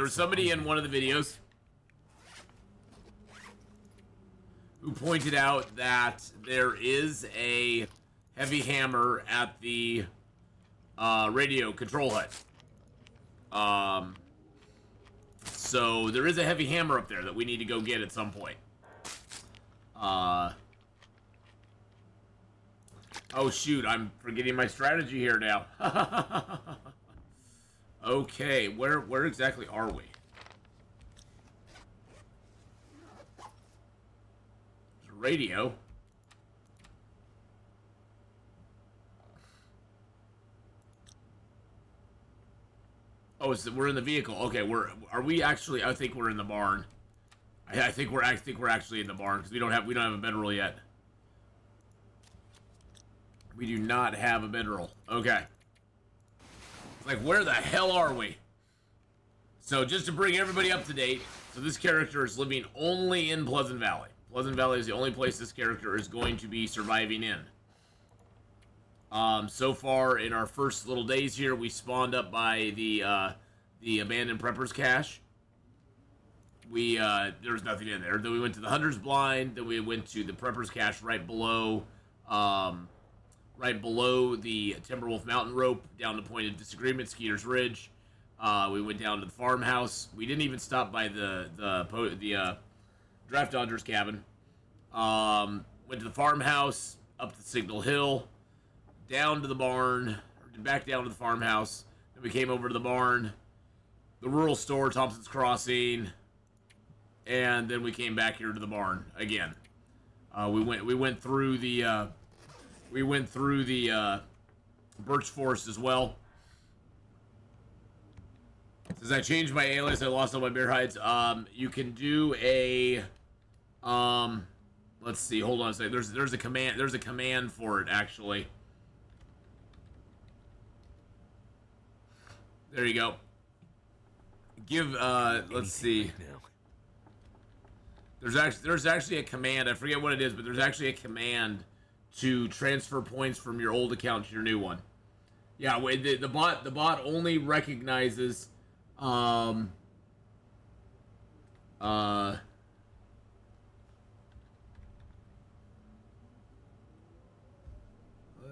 was somebody in one of the videos who pointed out that there is a heavy hammer at the radio control hut. So there is a heavy hammer up there that we need to go get at some point. Oh shoot, I'm forgetting my strategy here now. Okay, where exactly are we? There's a radio. Oh, we're in the vehicle. Okay, are we actually? I think we're in the barn. I think we're actually in the barn because we don't have a bedroll yet. We do not have a bedroll. Okay. Like, where the hell are we? So, just to bring everybody up to date, so this character is living only in Pleasant Valley. Pleasant Valley is the only place this character is going to be surviving in. So far, in our first little days here, we spawned up by the abandoned preppers cache. There's nothing in there. Then we went to the Hunter's Blind. Then we went to the preppers cache right below the Timberwolf Mountain Rope, down to Point of Disagreement, Skeeter's Ridge. We went down to the farmhouse. We didn't even stop by the Draft Dodgers cabin. Went to the farmhouse, up to Signal Hill, down to the barn, back down to the farmhouse. Then we came over to the barn, the rural store, Thompson's Crossing, and then we came back here to the barn again. We went through the birch forest as well. Since I changed my alias, I lost all my bear hides. You can do a let's see, hold on a second. There's a command for it actually. There you go. Give let's see. There's actually a command. I forget what it is, but there's actually a command to transfer points from your old account to your new one. Yeah, the bot only recognizes let's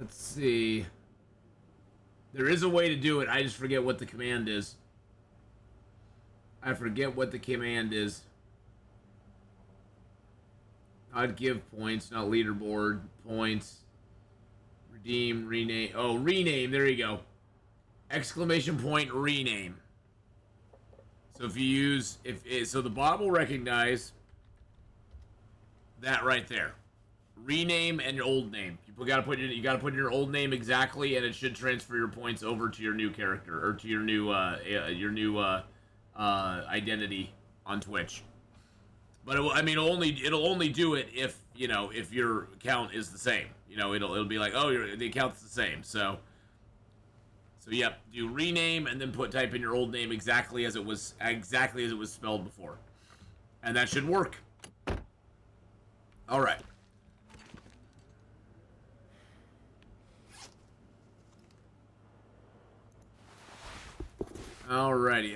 see. There is a way to do it. I just forget what the command is. I'd give points, not leaderboard. Points. Redeem, rename. Oh, rename. There you go. Exclamation point, rename. So if you use, so the bot will recognize that right there. Rename and your old name. You gotta put your old name exactly, and it should transfer your points over to your new character or to your new identity on Twitch. But it'll only do it if your account is the same. It'll be like, oh, the account's the same. So yep, do rename and then type in your old name exactly as it was spelled before, and that should work. All right. Alrighty.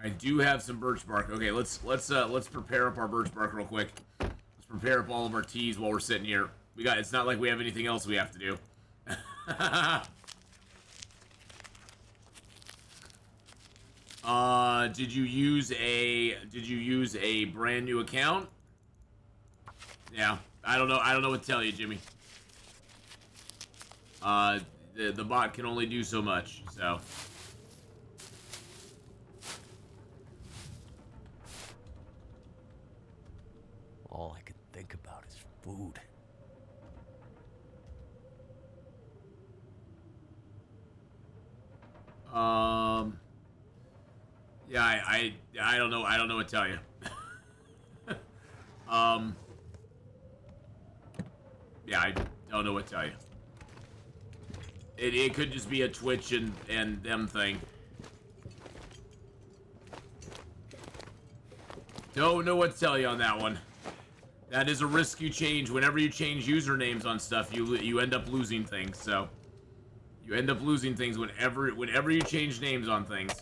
I do have some birch bark. Okay, let's prepare up our birch bark real quick. Let's prepare up all of our teas while we're sitting here. It's not like we have anything else we have to do. Did you use a brand new account? Yeah, I don't know what to tell you, Jimmy. The bot can only do so much, so. All I could think about is food. Yeah, I don't know what to tell you. Yeah, I don't know what to tell you. It could just be a Twitch and them thing. Don't know what to tell you on that one. That is a risk you change. Whenever you change usernames on stuff, you end up losing things, so. You end up losing things whenever you change names on things.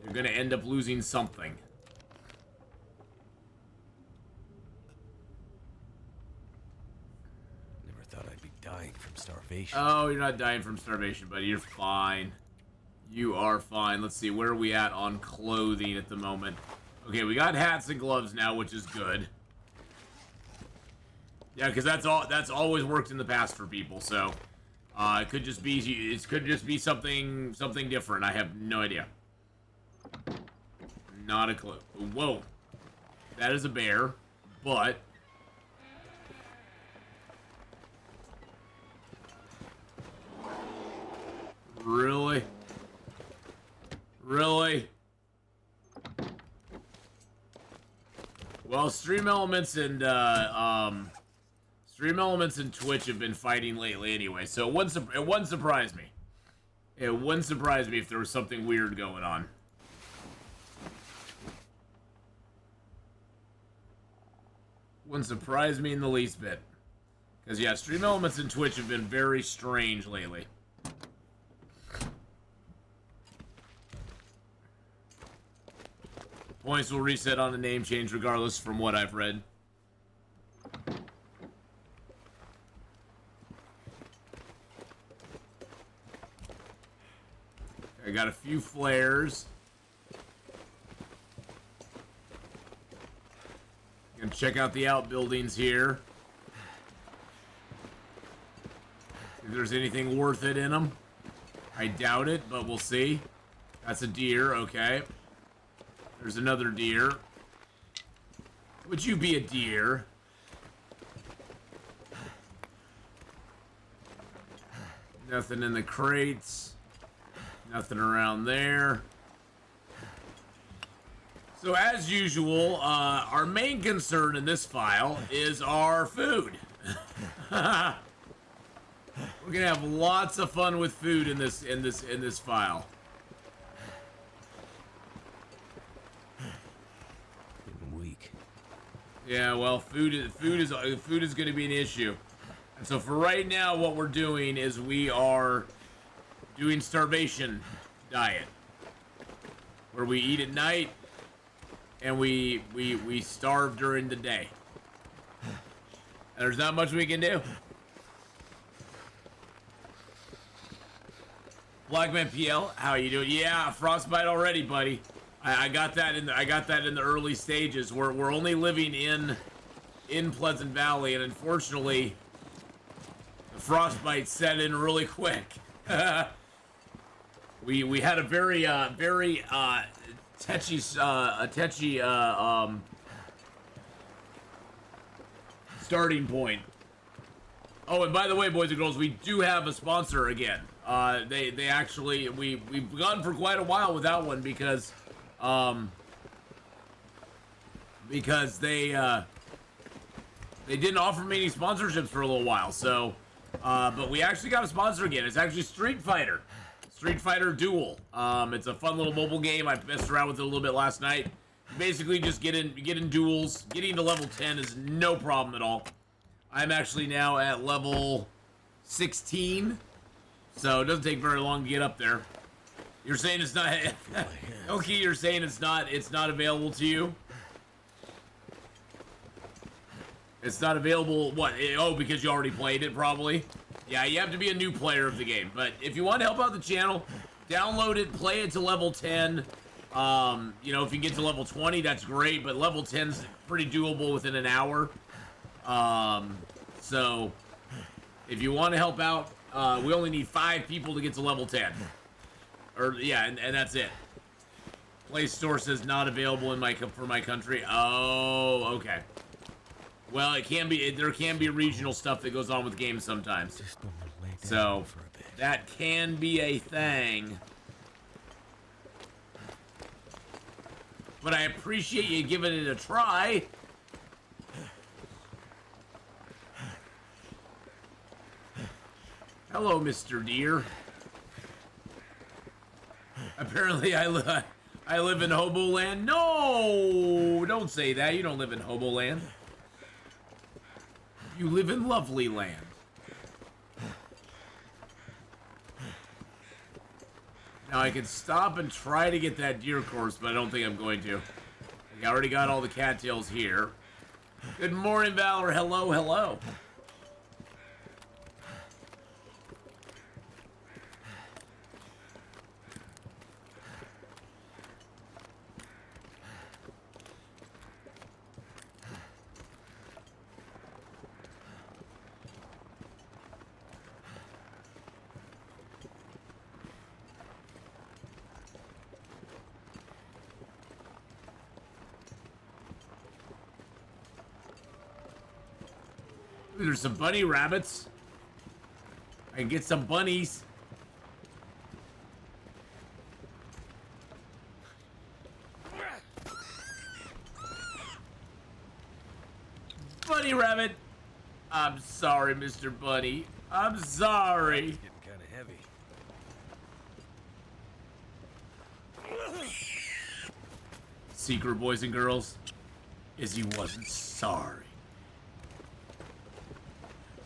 You're gonna end up losing something. Never thought I'd be dying from starvation. Oh, you're not dying from starvation, buddy. You're fine. You are fine. Let's see, where are we at on clothing at the moment? Okay, we got hats and gloves now, which is good. Yeah, because that's always worked in the past for people. So it could just be something different. I have no idea. Not a clue. Whoa, that is a bear, but really. Well, Stream Elements and Twitch have been fighting lately anyway, so it wouldn't surprise me. It wouldn't surprise me if there was something weird going on. Wouldn't surprise me in the least bit. Because, yeah, Stream Elements and Twitch have been very strange lately. Points will reset on a name change regardless from what I've read. I got a few flares. Gonna check out the outbuildings here. See if there's anything worth it in them. I doubt it, but we'll see. That's a deer, okay. There's another deer. Would you be a deer? Nothing in the crates. Nothing around there. So as usual, our main concern in this file is our food. We're gonna have lots of fun with food in this file. Weak. Yeah, well, food is going to be an issue. And so for right now, what we're doing is we are doing starvation diet, where we eat at night and we starve during the day. And there's not much we can do. Blackman PL, how you doing? Yeah, frostbite already, buddy. I got that in the early stages. We're only living in Pleasant Valley, and unfortunately, the frostbite set in really quick. we had a very tetchy starting point. Oh, and by the way, boys and girls, we do have a sponsor again. They actually we've gone for quite a while without one because they didn't offer me any sponsorships for a little while. So, but we actually got a sponsor again. It's actually Street Fighter Duel. It's a fun little mobile game. I messed around with it a little bit last night. Basically, just get in duels. Getting to level 10 is no problem at all. I'm actually now at level 16, so it doesn't take very long to get up there. You're saying it's not okay, you're saying it's not available to you? It's not available, what? Oh, because you already played it, probably? Yeah, you have to be a new player of the game. But if you want to help out the channel, download it, play it to level 10. You know, if you get to level 20, that's great, but level 10's pretty doable within an hour. So, if you want to help out, we only need 5 people to get to level 10. Or, yeah, and that's it. Play Store says not available for my country. Oh, okay. Well, there can be regional stuff that goes on with games sometimes. So, that can be a thing. But I appreciate you giving it a try. Hello, Mr. Deer. Apparently, I live in Hoboland. No! Don't say that. You don't live in Hoboland. You live in lovely land. Now I can stop and try to get that deer corpse, but I don't think I'm going to. I already got all the cattails here. Good morning, Valor. Hello, hello. There's some bunny rabbits. I can get some bunnies. Bunny rabbit. I'm sorry, Mr. Bunny. I'm sorry. It's getting kind of heavy. Secret, boys and girls, is he wasn't sorry.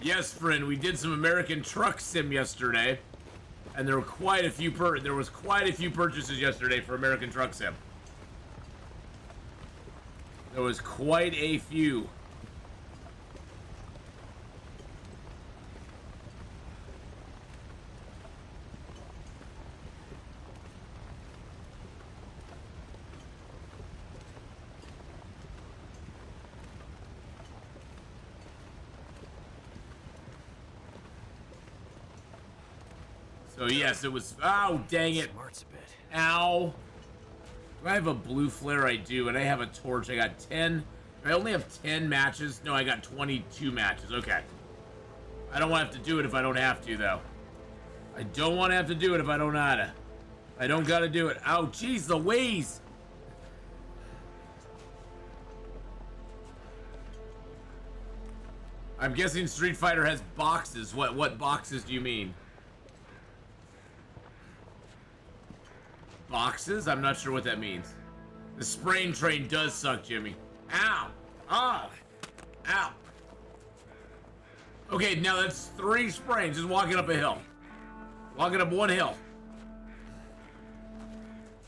Yes, friend, we did some American Truck Sim yesterday, and there were quite a few purchases yesterday for American Truck Sim. There was quite a few. So yes, it was. Oh, dang it! Smarts a bit. Ow! Do I have a blue flare? I do, and I have a torch. I got 10. I only have 10 matches. No, I got 22 matches. Okay. I don't want to have to do it if I don't have to, though. I don't want to have to do it if I don't know how to. I don't gotta do it. Ow, jeez, the ways! I'm guessing Street Fighter has boxes. What boxes do you mean? Boxes? I'm not sure what that means. The spraying train does suck, Jimmy. Ow! Ah! Ow! Okay, now that's 3 sprains just walking up a hill. Walking up one hill.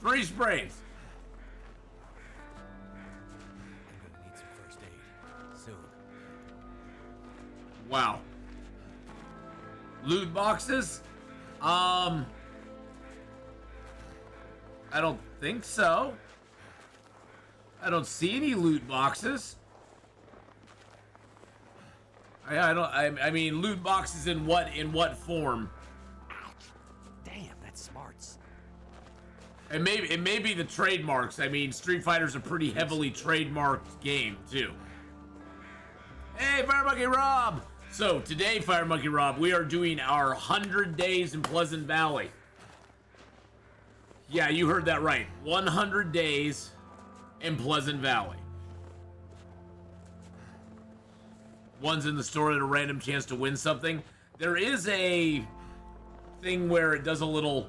3 sprains. I'm gonna need some first aid soon. Wow. Loot boxes? I don't think so. I don't see any loot boxes. I mean loot boxes in what form? Damn, that's smarts. It may be the trademarks. I mean, Street Fighter's a pretty heavily trademarked game too. Hey, Fire Monkey Rob! So today, Fire Monkey Rob, we are doing our 100 days in Pleasant Valley. Yeah, you heard that right. 100 days in Pleasant Valley. One's in the store at a random chance to win something. There is a thing where it does a little,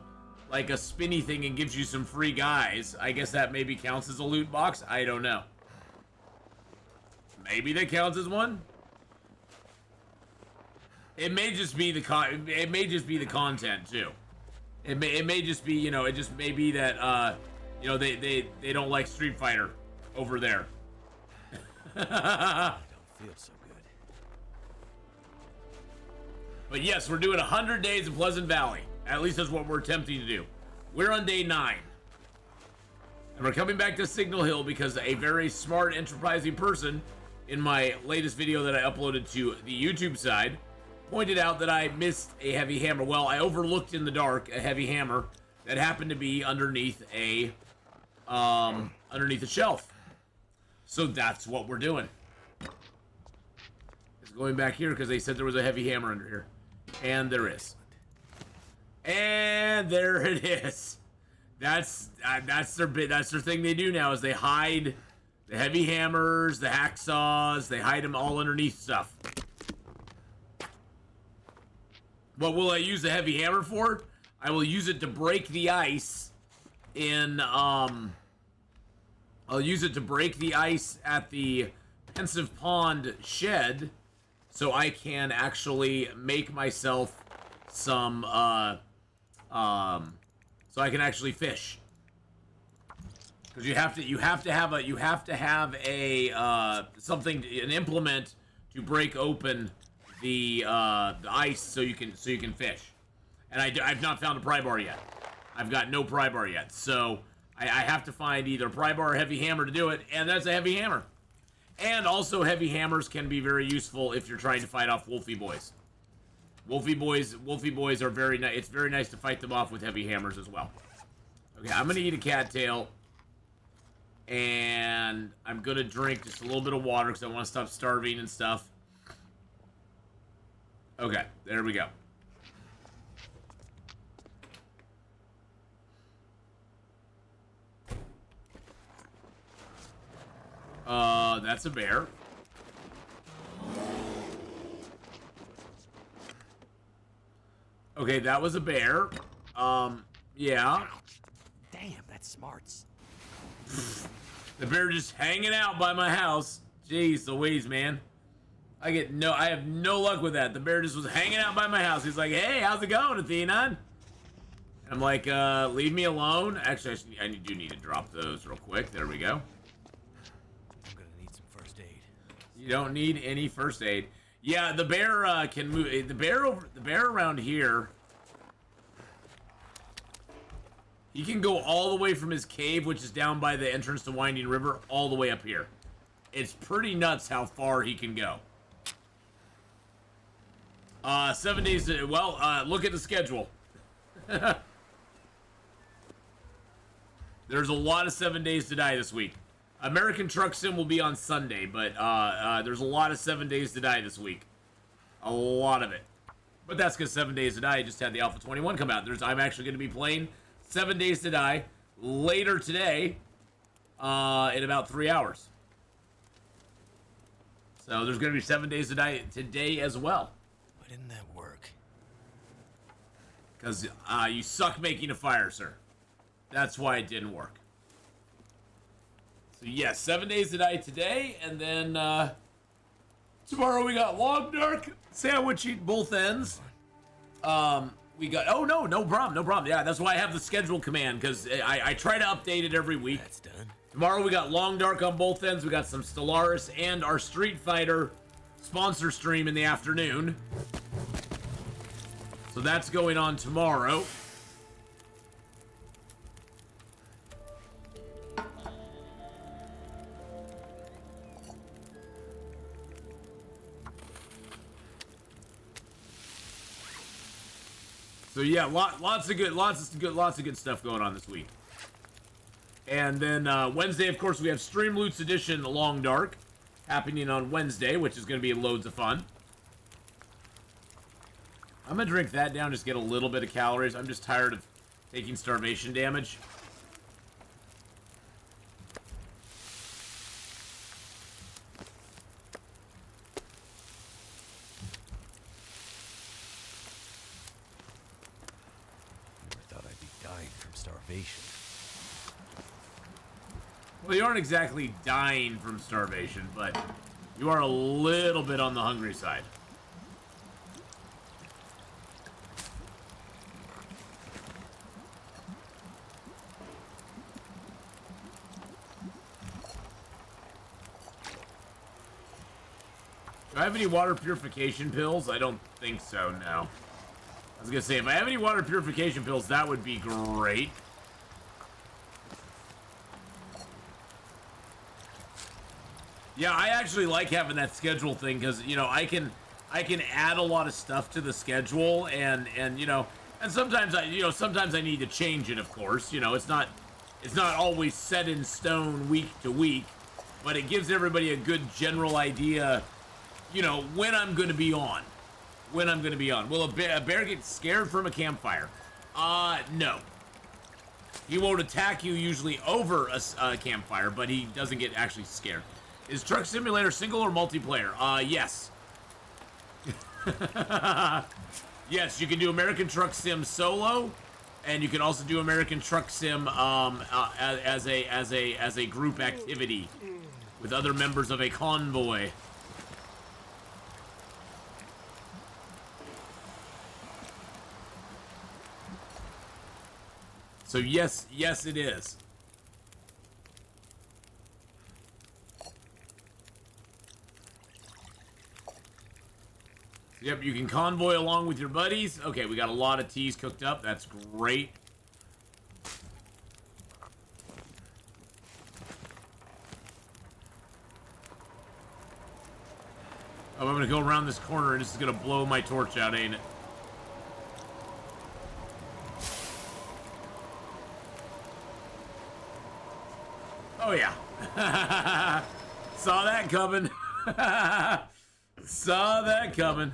like a spinny thing and gives you some free guys. I guess that maybe counts as a loot box. I don't know. Maybe that counts as one. It may just be the content too. It may just be, you know, it just may be that, you know, they don't like Street Fighter over there. I don't feel so good. But yes, we're doing 100 days in Pleasant Valley. At least that's what we're attempting to do. We're on day 9. And we're coming back to Signal Hill because a very smart, enterprising person in my latest video that I uploaded to the YouTube side pointed out that I missed a heavy hammer. Well, I overlooked in the dark a heavy hammer that happened to be underneath a shelf. So that's what we're doing. It's going back here because they said there was a heavy hammer under here, and there is. And there it is. That's their thing they do now is they hide the heavy hammers, the hacksaws. They hide them all underneath stuff. What will I use the heavy hammer for? I will use it to break the ice in, I'll use it to break the ice at the Pensive Pond shed so I can actually make myself some so I can actually fish. Because you have to have a something, an implement to break open the ice so you can fish. And I've not found a pry bar yet. I've got no pry bar yet, so I have to find either a pry bar or heavy hammer to do it, and that's a heavy hammer. And also, heavy hammers can be very useful if you're trying to fight off wolfy boys. Wolfy boys are very nice. It's very nice to fight them off with heavy hammers as well. Okay, I'm gonna eat a cattail. And I'm gonna drink just a little bit of water because I want to stop starving and stuff. Okay, there we go. That's a bear. Okay, that was a bear. Yeah. Damn, that's smarts. The bear just hanging out by my house. Jeez Louise, man. I have no luck with that. The bear just was hanging out by my house. He's like, hey, how's it going, Atheenon? I'm like, leave me alone. Actually, I do need to drop those real quick. There we go. I'm gonna need some first aid. You don't need any first aid. Yeah, the bear can move. The bear around here. He can go all the way from his cave, which is down by the entrance to Winding River, all the way up here. It's pretty nuts how far he can go. 7 days to, well, look at the schedule. There's a lot of 7 days to die this week. American Truck Sim will be on Sunday, but there's a lot of 7 days to die this week. A lot of it. But that's because 7 days to die just had the Alpha 21 come out. I'm actually going to be playing 7 days to die later today in about 3 hours. So there's going to be 7 days to die today as well. Why didn't that work? Because you suck making a fire, sir. That's why it didn't work. So yes, 7 days to die today, and then tomorrow we got long dark sandwich eat both ends. We got, oh no problem. Yeah, that's why I have the schedule command, because I try to update it every week. That's done. Tomorrow we got long dark on both ends. We got some Stellaris and our Street Fighter sponsor stream in the afternoon. So that's going on tomorrow. So yeah, lots of good stuff going on this week. And then Wednesday, of course, we have Stream Loots Edition Long Dark happening on Wednesday, which is going to be loads of fun. I'm going to drink that down, just get a little bit of calories. I'm just tired of taking starvation damage. Never thought I'd be dying from starvation. Well, you aren't exactly dying from starvation, but you are a little bit on the hungry side. Do I have any water purification pills? I don't think so, no. I was gonna say, if I have any water purification pills, that would be great. Yeah, I actually like having that schedule thing because, you know, I can add a lot of stuff to the schedule and you know, and sometimes I need to change it, of course. You know, it's not always set in stone week to week, but it gives everybody a good general idea, you know, when I'm going to be on. Will a bear get scared from a campfire? No. He won't attack you usually over a campfire, but he doesn't get actually scared. Is Truck Simulator single or multiplayer? Yes. Yes, you can do American Truck Sim solo, and you can also do American Truck Sim as a group activity with other members of a convoy. So yes, it is. Yep, you can convoy along with your buddies. Okay, we got a lot of teas cooked up. That's great. Oh, I'm gonna go around this corner and this is gonna blow my torch out, ain't it? Oh yeah. Saw that coming. Saw that coming.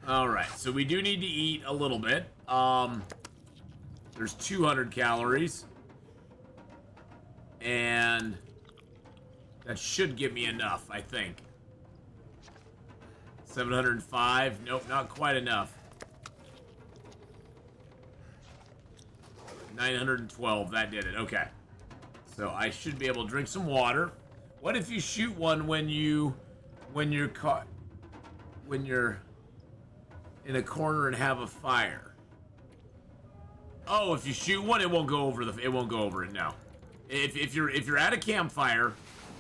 Alright, so we do need to eat a little bit. There's 200 calories. And that should give me enough, I think. 705. Nope, not quite enough. 912. That did it. Okay. So I should be able to drink some water. What if you shoot one when you're caught, when you're in a corner and have a fire? Oh, if you shoot one, it won't go over it. No. If you're at a campfire,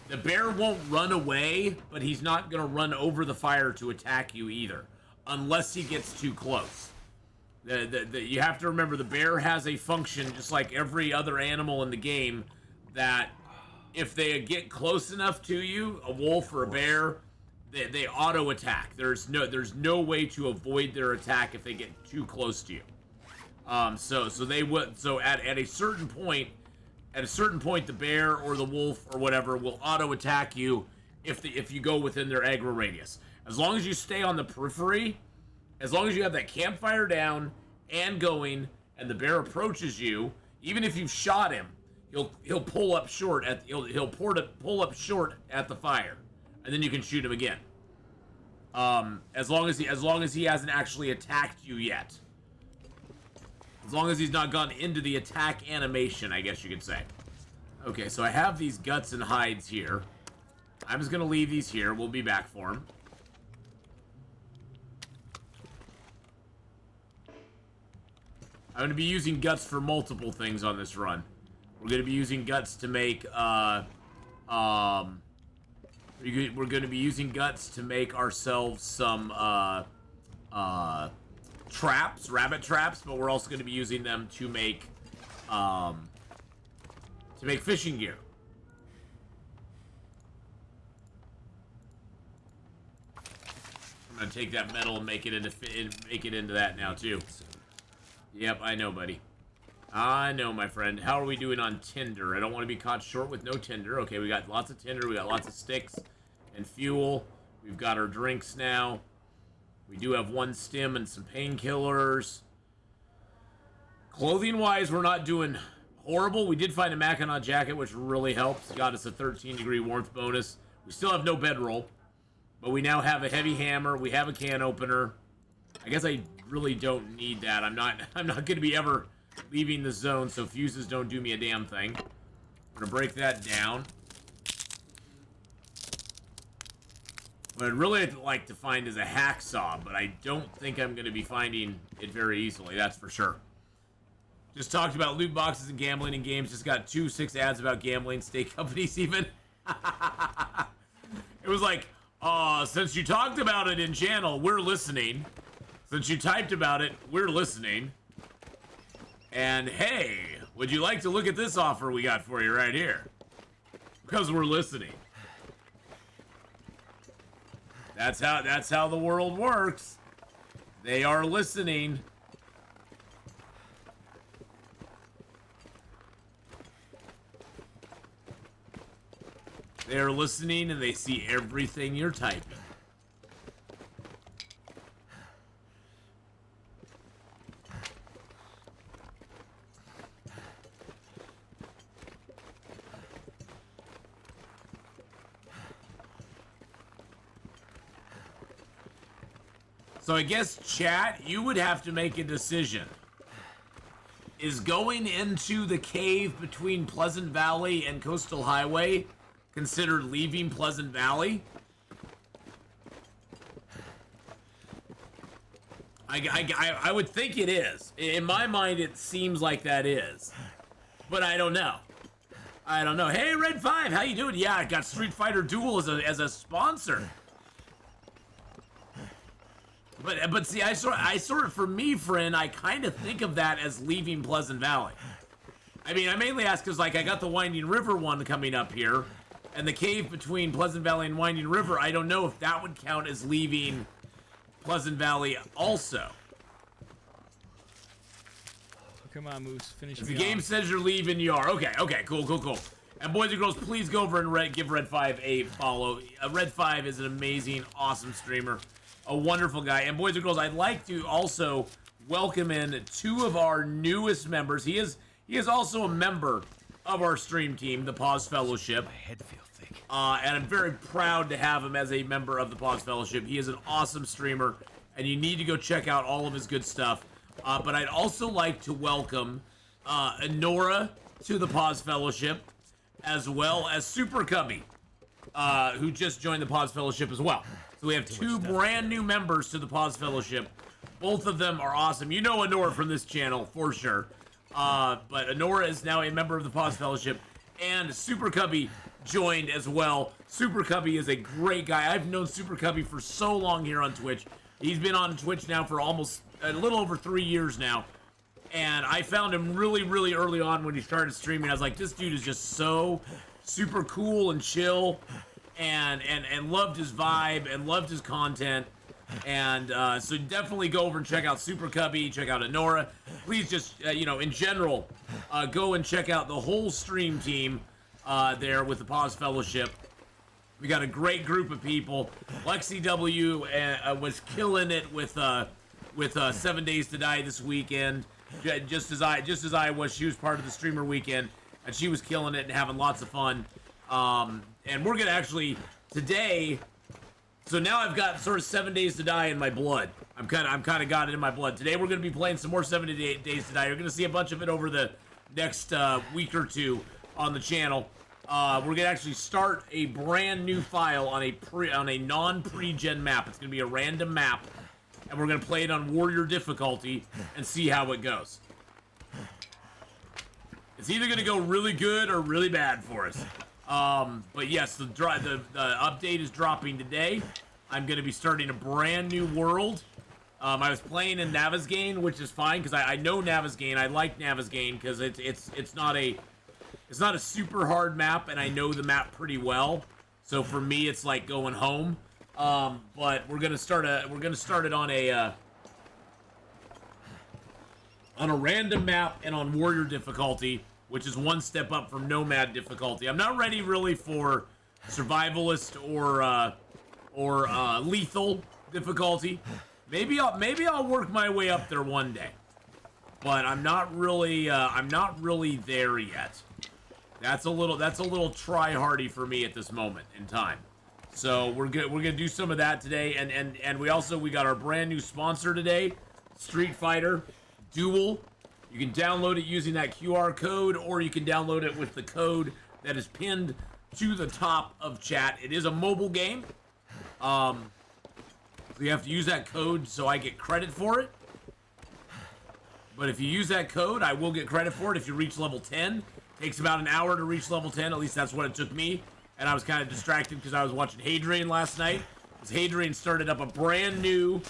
the bear won't run away, but he's not gonna run over the fire to attack you either, unless he gets too close. You have to remember the bear has a function just like every other animal in the game, that if they get close enough to you, a wolf or a bear, they auto attack. There's no way to avoid their attack if they get too close to you. So they would. So at a certain point, the bear or the wolf or whatever will auto attack you if you go within their aggro radius. As long as you stay on the periphery, as long as you have that campfire down and going, and the bear approaches you, even if you've shot him, he'll pull up short he'll pull up short at the fire, and then you can shoot him again. As long as he hasn't actually attacked you yet. As long as he's not gone into the attack animation, I guess you could say. Okay, so I have these guts and hides here. I'm just gonna leave these here. We'll be back for them. I'm gonna be using guts for multiple things on this run. We're gonna be using guts to make we're gonna be using guts to make ourselves some traps, rabbit traps, but we're also gonna be using them to make fishing gear. I'm gonna take that metal and make it into that now too. Yep, I know, buddy. I know, my friend. How are we doing on tinder? I don't want to be caught short with no tinder. Okay, we got lots of tinder. We got lots of sticks and fuel. We've got our drinks now. We do have one stim and some painkillers. Clothing-wise, we're not doing horrible. We did find a Mackinac jacket, which really helps. Got us a 13-degree warmth bonus. We still have no bedroll, but we now have a heavy hammer. We have a can opener. I guess I really don't need that. I'm not going to be ever leaving the zone, so fuses don't do me a damn thing. I'm going to break that down. What I'd really like to find is a hacksaw, but I don't think I'm going to be finding it very easily, that's for sure. Just talked about loot boxes and gambling in games. Just got 6 ads about gambling, state companies even. It was like, since you talked about it in channel, we're listening. Since you typed about it, we're listening. And hey, would you like to look at this offer we got for you right here? Because we're listening. That's how the world works. They are listening. They're listening and they see everything you're typing. So I guess, chat, you would have to make a decision. Is going into the cave between Pleasant Valley and Coastal Highway considered leaving Pleasant Valley? I would think it is. In my mind, it seems like that is. But I don't know. I don't know. Hey, Red 5, how you doing? Yeah, I got Street Fighter Duel as a sponsor. But see, I sort of, for me, friend, I kind of think of that as leaving Pleasant Valley. I mean, I mainly ask because, like, I got the Winding River one coming up here, and the cave between Pleasant Valley and Winding River, I don't know if that would count as leaving Pleasant Valley also. Come on, Moose, finish If me the game off. says you're leaving, you are. Okay, cool. And boys and girls, please go over and give Red 5 a follow. Red 5 is an amazing, awesome streamer. A wonderful guy. And boys and girls, I'd like to also welcome in 2 of our newest members. He is also a member of our stream team, the Pause Fellowship. My head feels thick. And I'm very proud to have him as a member of the Pause Fellowship. He is an awesome streamer, and you need to go check out all of his good stuff. But I'd also like to welcome Nora to the Pause Fellowship, as well as Super Cubby, who just joined the Pause Fellowship as well. So we have 2 brand new members to the Pause Fellowship. Both of them are awesome. You know Honora from this channel, for sure. But Honora is now a member of the Pause Fellowship, and Super Cubby joined as well. Super Cubby is a great guy. I've known Super Cubby for so long here on Twitch. He's been on Twitch now for almost a little over 3 years now. And I found him really, really early on when he started streaming. I was like, this dude is just so super cool and chill, and loved his vibe and loved his content. And so definitely go over and check out Super Cubby, check out Honora. Please just, in general, go and check out the whole stream team there with the Pause Fellowship. We got a great group of people. Lexi W was killing it with 7 Days to Die this weekend. Just as I was, she was part of the streamer weekend, and she was killing it and having lots of fun. And we're gonna actually today. So now I've got sort of 7 Days to Die in my blood. I'm kind of got it in my blood. Today we're gonna be playing some more 7 Days to Die. You're gonna see a bunch of it over the next week or 2 on the channel. We're gonna actually start a brand new file on a non-pre-gen map. It's gonna be a random map, and we're gonna play it on warrior difficulty and see how it goes. It's either gonna go really good or really bad for us. But yes, the update is dropping today. I'm gonna be starting a brand new world. I was playing in Navezgane, which is fine because I know Navezgane. I like Navezgane because it's not a super hard map, and I know the map pretty well. So for me, it's like going home. But we're gonna start it on a random map and on warrior difficulty, which is 1 step up from nomad difficulty. I'm not ready really for survivalist or lethal difficulty. Maybe I'll work my way up there one day, but I'm not really there yet. That's a little try-hardy for me at this moment in time. So we're gonna do some of that today, and we got our brand new sponsor today, Street Fighter Duel. You can download it using that QR code, or you can download it with the code that is pinned to the top of chat. It is a mobile game. So you have to use that code so I get credit for it. But if you use that code, I will get credit for it if you reach level 10. Takes about an hour to reach level 10, at least that's what it took me. And I was kind of distracted because I was watching Hadrian last night. Because Hadrian started up a brand new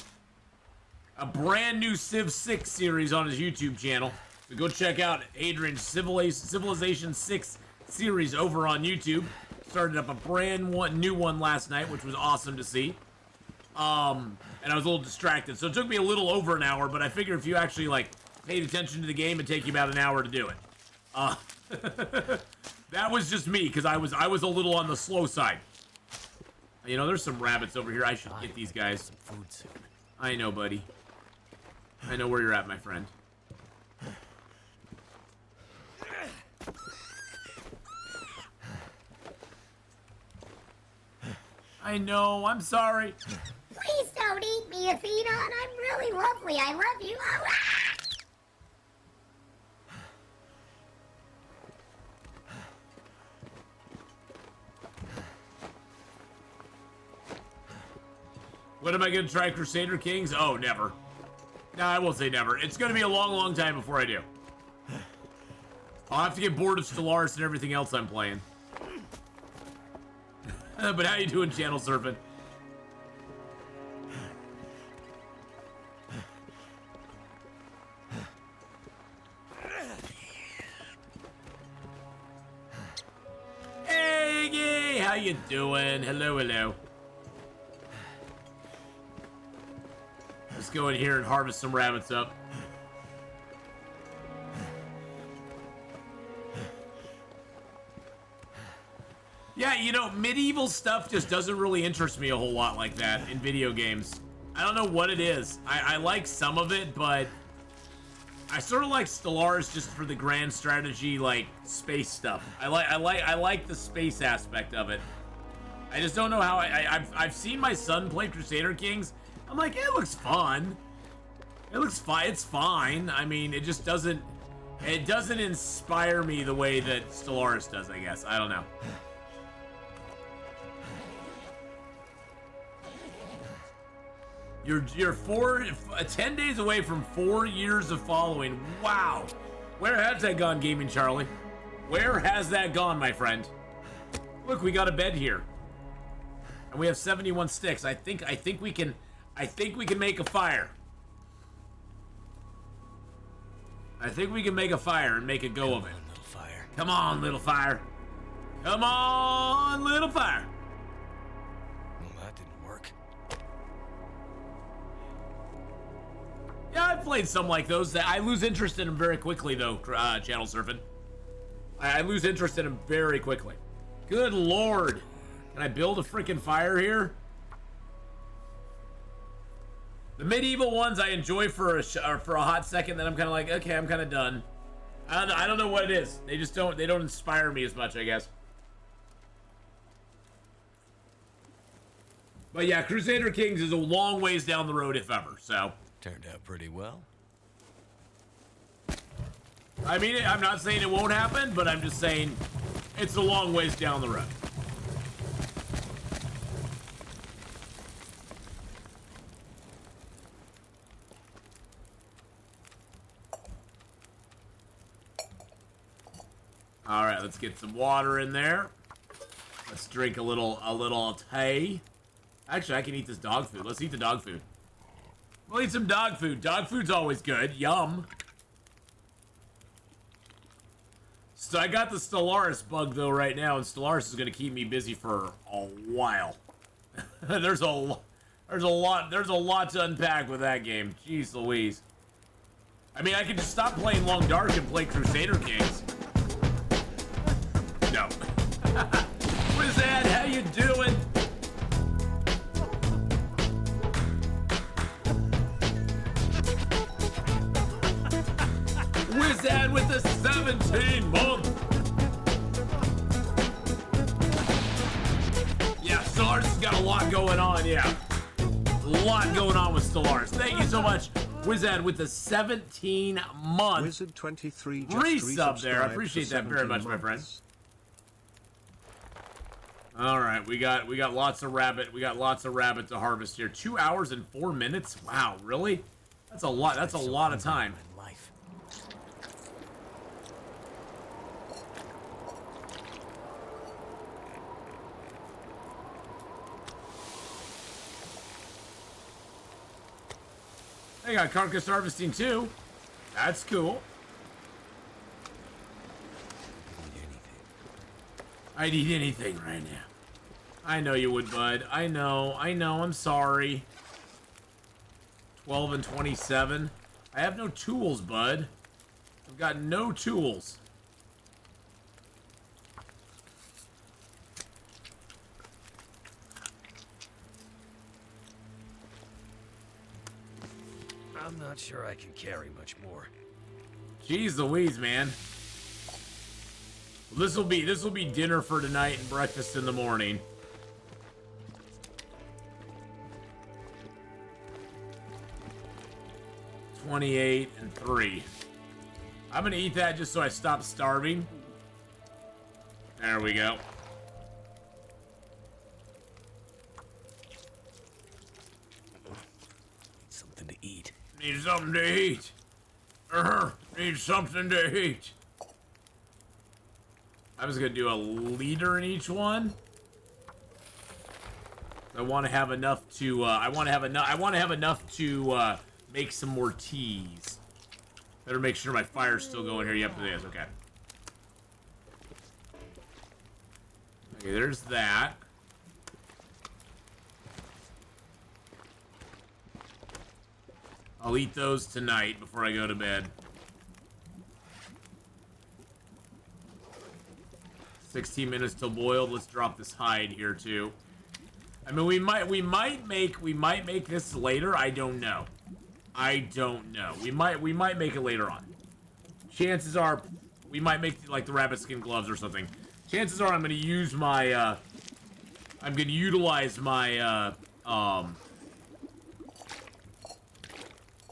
Civ 6 series on his YouTube channel. So go check out Hadrian's Civilization 6 series over on YouTube. Started up a new one last night, which was awesome to see. And I was a little distracted, so it took me a little over an hour, but I figure if you actually paid attention to the game, it'd take you about an hour to do it. That was just me, because I was a little on the slow side. There's some rabbits over here. I should get these guys some food soon. I know, buddy. I know where you're at, my friend. I know, I'm sorry. Please don't eat me, Athena. I'm really lovely. I love you. What am I gonna try, Crusader Kings? Oh, never. No, I won't say never. It's gonna be a long, long time before I do. I'll have to get bored of Stellaris and everything else I'm playing. But how you doing, Channel Serpent? Hey, Iggy! How you doing? Hello, hello. Let's go in here and harvest some rabbits up. Yeah, you know, medieval stuff just doesn't really interest me a whole lot like that in video games. I don't know what it is. I like some of it, but I sort of like Stellaris just for the grand strategy, like space stuff. I like the space aspect of it. I just don't know how I've seen my son play Crusader Kings. I'm like, it looks fun. It looks fine. It's fine. I mean, it just doesn't. It doesn't inspire me the way that Stellaris does. I guess I don't know. You're 10 days away from 4 years of following. Wow. Where has that gone, Gaming Charlie? Where has that gone, my friend? Look, we got a bed here. And we have 71 sticks. I think we can make a fire. I think we can make a fire and make a go of it. Little fire. Come on, little fire. Come on, little fire. Well, that didn't work. Yeah, I've played some like those. I lose interest in them very quickly, though, Channel Surfing. I lose interest in them very quickly. Good lord. Can I build a freaking fire here? The medieval ones I enjoy for a hot second, then I'm kind of like, okay, I'm kind of done. I don't know what it is. They just don't inspire me as much, I guess. But yeah, Crusader Kings is a long ways down the road, if ever, so. Turned out pretty well. I mean, I'm not saying it won't happen, but I'm just saying it's a long ways down the road. All right, let's get some water in there. Let's drink a little tea. Actually, I can eat this dog food. Let's eat the dog food. We'll eat some dog food. Dog food's always good. Yum. So I got the Stellaris bug though right now, and Stellaris is gonna keep me busy for a while. There's a lot to unpack with that game. Jeez Louise. I mean, I could just stop playing Long Dark and play Crusader Kings. No. Wizard, how you doing? Wizard with the 17-month. Yeah, Stellaris has got a lot going on, yeah. A lot going on with Stellaris. Thank you so much, Wizard with the 17-month Wizard 23 just resub there. I appreciate that very much, months. my friend. All right, we got lots of rabbit. We got lots of rabbit to harvest here. 2 hours and 4 minutes. Wow, really? That's a lot. That's a lot of time. Life. They got carcass harvesting too. That's cool. I'd eat anything right now. I know you would, bud. I know. I'm sorry. 12 and 27. I have no tools, bud. I've got no tools. I'm not sure I can carry much more. Jeez Louise, man. Well, this will be dinner for tonight and breakfast in the morning. $28 and 3. I'm gonna eat that just so I stop starving. There we go. Something to eat. Need something to eat. Need something to eat. I was gonna do a liter in each one. I want to have enough to. I want to have enough to make some more teas. Better make sure my fire's still going here. Yep, it is. Okay. Okay, there's that. I'll eat those tonight before I go to bed. 16 minutes till boiled. Let's drop this hide here too. I mean, we might make this later. I don't know. We might make it later on. Chances are, we might make like the rabbit skin gloves or something. Chances are, I'm gonna use my. I'm gonna utilize my.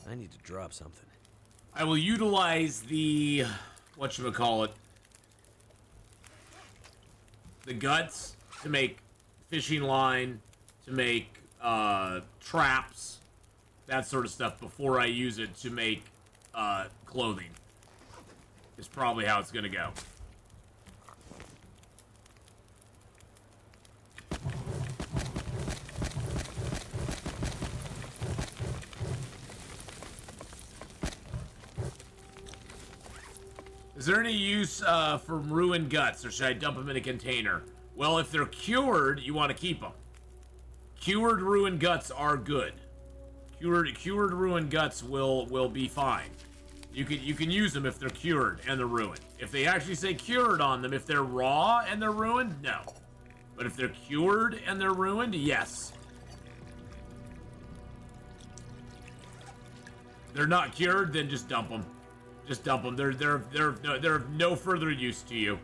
I need to drop something. I will utilize the whatchamacallit, the guts to make fishing line, to make traps, that sort of stuff before I use it to make clothing. Is probably how it's gonna go. Is there any use for ruined guts, or should I dump them in a container? Well, if they're cured, you want to keep them. Cured ruined guts are good. Cured ruined guts will be fine. You can use them if they're cured and they're ruined. If they actually say cured on them, if they're raw and they're ruined, no. But if they're cured and they're ruined, yes. They're not cured, then just dump them. Just dump them. They're of no further use to you.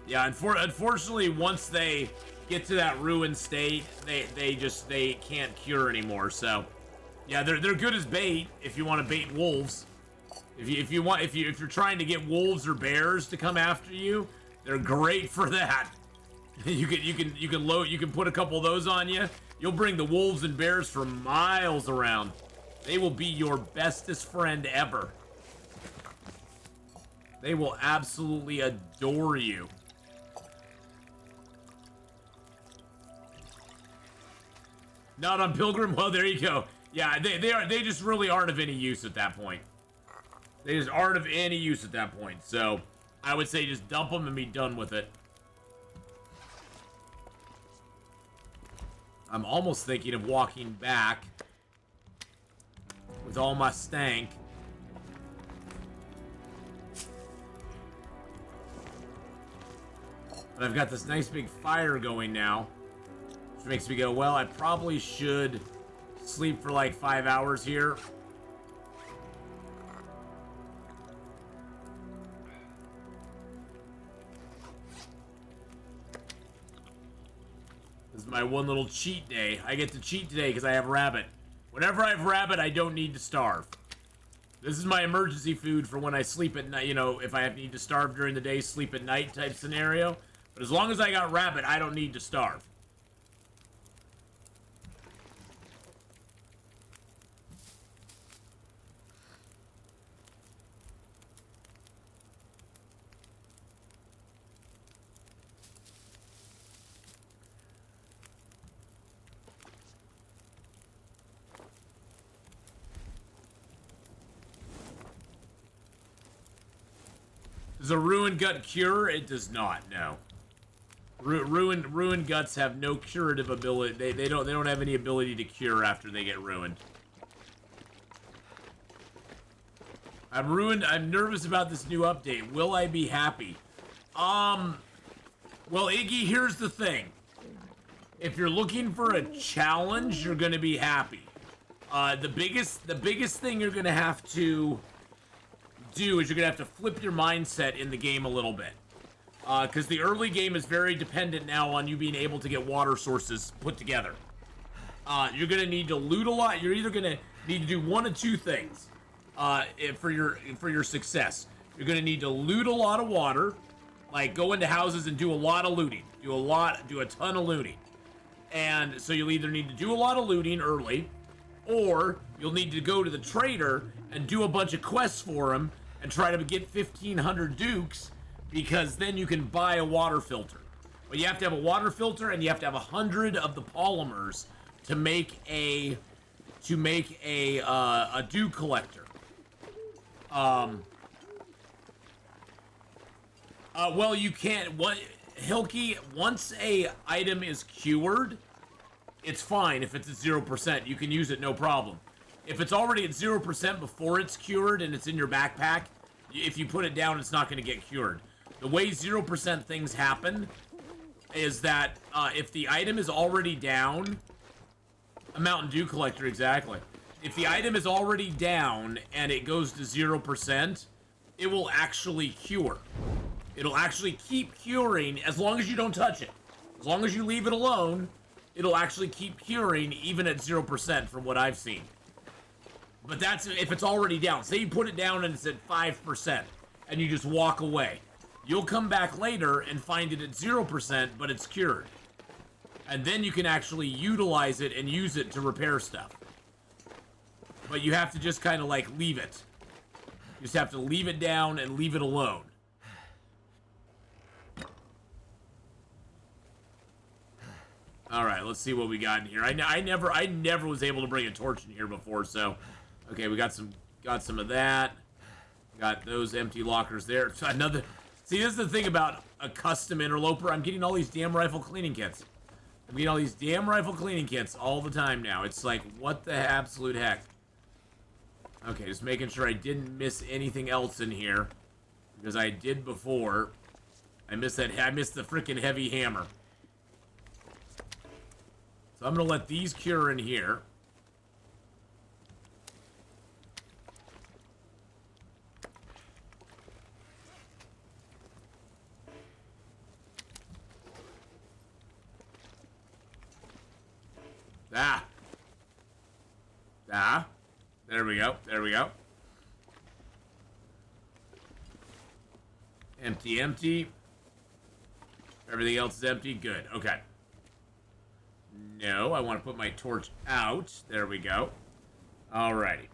Yeah, unfortunately, once they get to that ruined state, they can't cure anymore. So, yeah, they're good as bait if you want to bait wolves. If you're trying to get wolves or bears to come after you, they're great for that. You can put a couple of those on you. You'll bring the wolves and bears for miles around. They will be your bestest friend ever. They will absolutely adore you. Not on Pilgrim? Well, there you go. Yeah, they just really aren't of any use at that point. They just aren't of any use at that point. So, I would say just dump them and be done with it. I'm almost thinking of walking back with all my stank. But I've got this nice big fire going now, which makes me go, well, I probably should sleep for like 5 hours here. This is my one little cheat day. I get to cheat today because I have rabbit. Whenever I have rabbit, I don't need to starve. This is my emergency food for when I sleep at night. You know, if I need to starve during the day, sleep at night type scenario. But as long as I got rabbit, I don't need to starve. Does a ruined gut cure? It does not, no. Ruined guts have no curative ability. They don't have any ability to cure after they get ruined. I'm nervous about this new update. Will I be happy? Well, Iggy, here's the thing. If you're looking for a challenge, you're gonna be happy. The biggest thing you're gonna have to do is you're gonna have to flip your mindset in the game a little bit, because the early game is very dependent now on you being able to get water sources put together. You're gonna need to loot a lot. You're either gonna need to do one of two things for your success. You're gonna need to loot a lot of water, like go into houses and do a lot of looting, do a ton of looting, and so you'll either need to do a lot of looting early, or you'll need to go to the trader and do a bunch of quests for him and try to get 1,500 dukes, because then you can buy a water filter. But you have to have a water filter, and you have to have 100 of the polymers to make a dew collector. Well, you can't. What, Hilky? Once a item is cured, it's fine. If it's at 0%, you can use it, no problem. If it's already at 0% before it's cured and it's in your backpack, if you put it down, it's not going to get cured. The way 0% things happen is that if the item is already down, a Mountain Dew collector, exactly. If the item is already down and it goes to 0%, it will actually cure. It'll actually keep curing as long as you don't touch it. As long as you leave it alone, it'll actually keep curing even at 0% from what I've seen. But that's if it's already down. Say you put it down and it's at 5% and you just walk away. You'll come back later and find it at 0%, but it's cured. And then you can actually utilize it and use it to repair stuff. But you have to just kind of like leave it. You just have to leave it down and leave it alone. All right, let's see what we got in here. I never was able to bring a torch in here before, so okay, we got some of that. Got those empty lockers there. Another. See, this is the thing about a custom interloper. I'm getting all these damn rifle cleaning kits. I'm getting all these damn rifle cleaning kits all the time now. It's like, what the absolute heck? Okay, just making sure I didn't miss anything else in here, because I did before. I missed the freaking heavy hammer. So I'm gonna let these cure in here. There we go. There we go. Empty, empty. Everything else is empty. Good. Okay. No, I want to put my torch out. There we go. Alrighty.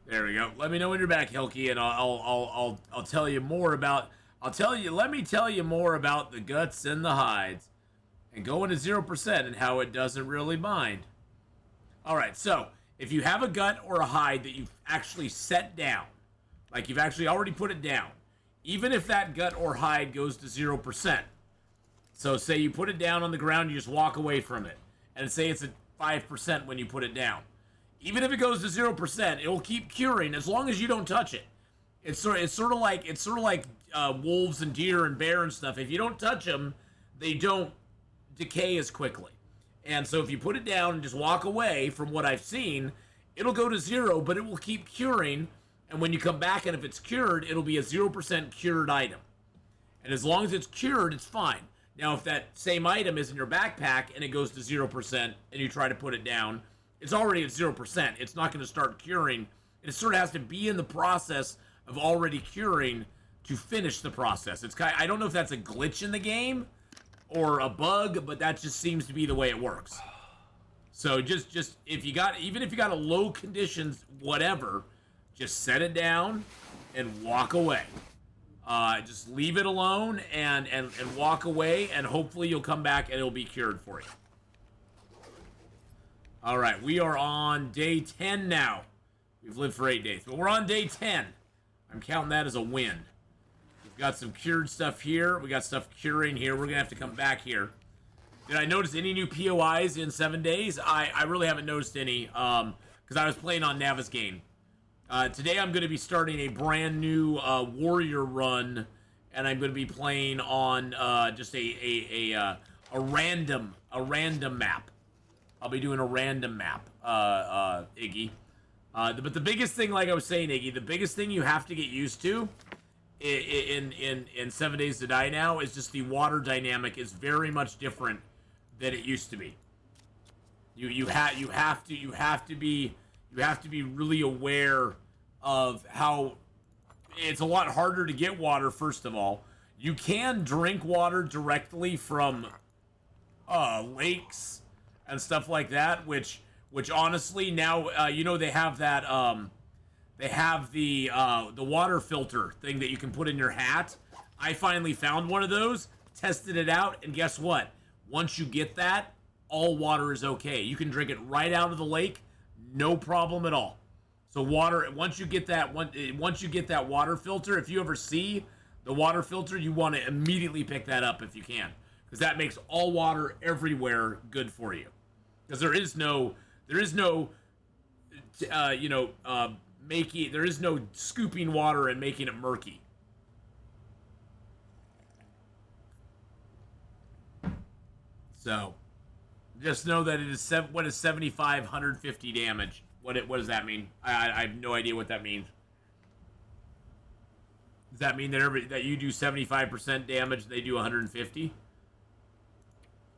There we go. Let me know when you're back, Hilky, and I'll tell you more about. Let me tell you more about the guts and the hides, and going to 0% and how it doesn't really mind. All right, so if you have a gut or a hide that you've actually set down, like you've actually already put it down, even if that gut or hide goes to 0%, so say you put it down on the ground, you just walk away from it, and say it's at 5% when you put it down. Even if it goes to 0%, it will keep curing as long as you don't touch it. It's sort of like wolves and deer and bear and stuff. If you don't touch them, they don't decay as quickly. And so if you put it down and just walk away, from what I've seen, it'll go to 0, but it will keep curing. And when you come back, and if it's cured, it'll be a 0% cured item. And as long as it's cured, it's fine. Now, if that same item is in your backpack and it goes to 0% and you try to put it down, it's already at 0%. It's not going to start curing. It sort of has to be in the process of already curing to finish the process. It's I don't know if that's a glitch in the game or a bug, but that just seems to be the way it works. So just even if you got a low conditions, whatever, just set it down and walk away. Just leave it alone and walk away, and hopefully you'll come back and it'll be cured for you. All right, we are on day 10 now. We've lived for 8 days, but we're on day 10. I'm counting that as a win. We've got some cured stuff here. We got stuff curing here. We're going to have to come back here. Did I notice any new POIs in 7 days? I really haven't noticed any because I was playing on Navigaine. Today I'm going to be starting a brand new warrior run, and I'm going to be playing on just a random map. I'll be doing a random map, Iggy. But the biggest thing, like I was saying, Iggy, the biggest thing you have to get used to in 7 Days to Die now is just the water dynamic is very much different than it used to be. You have to be really aware of how it's a lot harder to get water. First of all, you can drink water directly from lakes and stuff like that, which honestly now you know they have that they have the water filter thing that you can put in your hat. I finally found one of those, tested it out, and guess what? Once you get that, all water is okay. You can drink it right out of the lake, no problem at all. So water, once you get that water filter, if you ever see the water filter, you want to immediately pick that up if you can, because that makes all water everywhere good for you. Because there is no scooping water and making it murky. So, just know that it is what is 7,550 damage. What does that mean? I have no idea what that means. Does that mean that you do 75% damage, they do 150?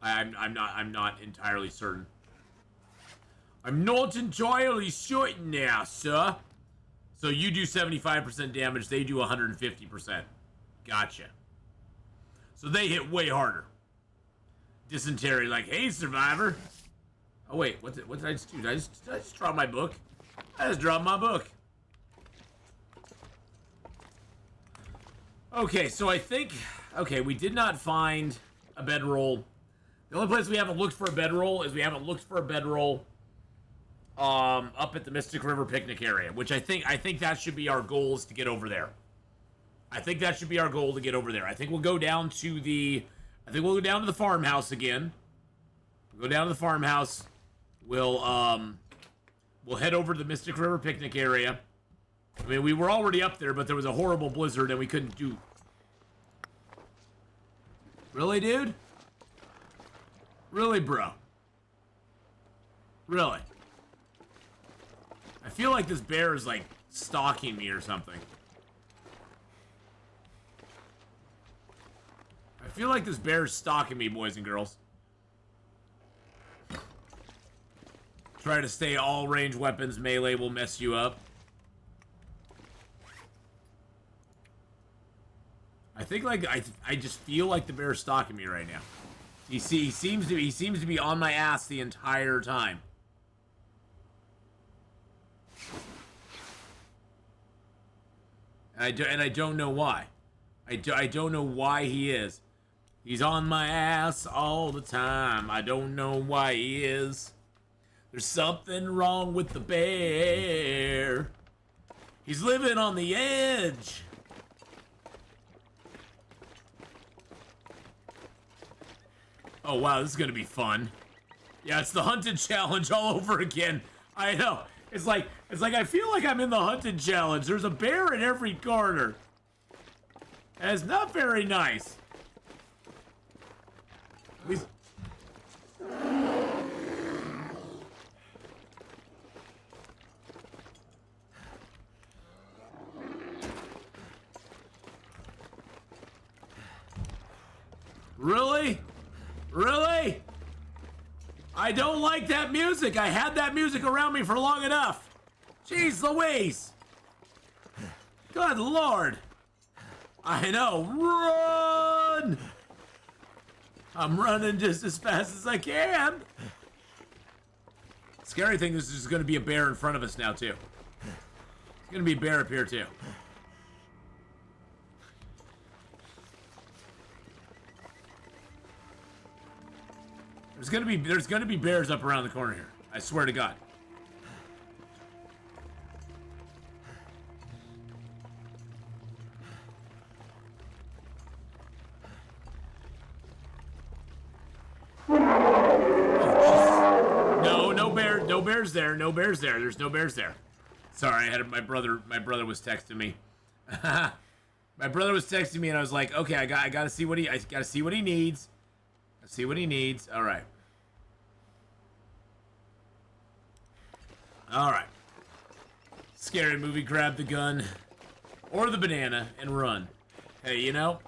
I'm not entirely certain. I'm not entirely certain now, sir. So you do 75% damage, they do 150%. Gotcha. So they hit way harder. Dysentery, like, hey, survivor. Oh, wait, what did I just do? Did I just drop my book? I just dropped my book. Okay, so I think... Okay, we did not find a bedroll. The only place we haven't looked for a bedroll is we haven't looked for a bedroll up at the Mystic River picnic area, which I think that should be our goal, is to get over there. I think that should be our goal, to get over there. I think we'll go down to the farmhouse again. We'll go down to the farmhouse. We'll head over to the Mystic River picnic area. I mean, we were already up there, but there was a horrible blizzard and we couldn't do... Really, dude? Really, bro? Really? I feel like this bear is, like, stalking me or something. I feel like this bear is stalking me, boys and girls. Try to stay all range weapons. Melee will mess you up. I think, like, I just feel like the bear is stalking me right now. He seems to be on my ass the entire time. And I don't know why. I don't know why he is. He's on my ass all the time. I don't know why he is. There's something wrong with the bear. He's living on the edge. Oh, wow, this is going to be fun. Yeah, it's the hunted challenge all over again. I know. It's like I feel like I'm in the hunted challenge. There's a bear in every corner. And it's not very nice. Really? Really? I don't like that music. I had that music around me for long enough. Jeez Louise. Good Lord. I know. Run! I'm running just as fast as I can. Scary thing is there's going to be a bear in front of us now, too. There's going to be a bear up here, too. There's gonna be bears up around the corner here. I swear to God. Oh, no bears there. No bears there. There's no bears there. Sorry, I had my brother was texting me. My brother was texting me and I was like, okay, I gotta see what he needs. See what he needs. All right. All right. Scary movie. Grab the gun or the banana and run. Hey, you know,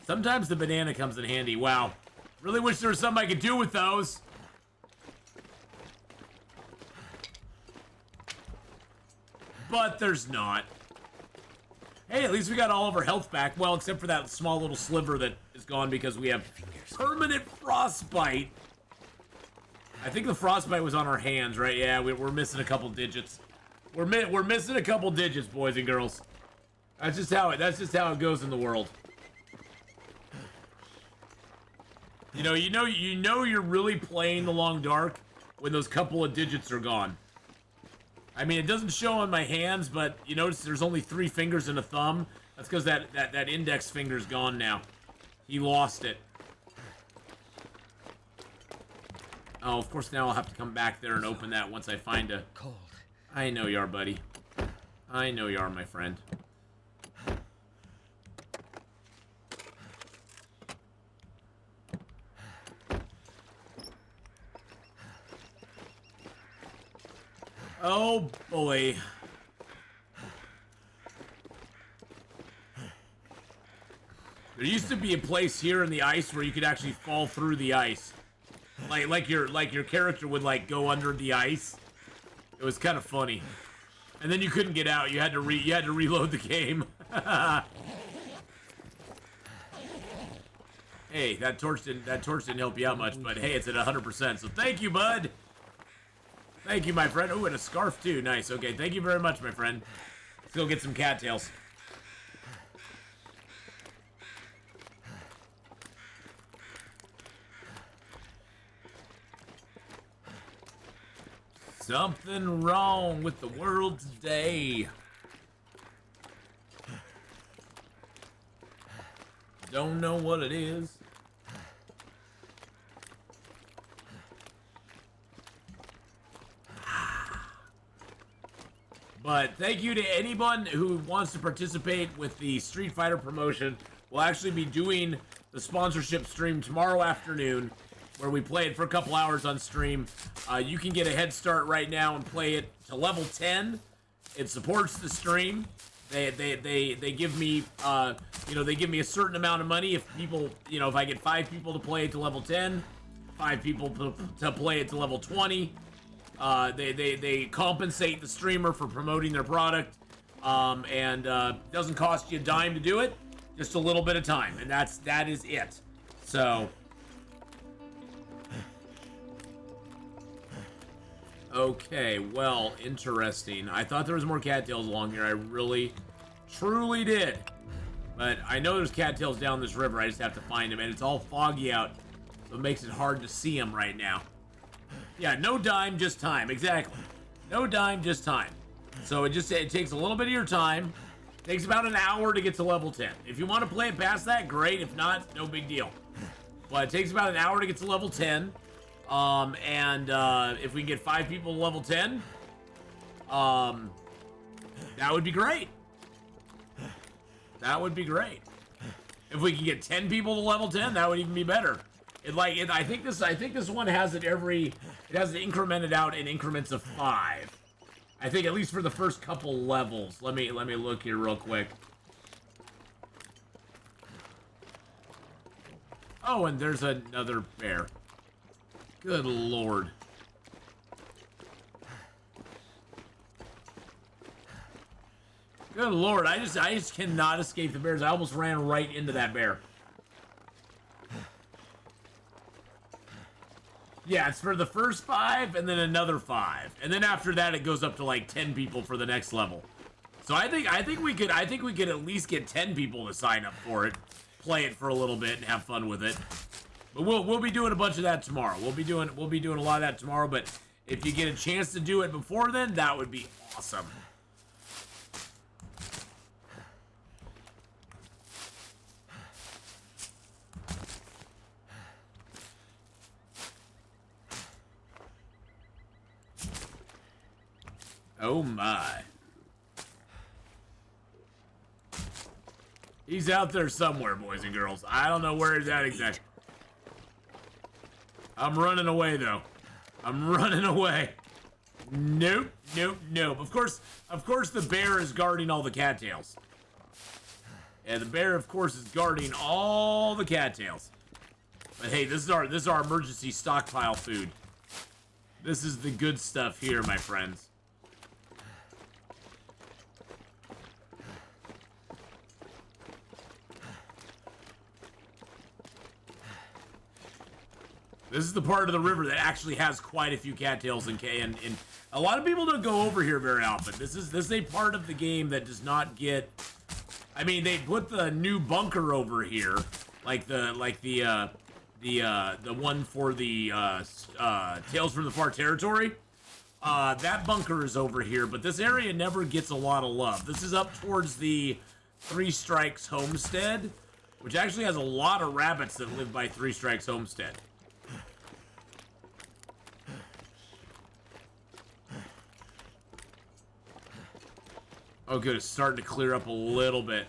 sometimes the banana comes in handy. Wow. Really wish there was something I could do with those. but there's not. Hey, at least we got all of our health back. Well, except for that small little sliver that is gone because we have permanent frostbite. I think the frostbite was on our hands, right? Yeah, we're missing a couple digits. We're missing a couple digits, boys and girls. That's just how it goes in the world. You know you're really playing the long dark when those couple of digits are gone. I mean, it doesn't show on my hands, but you notice there's only 3 fingers and a thumb. That's because that index finger's gone now. He lost it. Oh, of course now I'll have to come back there and open that once I find a... Cold. I know you are, buddy. I know you are, my friend. Oh, boy. There used to be a place here in the ice where you could actually fall through the ice. Like your character would, like, go under the ice. It was kind of funny. And then you couldn't get out. You had to reload the game. Hey, that torch didn't help you out much, but hey, it's at 100%. So thank you, bud. Thank you, my friend. Oh, and a scarf too. Nice. Okay, thank you very much, my friend. Let's go get some cattails. Something wrong with the world today. Don't know what it is. But thank you to anyone who wants to participate with the Street Fighter promotion. We'll actually be doing the sponsorship stream tomorrow afternoon, where we play it for a couple hours on stream. You can get a head start right now and play it to level 10. It supports the stream. They give me they give me a certain amount of money if people, if I get 5 people to play it to level 10, 5 people to play it to level 20. They compensate the streamer for promoting their product, and doesn't cost you a dime to do it, just a little bit of time, and that is it. So, okay, well, interesting. I thought there was more cattails along here. I really, truly did. But I know there's cattails down this river. I just have to find them, and it's all foggy out, so it makes it hard to see them right now. Yeah, no dime, just time. Exactly. No dime, just time. So it takes a little bit of your time. It takes about an hour to get to level 10. If you want to play it past that, great. If not, no big deal. But it takes about an hour to get to level 10. If we can get 5 people to level 10, that would be great. That would be great. If we can get 10 people to level 10, that would even be better. I think this one has it incremented out in increments of 5. I think at least for the first couple levels. Let me look here real quick. Oh, and there's another bear. Good lord. Good lord, I just cannot escape the bears. I almost ran right into that bear. Yeah, it's for the first 5 and then another 5. And then after that it goes up to like 10 people for the next level. So I think we could at least get 10 people to sign up for it, play it for a little bit and have fun with it. But we'll be doing a bunch of that tomorrow. We'll be doing a lot of that tomorrow, but if you get a chance to do it before then, that would be awesome. Oh my. He's out there somewhere, boys and girls. I don't know where he's at exactly. I'm running away, though. I'm running away. Nope, nope, nope. Of course the bear is guarding all the cattails. Yeah, the bear, of course, is guarding all the cattails. But hey, this is our emergency stockpile food. This is the good stuff here, my friends. This is the part of the river that actually has quite a few cattails and a lot of people don't go over here very often. This is a part of the game that does not get. I mean, they put the new bunker over here, like the one for the Tales from the Far Territory. That bunker is over here, but this area never gets a lot of love. This is up towards the Three Strikes Homestead, which actually has a lot of rabbits that live by Three Strikes Homestead. Oh, good. It's starting to clear up a little bit.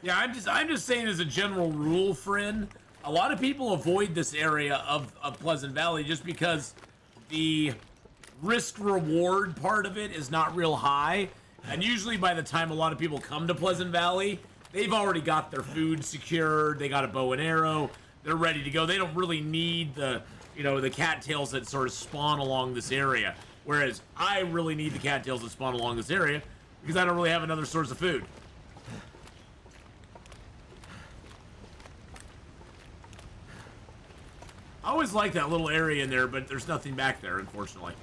Yeah, I'm just saying as a general rule, friend, a lot of people avoid this area of Pleasant Valley just because the risk-reward part of it is not real high. And usually by the time a lot of people come to Pleasant Valley, they've already got their food secured, they got a bow and arrow, they're ready to go. They don't really need the cattails that sort of spawn along this area. Whereas I really need the cattails that spawn along this area because I don't really have another source of food. I always like that little area in there, but there's nothing back there, unfortunately.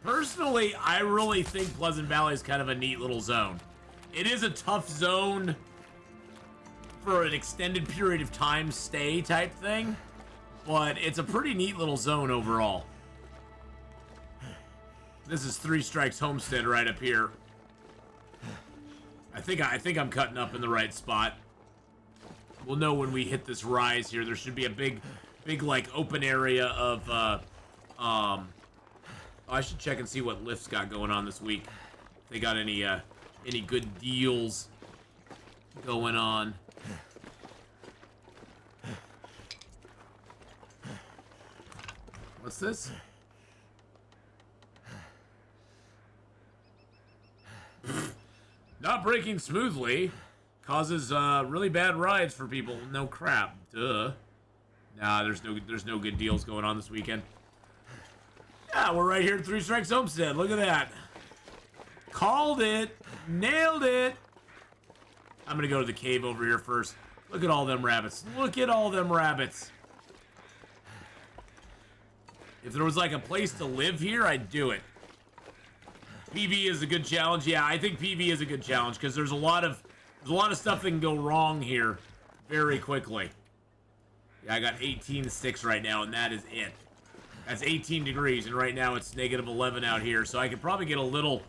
Personally, I really think Pleasant Valley is kind of a neat little zone. It is a tough zone for an extended period of time stay type thing, but it's a pretty neat little zone overall. This is Three Strikes Homestead right up here. I think I'm cutting up in the right spot. We'll know when we hit this rise here. There should be a big like open area of I should check and see what Lyft's got going on this week. If they got any good deals going on. What's this? Not braking smoothly causes really bad rides for people. No crap. Duh. Nah, there's no good deals going on this weekend. Yeah, we're right here at Three Strikes Homestead. Look at that. Called it. Nailed it. I'm gonna go to the cave over here first. Look at all them rabbits. Look at all them rabbits. If there was like a place to live here, I'd do it. PV is a good challenge. Yeah, I think PV is a good challenge because there's a lot of stuff that can go wrong here very quickly. Yeah, I got 18 sticks right now, and that is it. That's 18 degrees, and right now it's -11 out here, so I could probably get a little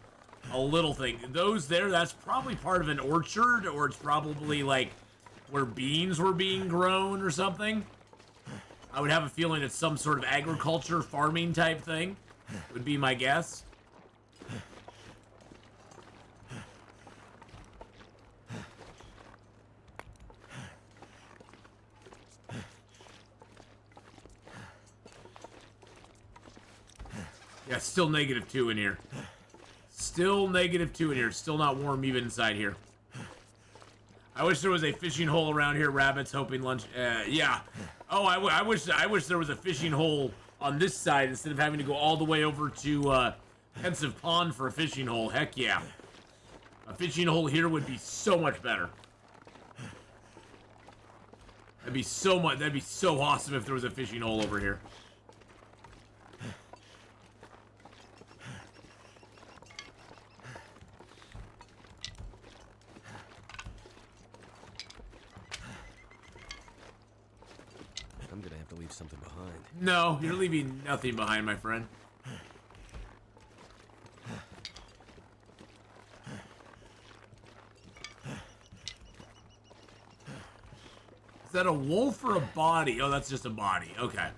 thing. Those there, that's probably part of an orchard, or it's probably like where beans were being grown or something. I would have a feeling it's some sort of agriculture, farming type thing, would be my guess. Yeah, still -2 in here. Still -2 in here. Still not warm even inside here. I wish there was a fishing hole around here. Rabbits hoping lunch. Yeah. Oh, I wish there was a fishing hole on this side instead of having to go all the way over to Pensive Pond for a fishing hole. Heck yeah. A fishing hole here would be so much better. That'd be so awesome if there was a fishing hole over here. I'm gonna have to leave something behind. No, you're leaving nothing behind, my friend. Is that a wolf or a body? Oh, that's just a body. Okay.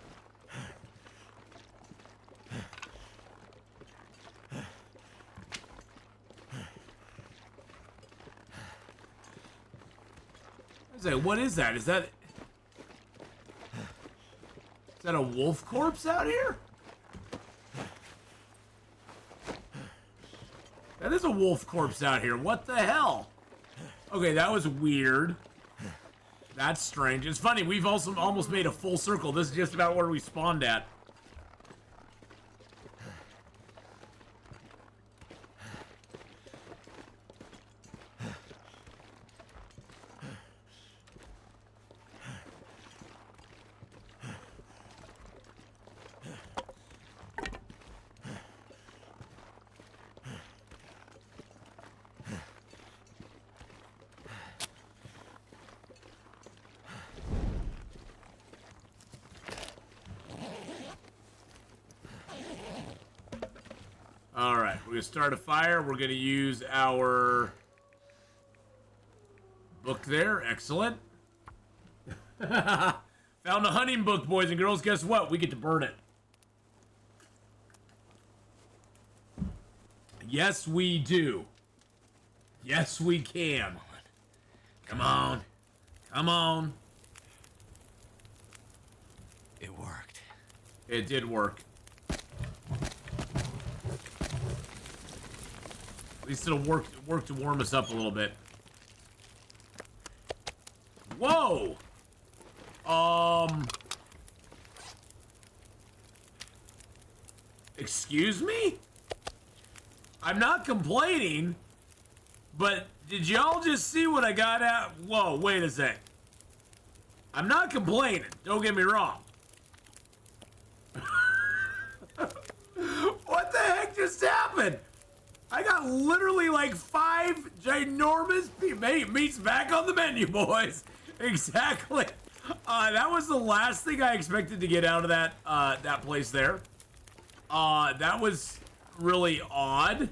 What is that? Is that... Is that a wolf corpse out here? That is a wolf corpse out here. What the hell? Okay, that was weird. That's strange. It's funny, we've also almost made a full circle. This is just about where we spawned at. Alright, we're going to start a fire. We're going to use our book there. Excellent. Found a hunting book, boys and girls. Guess what? We get to burn it. Yes, we do. Yes, we can. Come on. Come on. It worked. It did work. At least it'll work to warm us up a little bit. Whoa! Excuse me? I'm not complaining, but did y'all just see what I got out? Whoa, wait a sec. I'm not complaining, don't get me wrong. What the heck just happened? I got literally like 5 ginormous meats back on the menu, boys. Exactly. That was the last thing I expected to get out of that place there. That was really odd.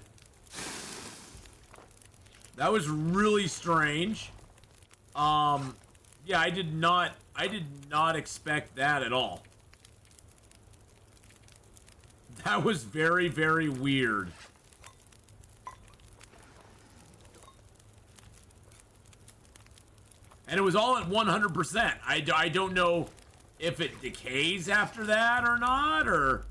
That was really strange. Yeah, I did not expect that at all. That was very, very weird. And it was all at 100%. I don't know if it decays after that or not, or...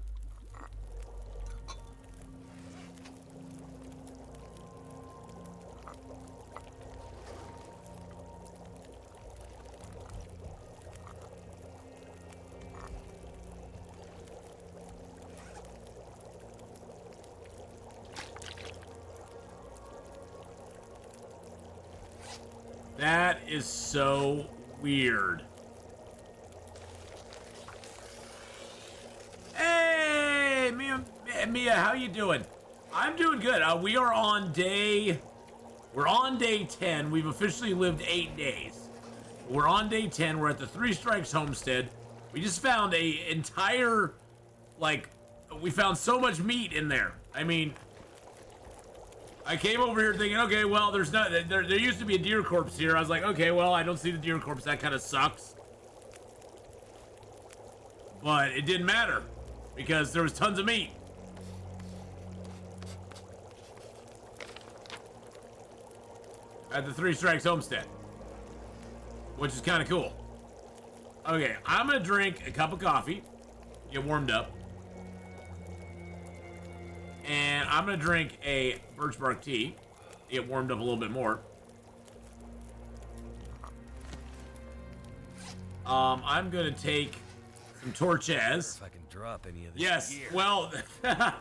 That is so weird. Hey, Mia, how you doing? I'm doing good. We're on day 10. We've officially lived 8 days. We're on day 10. We're at the 3 Strikes Homestead. We just found a entire, like, we found so much meat in there. I mean, I came over here thinking, okay, well, there used to be a deer corpse here. I was like, okay, well, I don't see the deer corpse. That kind of sucks. But it didn't matter because there was tons of meat. At the 3 Strikes Homestead, which is kind of cool. Okay, I'm gonna drink a cup of coffee, get warmed up. And I'm gonna drink a birch bark tea, get warmed up a little bit more. I'm gonna take some torches. If I can drop any of this Yes, gear. well, the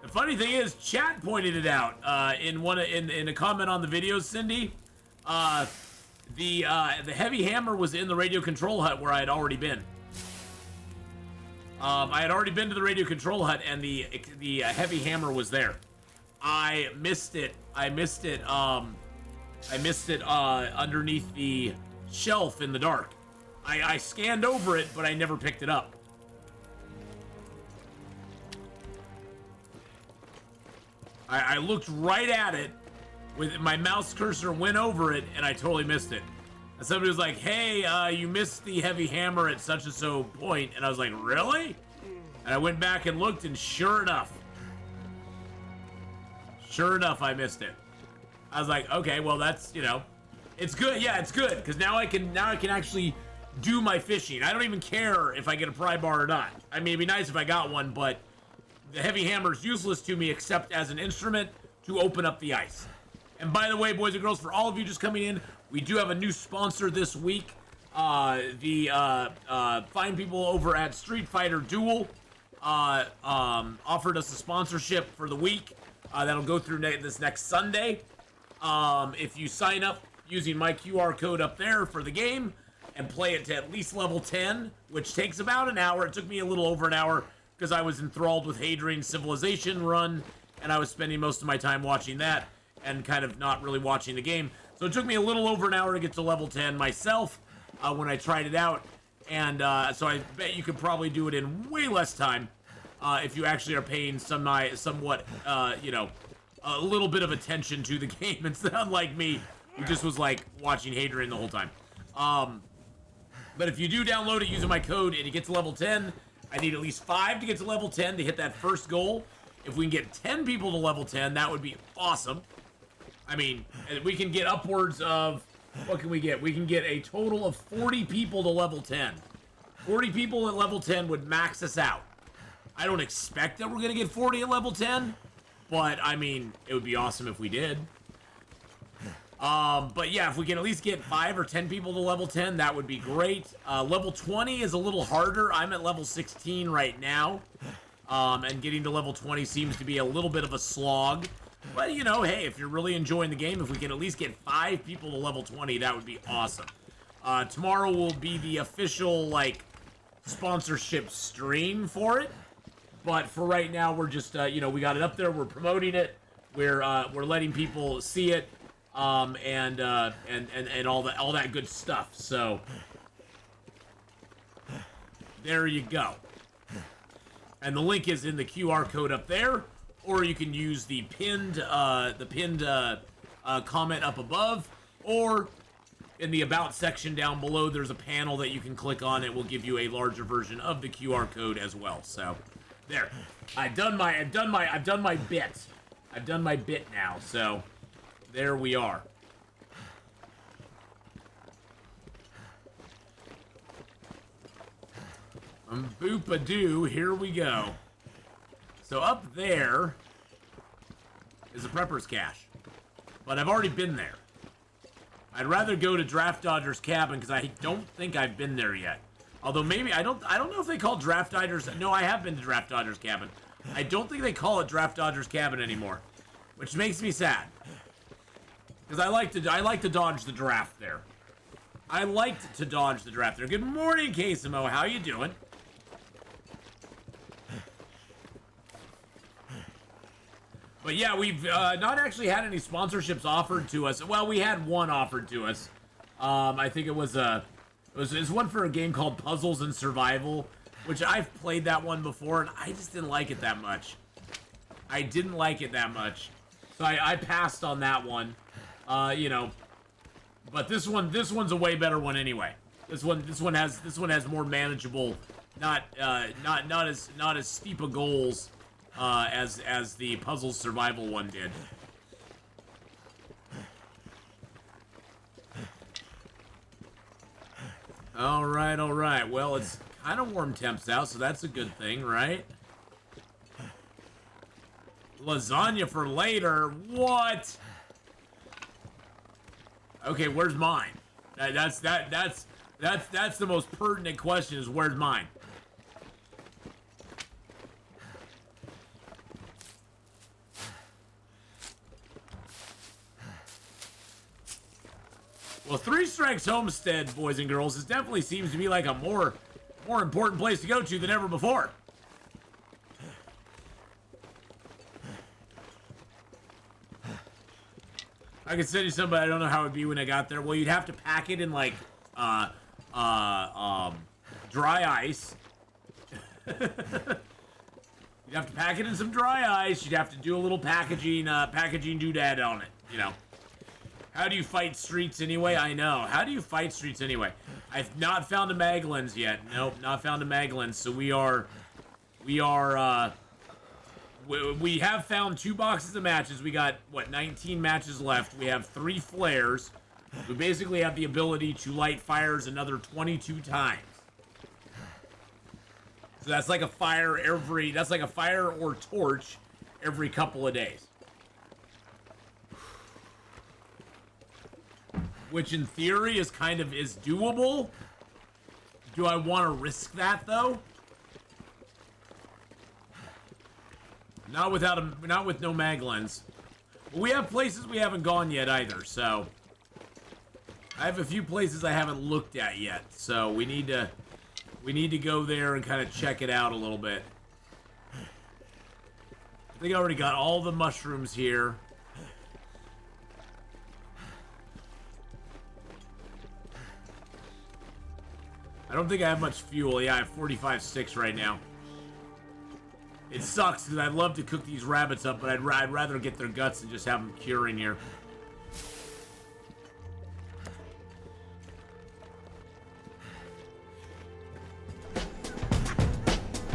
funny thing is, chat pointed it out in a comment on the video, Cindy. The heavy hammer was in the radio control hut where I had already been. I had already been to the radio control hut, and the heavy hammer was there. I missed it. I missed it underneath the shelf in the dark. I scanned over it, but I never picked it up. I looked right at it with my mouse cursor, went over it, and I totally missed it. And somebody was like, hey, you missed the heavy hammer at such and so point. And I was like, really? And I went back and looked, and sure enough, I missed it. I was like, okay, well, that's, you know, it's good. Yeah, it's good, because now I can actually do my fishing. I don't even care if I get a pry bar or not. I mean, it'd be nice if I got one, but the heavy hammer is useless to me except as an instrument to open up the ice. And by the way, boys and girls, for all of you just coming in, we do have a new sponsor this week. The fine people over at Street Fighter Duel offered us a sponsorship for the week. That'll go through this next Sunday. If you sign up using my QR code up there for the game and play it to at least level 10, which takes about an hour. It took me a little over an hour because I was enthralled with Hadrian's Civilization run, and I was spending most of my time watching that and kind of not really watching the game. So it took me a little over an hour to get to level 10 myself when I tried it out, and so I bet you could probably do it in way less time if you actually are paying somewhat, you know, a little bit of attention to the game instead of like me, who just was like watching Hadrian the whole time. But if you do download it using my code and you get to level 10, I need at least 5 to get to level 10 to hit that first goal. If we can get 10 people to level 10, that would be awesome. I mean, we can get upwards of, what can we get? We can get a total of 40 people to level 10. 40 people at level 10 would max us out. I don't expect that we're going to get 40 at level 10, but I mean, it would be awesome if we did. But yeah, if we can at least get 5 or 10 people to level 10, that would be great. Level 20 is a little harder. I'm at level 16 right now. And getting to level 20 seems to be a little bit of a slog. But, you know, hey, if you're really enjoying the game, if we can at least get 5 people to level 20, that would be awesome. Tomorrow will be the official, like, sponsorship stream for it. But for right now, we're just, you know, we got it up there. We're promoting it. We're letting people see it. And all that good stuff. So there you go. And the link is in the QR code up there, or you can use the pinned comment up above, or in the about section down below. There's a panel that you can click on. It will give you a larger version of the QR code as well. So there, I've done my bit. I've done my bit now. So. There we are. Boop-a-doo, here we go. So up there is a prepper's cache. But I've already been there. I'd rather go to Draft Dodger's cabin because I don't think I've been there yet. Although maybe, I don't know if they call Draft Dodger's, no, I have been to Draft Dodger's cabin. I don't think they call it Draft Dodger's cabin anymore, which makes me sad. Because I like to dodge the draft there. I liked to dodge the draft there. Good morning, Casimo. How you doing? But yeah, we've not actually had any sponsorships offered to us. Well, we had one offered to us. I think it was one for a game called Puzzles and Survival, which I've played that one before, and I just didn't like it that much. I didn't like it that much, so I passed on that one. You know, but this one's a way better one anyway. This one has more manageable, not as steep a goals as the Puzzles Survival one did. All right. Well, it's kind of warm temps out, so that's a good thing, right? Lasagna for later. What? Okay, where's mine? That's the most pertinent question, is where's mine? Well, 3 Strikes Homestead, boys and girls, it definitely seems to be like a more important place to go to than ever before. I could send you some, but I don't know how it'd be when I got there. Well, you'd have to pack it in like dry ice. You'd have to pack it in some dry ice. You'd have to do a little packaging doodad on it. You know. How do you fight streets anyway? I know. How do you fight streets anyway? I've not found a Maglins yet. Nope, not found a Maglins. So we have found 2 boxes of matches. We got, what, 19 matches left. We have 3 flares. We basically have the ability to light fires another 22 times. So that's like a fire that's like a fire or torch every couple of days. Which in theory is doable. Do I want to risk that though? Not with no mag lens. But we have places we haven't gone yet either, so I have a few places I haven't looked at yet, so we need to go there and kind of check it out a little bit. I think I already got all the mushrooms here. I don't think I have much fuel. Yeah, I have 45 sticks right now. It sucks because I'd love to cook these rabbits up, but I'd rather get their guts and just have them curing here.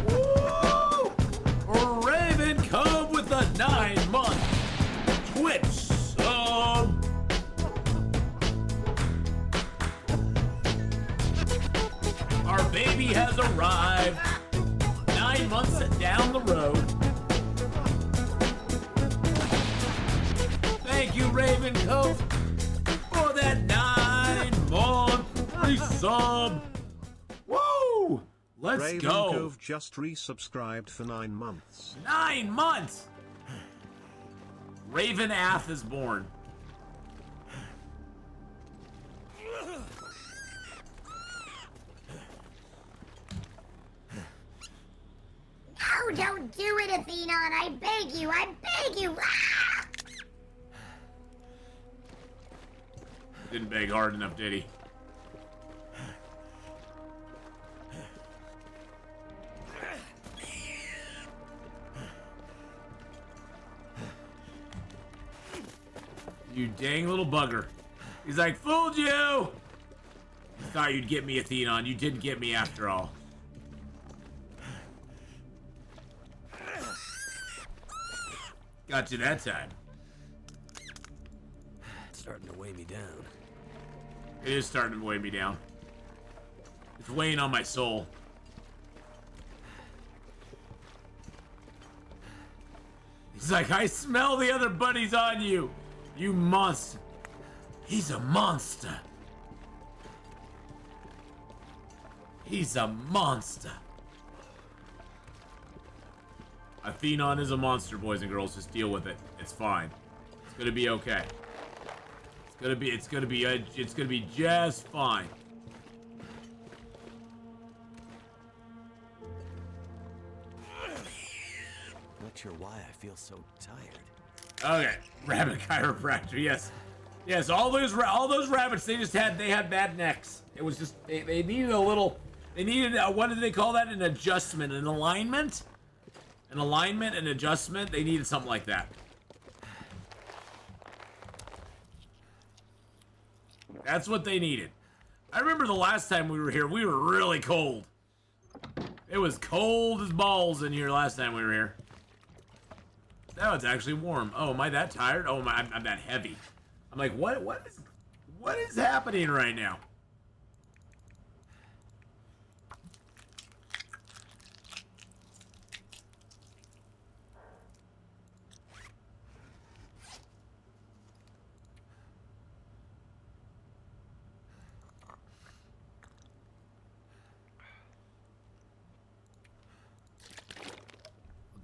Woo! Raven Cove with a 9-month Twitch sub. Our baby has arrived. 9 months down the road. Thank you, Raven Cove, for that 9-month resub. Woo! Let's Raven go. Cove just resubscribed for 9 months. 9 months! Raven Ath is born. No, don't do it, Atheenon. I beg you. I beg you. Ah! Didn't beg hard enough, did he? You dang little bugger. He's like, fooled you! You thought you'd get me, Atheenon. You didn't get me after all. Got you that time. It's starting to weigh me down. It is starting to weigh me down. It's weighing on my soul. He's like, I smell the other buddies on you. You monster. He's a monster. He's a monster. Atheenon is a monster, boys and girls. Just deal with it. It's fine. It's gonna be okay. It's gonna be just fine. Not sure why I feel so tired. Okay, rabbit chiropractor. Yes, yes. All those rabbits. They had bad necks. It was just they needed a little. They needed what did they call that? An adjustment, an alignment. An alignment, an adjustment, they needed something like that. That's what they needed. I remember the last time we were here, we were really cold. It was cold as balls in here last time we were here. Now it's actually warm. Oh, am I that tired? Oh, I'm that heavy. I'm like, what is happening right now?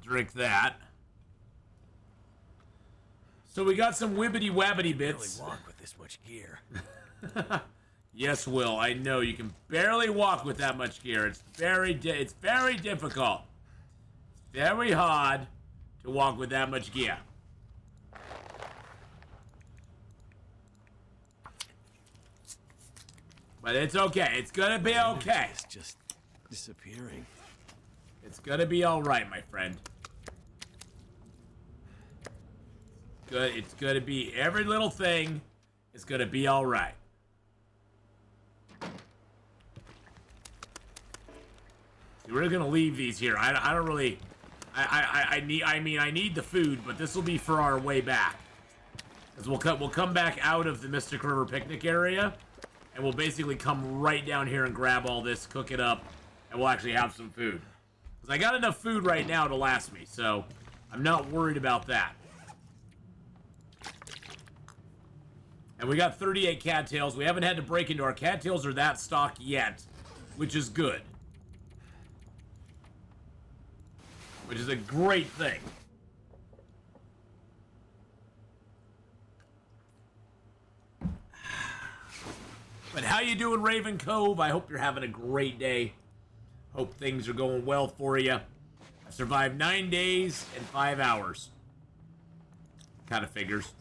Drink that. So we got some wibbity wabbity bits. Barely walk with this much gear. Yes, Will. I know you can barely walk with that much gear. It's very difficult. It's very hard to walk with that much gear. But it's okay. It's gonna be okay. It's just disappearing. It's gonna be all right, my friend. Good. It's gonna be every little thing is gonna be all right. We're gonna leave these here. I don't really. I need the food, but this will be for our way back. Because we'll come back out of the Mystic River picnic area, and we'll basically come right down here and grab all this, cook it up, and we'll actually have some food. Because I got enough food right now to last me, so I'm not worried about that. And we got 38 cattails. We haven't had to break into our cattails or that stock yet, which is good. Which is a great thing. But how you doing, Raven Cove? I hope you're having a great day. Hope things are going well for you. I survived 9 days and 5 hours. Kind of figures.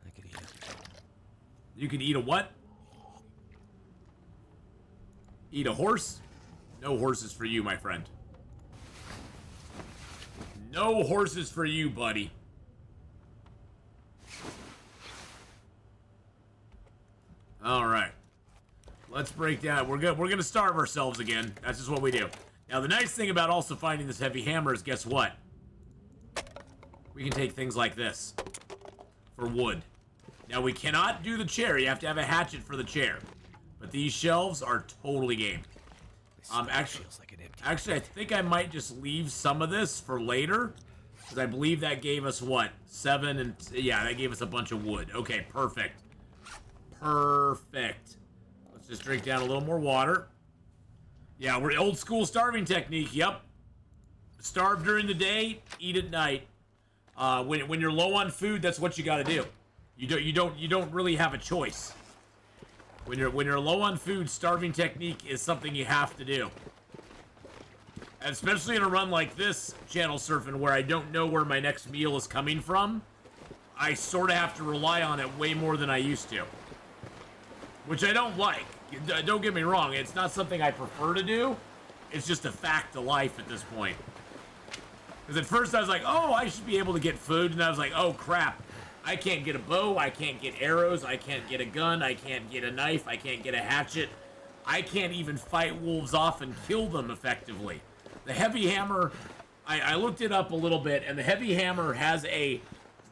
I could eat it. You can eat a what? Eat a horse? No horses for you, my friend. No horses for you, buddy. All right. Let's break down. We're gonna starve ourselves again. That's just what we do. Now, the nice thing about also finding this heavy hammer is, guess what? We can take things like this for wood. Now, we cannot do the chair. You have to have a hatchet for the chair. But these shelves are totally game. Actually, feels like an empty. Actually, I think I might just leave some of this for later. Because I believe that gave us, what? 7 and... Yeah, that gave us a bunch of wood. Okay, perfect. Perfect. Let's just drink down a little more water. Yeah, we're old school starving technique. Yep. Starve during the day, eat at night. When you're low on food, that's what you got to do. You don't really have a choice. When you're low on food, starving technique is something you have to do. And especially in a run like this, channel surfing, where I don't know where my next meal is coming from, I sort of have to rely on it way more than I used to. Which I don't like. Don't get me wrong, it's not something I prefer to do. It's just a fact of life at this point. Because at first I was like, oh, I should be able to get food, and I was like, oh crap. I can't get a bow, I can't get arrows, I can't get a gun, I can't get a knife, I can't get a hatchet. I can't even fight wolves off and kill them effectively. The heavy hammer, I looked it up a little bit, and the heavy hammer has a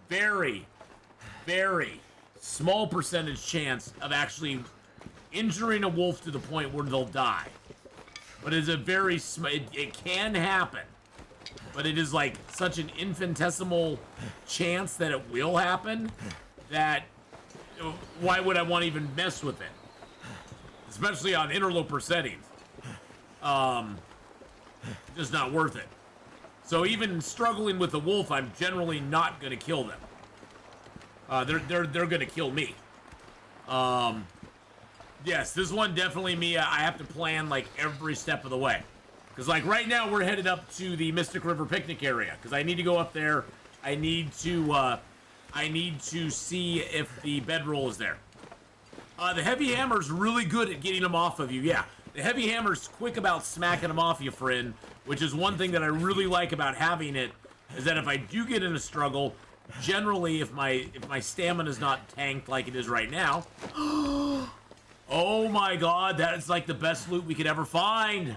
very, very small percentage chance of actually injuring a wolf to the point where they'll die. But it's a very, it can happen. But it is like such an infinitesimal chance that it will happen that why would I want to even mess with it? Especially on interloper settings. Just not worth it. So even struggling with the wolf, I'm generally not going to kill them. They're going to kill me. Yes, this one definitely me. I have to plan like every step of the way. Because like right now we're headed up to the Mystic River picnic area. Because I need to go up there. I need to see if the bedroll is there. The heavy hammer's really good at getting them off of you. Yeah, the heavy hammer's quick about smacking them off you, friend. Which is one thing that I really like about having it. Is that if I do get in a struggle, generally if my stamina is not tanked like it is right now. Oh my god, that is like the best loot we could ever find.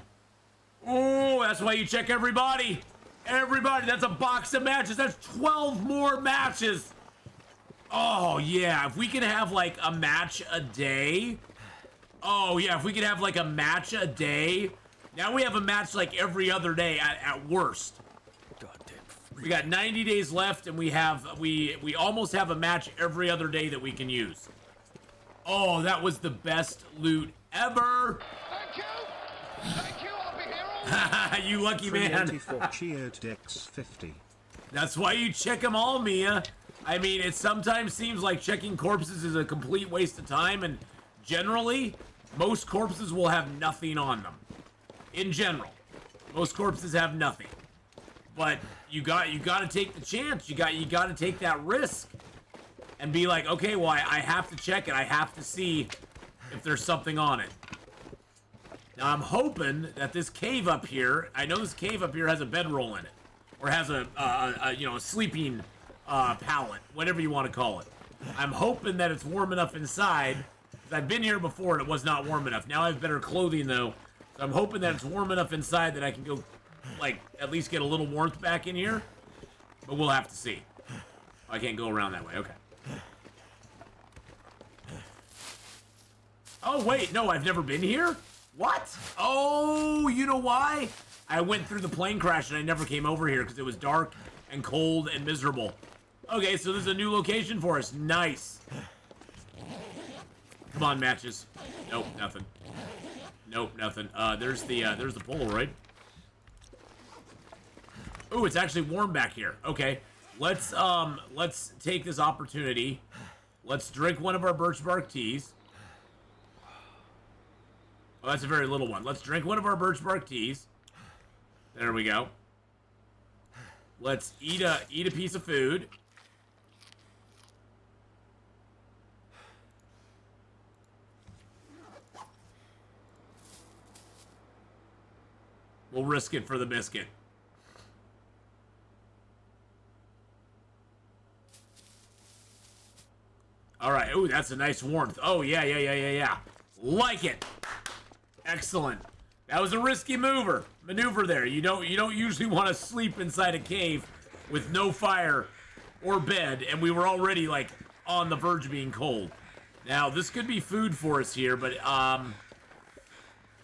Oh, that's why you check everybody. Everybody, that's a box of matches. That's 12 more matches. Oh, yeah. If we could have, like, a match a day. Oh, yeah. If we could have, like, a match a day. Now we have a match, like, every other day at worst. We got 90 days left, and we almost have a match every other day that we can use. Oh, that was the best loot ever. Thank you. Thank you. I'll be here all You lucky man. 384 cheered Dex 50. That's why you check them all, Mia. I mean, it sometimes seems like checking corpses is a complete waste of time, and generally, most corpses will have nothing on them. In general, most corpses have nothing. But you got to take the chance. You got to take that risk, and be like, okay, well, I have to check it. I have to see if there's something on it. Now, I'm hoping that this cave up here, I know this cave up here has a bedroll in it, or has a sleeping pallet, whatever you want to call it. I'm hoping that it's warm enough inside, because I've been here before and it was not warm enough. Now I have better clothing, though, so I'm hoping that it's warm enough inside that I can go, like, at least get a little warmth back in here, but we'll have to see. I can't go around that way, okay. Oh, wait, no, I've never been here? What? Oh, you know why? I went through the plane crash and I never came over here because it was dark and cold and miserable. Okay, so this is a new location for us. Nice. Come on, matches. Nope, nothing. Nope, nothing. There's the Polaroid. Ooh, it's actually warm back here. Okay, let's take this opportunity. Let's drink one of our birch bark teas. Oh, that's a very little one. Let's drink one of our birch bark teas. There we go. Let's eat a piece of food. We'll risk it for the biscuit. All right. Ooh, that's a nice warmth. Oh, yeah. Like it. Excellent. That was a risky maneuver there. You don't usually want to sleep inside a cave with no fire or bed, and we were already like on the verge of being cold. Now, this could be food for us here, but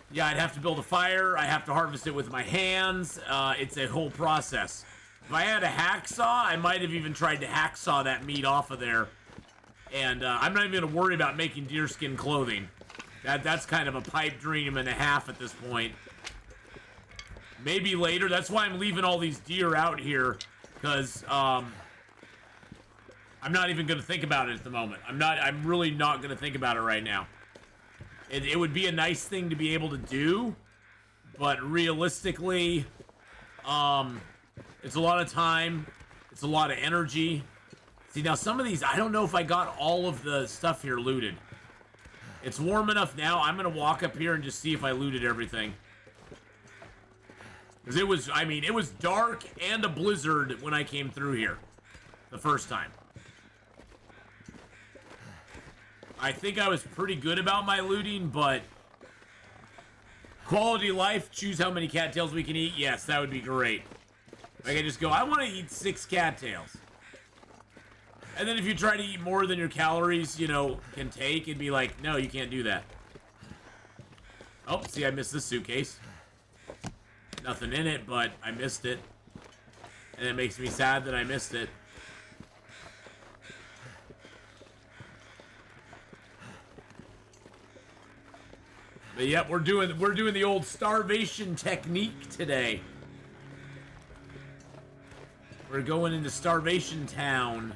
yeah, I'd have to build a fire. I have to harvest it with my hands. It's a whole process. If I had a hacksaw, I might have even tried to hacksaw that meat off of there. And I'm not even going to worry about making deerskin clothing. That's kind of a pipe dream and a half at this point. Maybe later. That's why I'm leaving all these deer out here, because I'm not even going to think about it at the moment. I'm really not going to think about it right now. It would be a nice thing to be able to do, but realistically, it's a lot of time. It's a lot of energy. See, now some of these, I don't know if I got all of the stuff here looted. It's warm enough now. I'm going to walk up here and just see if I looted everything. Because it was dark and a blizzard when I came through here the first time. I think I was pretty good about my looting, but quality life, choose how many cattails we can eat. Yes, that would be great. I can just go, I want to eat 6 cattails. And then if you try to eat more than your calories, can take, it'd be like, no, you can't do that. Oh, see, I missed this suitcase. Nothing in it, but I missed it. And it makes me sad that I missed it. But yep, we're doing the old starvation technique today. We're going into Starvation Town.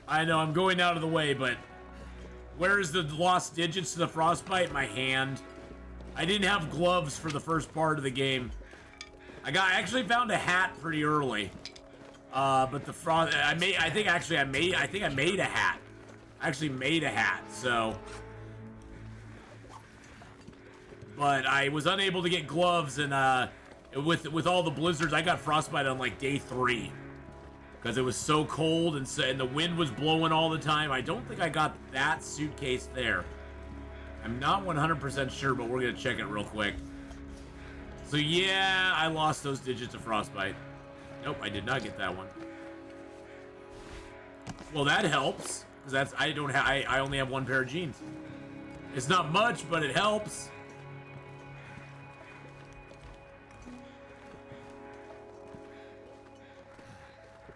I know, I'm going out of the way, but where is the lost digits to the frostbite? My hand. I didn't have gloves for the first part of the game. I actually found a hat pretty early. But the frost, I think I made a hat. I actually made a hat, so. But I was unable to get gloves, and with all the blizzards, I got frostbite on like day 3. Because it was so cold and the wind was blowing all the time. I don't think I got that suitcase there. I'm not 100% sure, but we're going to check it real quick. So yeah, I lost those digits of frostbite. Nope, I did not get that one. Well, that helps, because I only have 1 pair of jeans. It's not much, but it helps.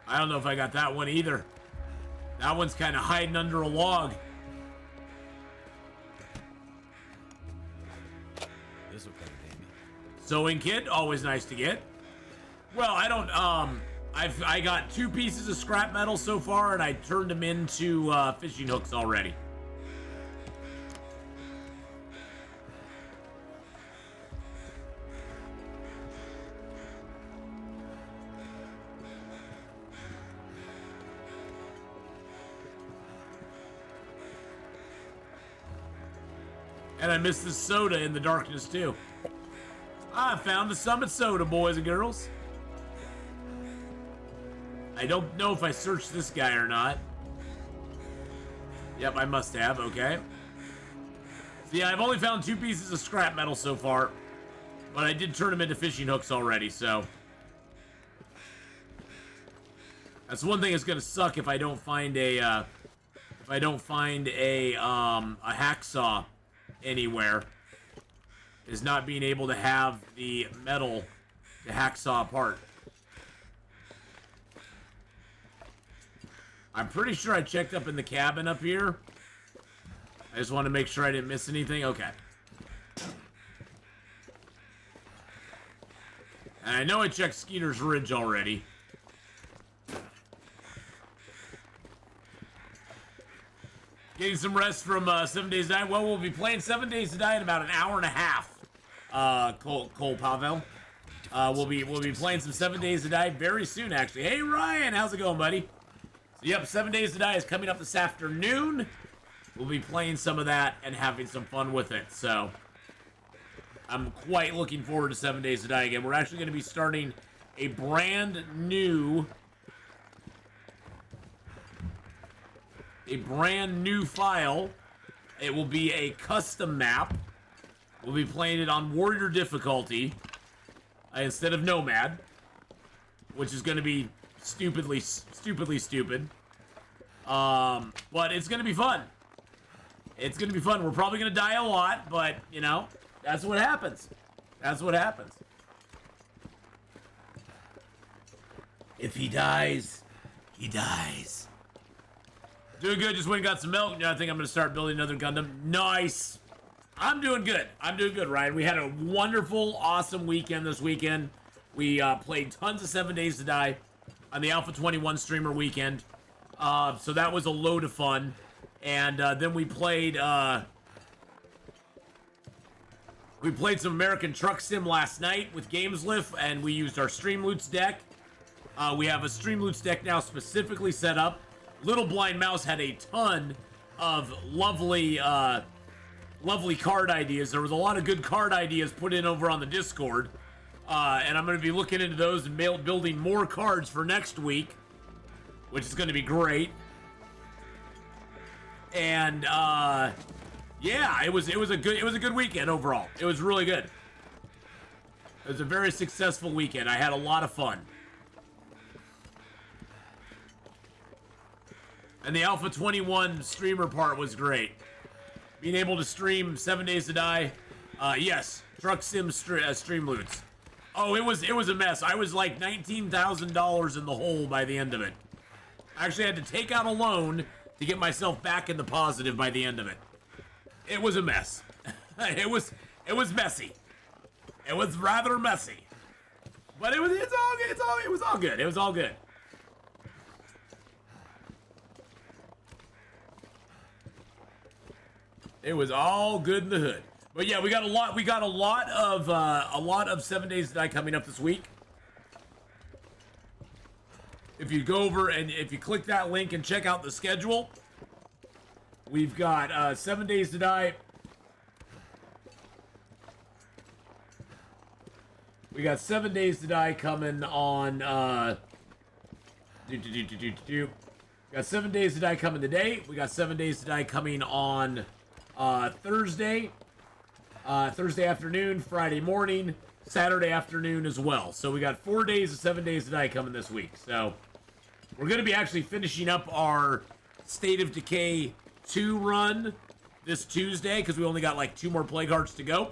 I don't know if I got that one either. That one's kind of hiding under a log. This will come in handy. Sewing kit, always nice to get. Well, I don't, I got 2 pieces of scrap metal so far, and I turned them into fishing hooks already. And I missed the soda in the darkness, too. I found the Summit soda, boys and girls. I don't know if I searched this guy or not. Yep, I must have. Okay. So yeah, I've only found 2 pieces of scrap metal so far. But I did turn them into fishing hooks already, so. That's one thing that's gonna suck if I don't find a hacksaw anywhere. Is not being able to have the metal to hacksaw apart. I'm pretty sure I checked up in the cabin up here. I just want to make sure I didn't miss anything. Okay. And I know I checked Skeeter's Ridge already. Getting some rest from 7 Days to Die. Well, we'll be playing 7 Days to Die in about an hour and a half. Cole Pavel. We'll be playing some 7 Days to Die very soon, actually. Hey, Ryan, how's it going, buddy? So, yep, 7 Days to Die is coming up this afternoon. We'll be playing some of that and having some fun with it. So, I'm quite looking forward to 7 Days to Die again. We're actually going to be starting a brand new file. It will be a custom map. We'll be playing it on Warrior difficulty instead of Nomad, which is going to be stupidly stupid. But it's going to be fun. It's going to be fun. We're probably going to die a lot, but, you know, that's what happens. That's what happens. If he dies, he dies. Doing good. Just went and got some milk. Now I think I'm going to start building another Gundam. Nice. I'm doing good. I'm doing good, Ryan. We had a wonderful, awesome weekend this weekend. We played tons of 7 Days to Die on the Alpha 21 streamer weekend. So that was a load of fun. And then we played some American Truck Sim last night with Gameslift, and we used our Streamloots deck. We have a Streamloots deck now specifically set up. Little Blind Mouse had a ton of lovely card ideas. There was a lot of good card ideas put in over on the Discord. And I'm going to be looking into those and building more cards for next week, which is going to be great. And yeah, it was a good weekend overall. It was really good. It was a very successful weekend. I had a lot of fun. And the Alpha 21 streamer part was great. Being able to stream 7 Days to Die. Yes, Truck Sim Streamloots. Oh, it was a mess. I was like $19,000 in the hole by the end of it. I actually had to take out a loan to get myself back in the positive by the end of it. It was a mess. It was messy. It was rather messy. But it was all good. It was all good. It was all good. It was all good in the hood. But yeah, we got a lot of 7 Days to Die coming up this week. If you go over and if you click that link and check out the schedule, we've got 7 Days to Die. We got 7 Days to Die coming on. We got 7 Days to Die coming today. We got 7 Days to Die coming on Thursday afternoon, Friday morning, Saturday afternoon as well. So we got 4 days of 7 Days to Die coming this week. So we're going to be actually finishing up our State of Decay 2 run this Tuesday because we only got like 2 more play cards to go.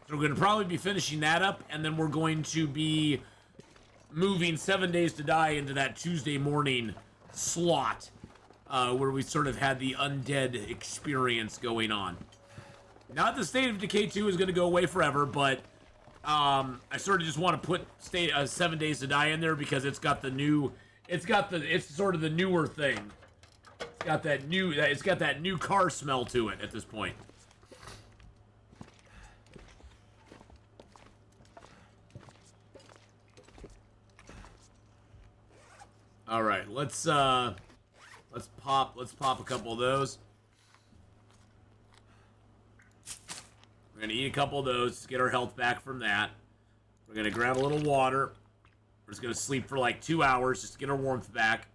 So we're going to probably be finishing that up, and then we're going to be moving 7 Days to Die into that Tuesday morning slot where we sort of had the undead experience going on. Not the State of Decay 2 is going to go away forever, but I sort of just want to put 7 Days to Die in there because it's sort of the newer thing. It's got that new car smell to it at this point. All right, let's pop a couple of those. We're gonna eat a couple of those to get our health back from that. We're gonna grab a little water. We're just gonna sleep for like 2 hours just to get our warmth back.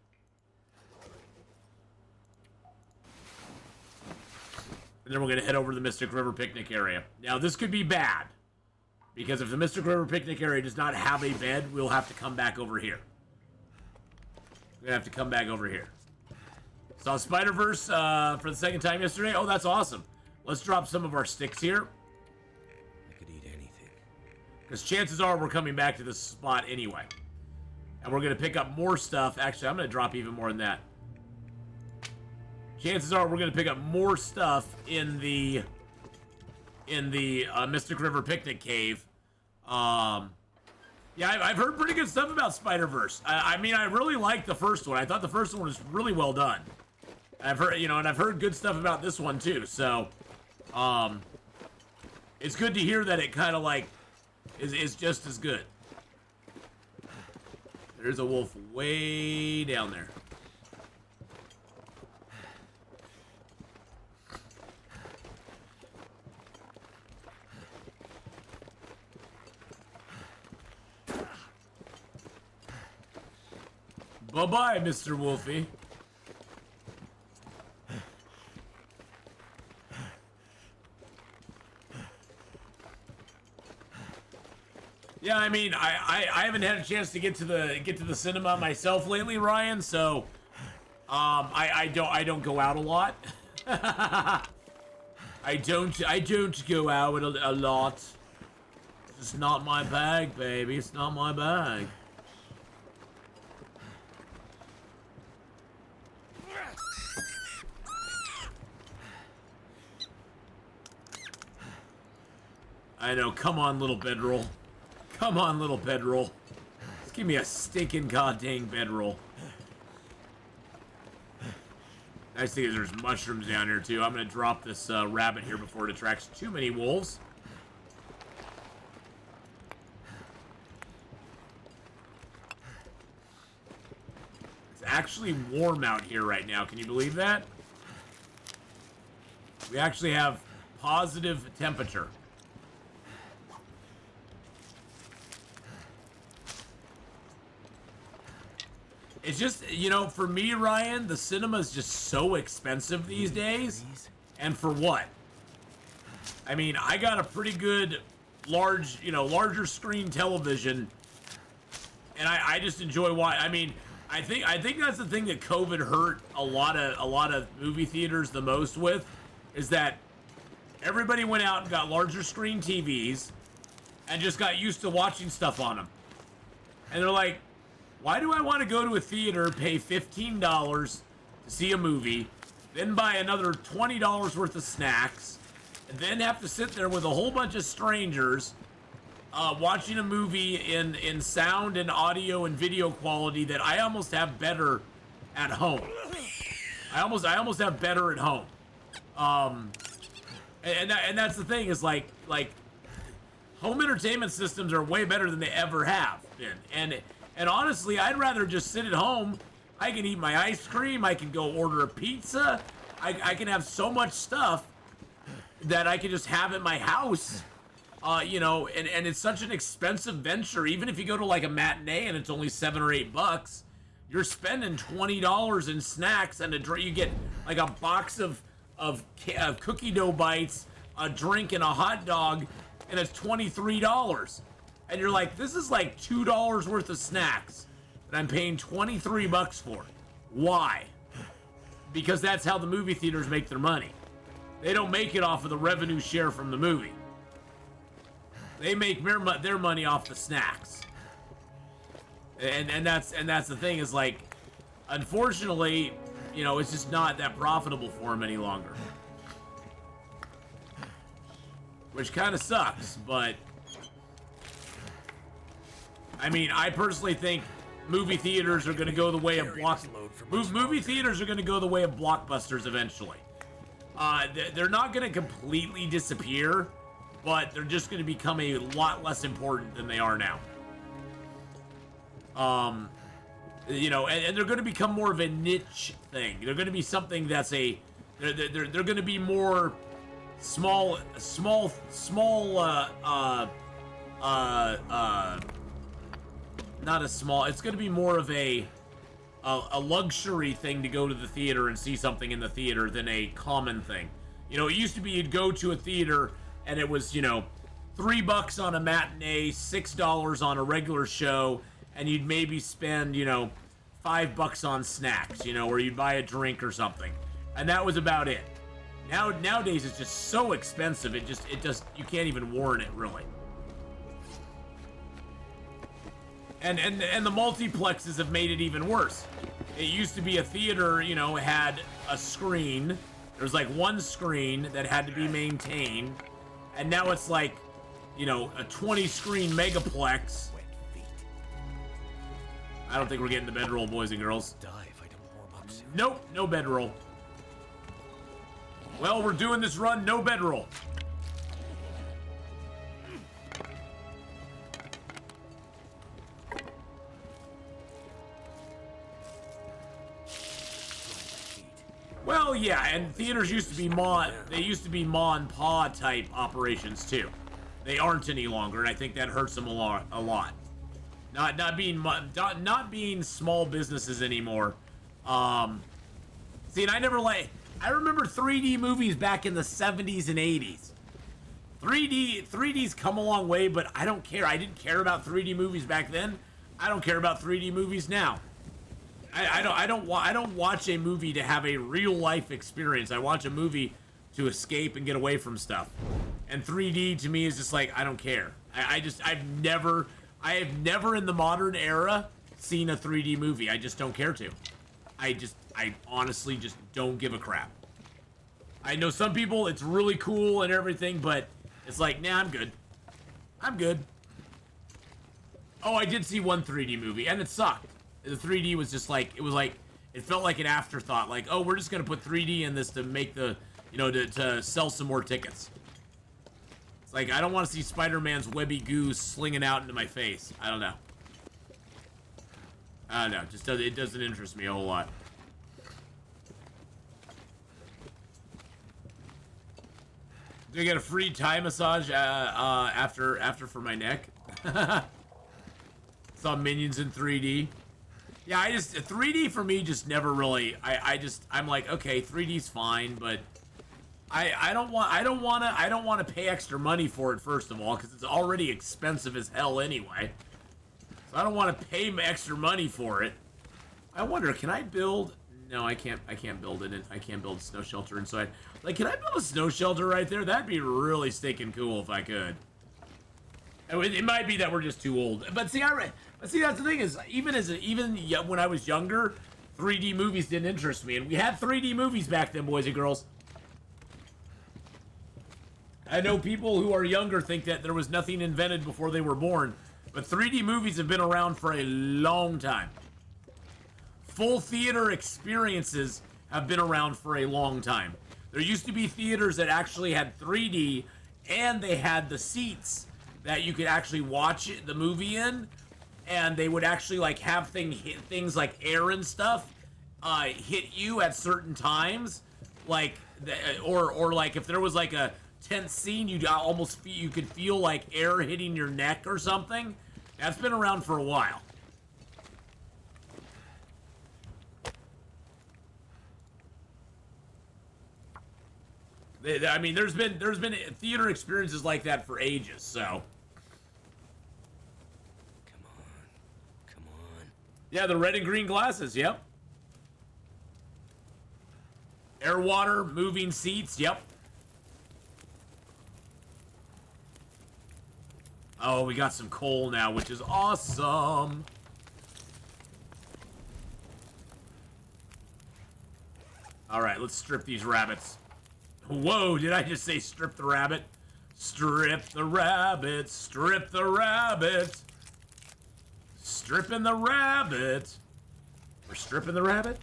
And then we're gonna head over to the Mystic River picnic area. Now this could be bad, because if the Mystic River picnic area does not have a bed, we'll have to come back over here. gonna have to come back over here. Saw Spider-Verse for the second time yesterday. Oh, that's awesome. Let's drop some of our sticks here. I could eat anything. Because chances are we're coming back to this spot anyway. And we're going to pick up more stuff. Actually, I'm going to drop even more than that. Chances are we're going to pick up more stuff in the Mystic River Picnic Cave. Yeah, I've heard pretty good stuff about Spider-Verse. I mean, I really liked the first one. I thought the first one was really well done. I've heard, you know, and I've heard good stuff about this one too. So, it's good to hear that it kind of like is just as good. There's a wolf way down there. Bye-bye, Mr. Wolfie. Yeah, I mean, I haven't had a chance to get to the cinema myself lately, Ryan. So, I don't go out a lot. I don't go out a lot. It's just not my bag, baby. It's not my bag. I know. Come on, little bedroll. Come on, little bedroll. Just give me a stinking goddamn bedroll. Nice thing is there's mushrooms down here, too. I'm going to drop this rabbit here before it attracts too many wolves. It's actually warm out here right now. Can you believe that? We actually have positive temperature. It's just, you know, for me, Ryan, the cinema is just so expensive these days. And for what? I mean, I got a pretty good, larger screen television. And I just enjoy watching. I mean, I think that's the thing that COVID hurt a lot of movie theaters the most with, is that everybody went out and got larger screen TVs and just got used to watching stuff on them. And they're like, why do I want to go to a theater, pay $15 to see a movie, then buy another $20 worth of snacks, and then have to sit there with a whole bunch of strangers watching a movie in sound and audio and video quality that I almost have better at home. I almost have better at home. And that's the thing, is like home entertainment systems are way better than they ever have been. And honestly, I'd rather just sit at home. I can eat my ice cream. I can go order a pizza. I can have so much stuff that I can just have at my house. You know, and it's such an expensive venture. Even if you go to like a matinee and it's only $7 or $8, you're spending $20 in snacks and you get like a box of cookie dough bites, a drink, and a hot dog, and it's $23. And you're like, this is like $2 worth of snacks that I'm paying $23 for. Why? Because that's how the movie theaters make their money. They don't make it off of the revenue share from the movie. They make their money off the snacks. And that's the thing, is like, unfortunately, you know, it's just not that profitable for them any longer. Which kind of sucks, but I mean, I personally think movie theaters are going to go the way of movie theaters are going to go the way of blockbusters eventually. They're not going to completely disappear, but they're just going to become a lot less important than they are now. You know, and they're going to become more of a niche thing. They're going to be something that's they're going to be more small. Not a small. It's going to be more of a luxury thing to go to the theater and see something in the theater than a common thing. You know, it used to be you'd go to a theater and it was, you know, $3 on a matinee, $6 on a regular show, and you'd maybe spend, you know, $5 on snacks, you know, or you'd buy a drink or something, and that was about it. Nowadays it's just so expensive. It just you can't even warrant it really. And the multiplexes have made it even worse. It used to be a theater, you know, had a screen. There was like one screen that had to be maintained, and now it's like, you know, a 20-screen megaplex. I don't think we're getting the bedroll, boys and girls. Die if I don't warm up soon. Nope, no bedroll. Well, we're doing this run, no bedroll. Well, yeah, and theaters used to be they used to be ma and pa type operations too. They aren't any longer, and I think that hurts them a lot. Not being small businesses anymore. See, and I remember 3D movies back in the 70s and 80s. 3D's come a long way, but I don't care. I didn't care about 3D movies back then. I don't care about 3D movies now. I don't watch a movie to have a real life experience. I watch a movie to escape and get away from stuff. And 3D to me is just like, I don't care. I have never in the modern era seen a 3D movie. I just don't care to. I honestly just don't give a crap. I know some people, it's really cool and everything, but it's like, nah, I'm good. I'm good. Oh, I did see one 3D movie, and it sucked. The 3D was just like, it felt like an afterthought. Like, oh, we're just going to put 3D in this to make the, you know, to sell some more tickets. It's like, I don't want to see Spider-Man's webby goo slinging out into my face. I don't know. It doesn't interest me a whole lot. Do I get a free Thai massage after for my neck? Saw Minions in 3D. Yeah, 3D for me just never really. I'm like, okay, 3D's fine, but I don't want to pay extra money for it, first of all, because it's already expensive as hell anyway. So I don't want to pay extra money for it. I wonder, can I build? No, I can't build it. I can't build a snow shelter inside. Like, can I build a snow shelter right there? That'd be really stinking cool if I could. It might be that we're just too old. But see, that's the thing is, even when I was younger, 3D movies didn't interest me, and we had 3D movies back then, boys and girls. I know people who are younger think that there was nothing invented before they were born, but 3D movies have been around for a long time. Full theater experiences have been around for a long time. There used to be theaters that actually had 3D, and they had the seats that you could actually watch the movie in, and they would actually like have things like air and stuff hit you at certain times, like or like if there was like a tense scene, you could feel like air hitting your neck or something. That's been around for a while. I mean, there's been theater experiences like that for ages, so. Come on. Yeah, the red and green glasses, yep. Air, water, moving seats, yep. Oh, we got some coal now, which is awesome. All right, let's strip these rabbits. Whoa, did I just say strip the rabbit? Strip the rabbit, strip the rabbit. Stripping the rabbit. We're stripping the rabbit?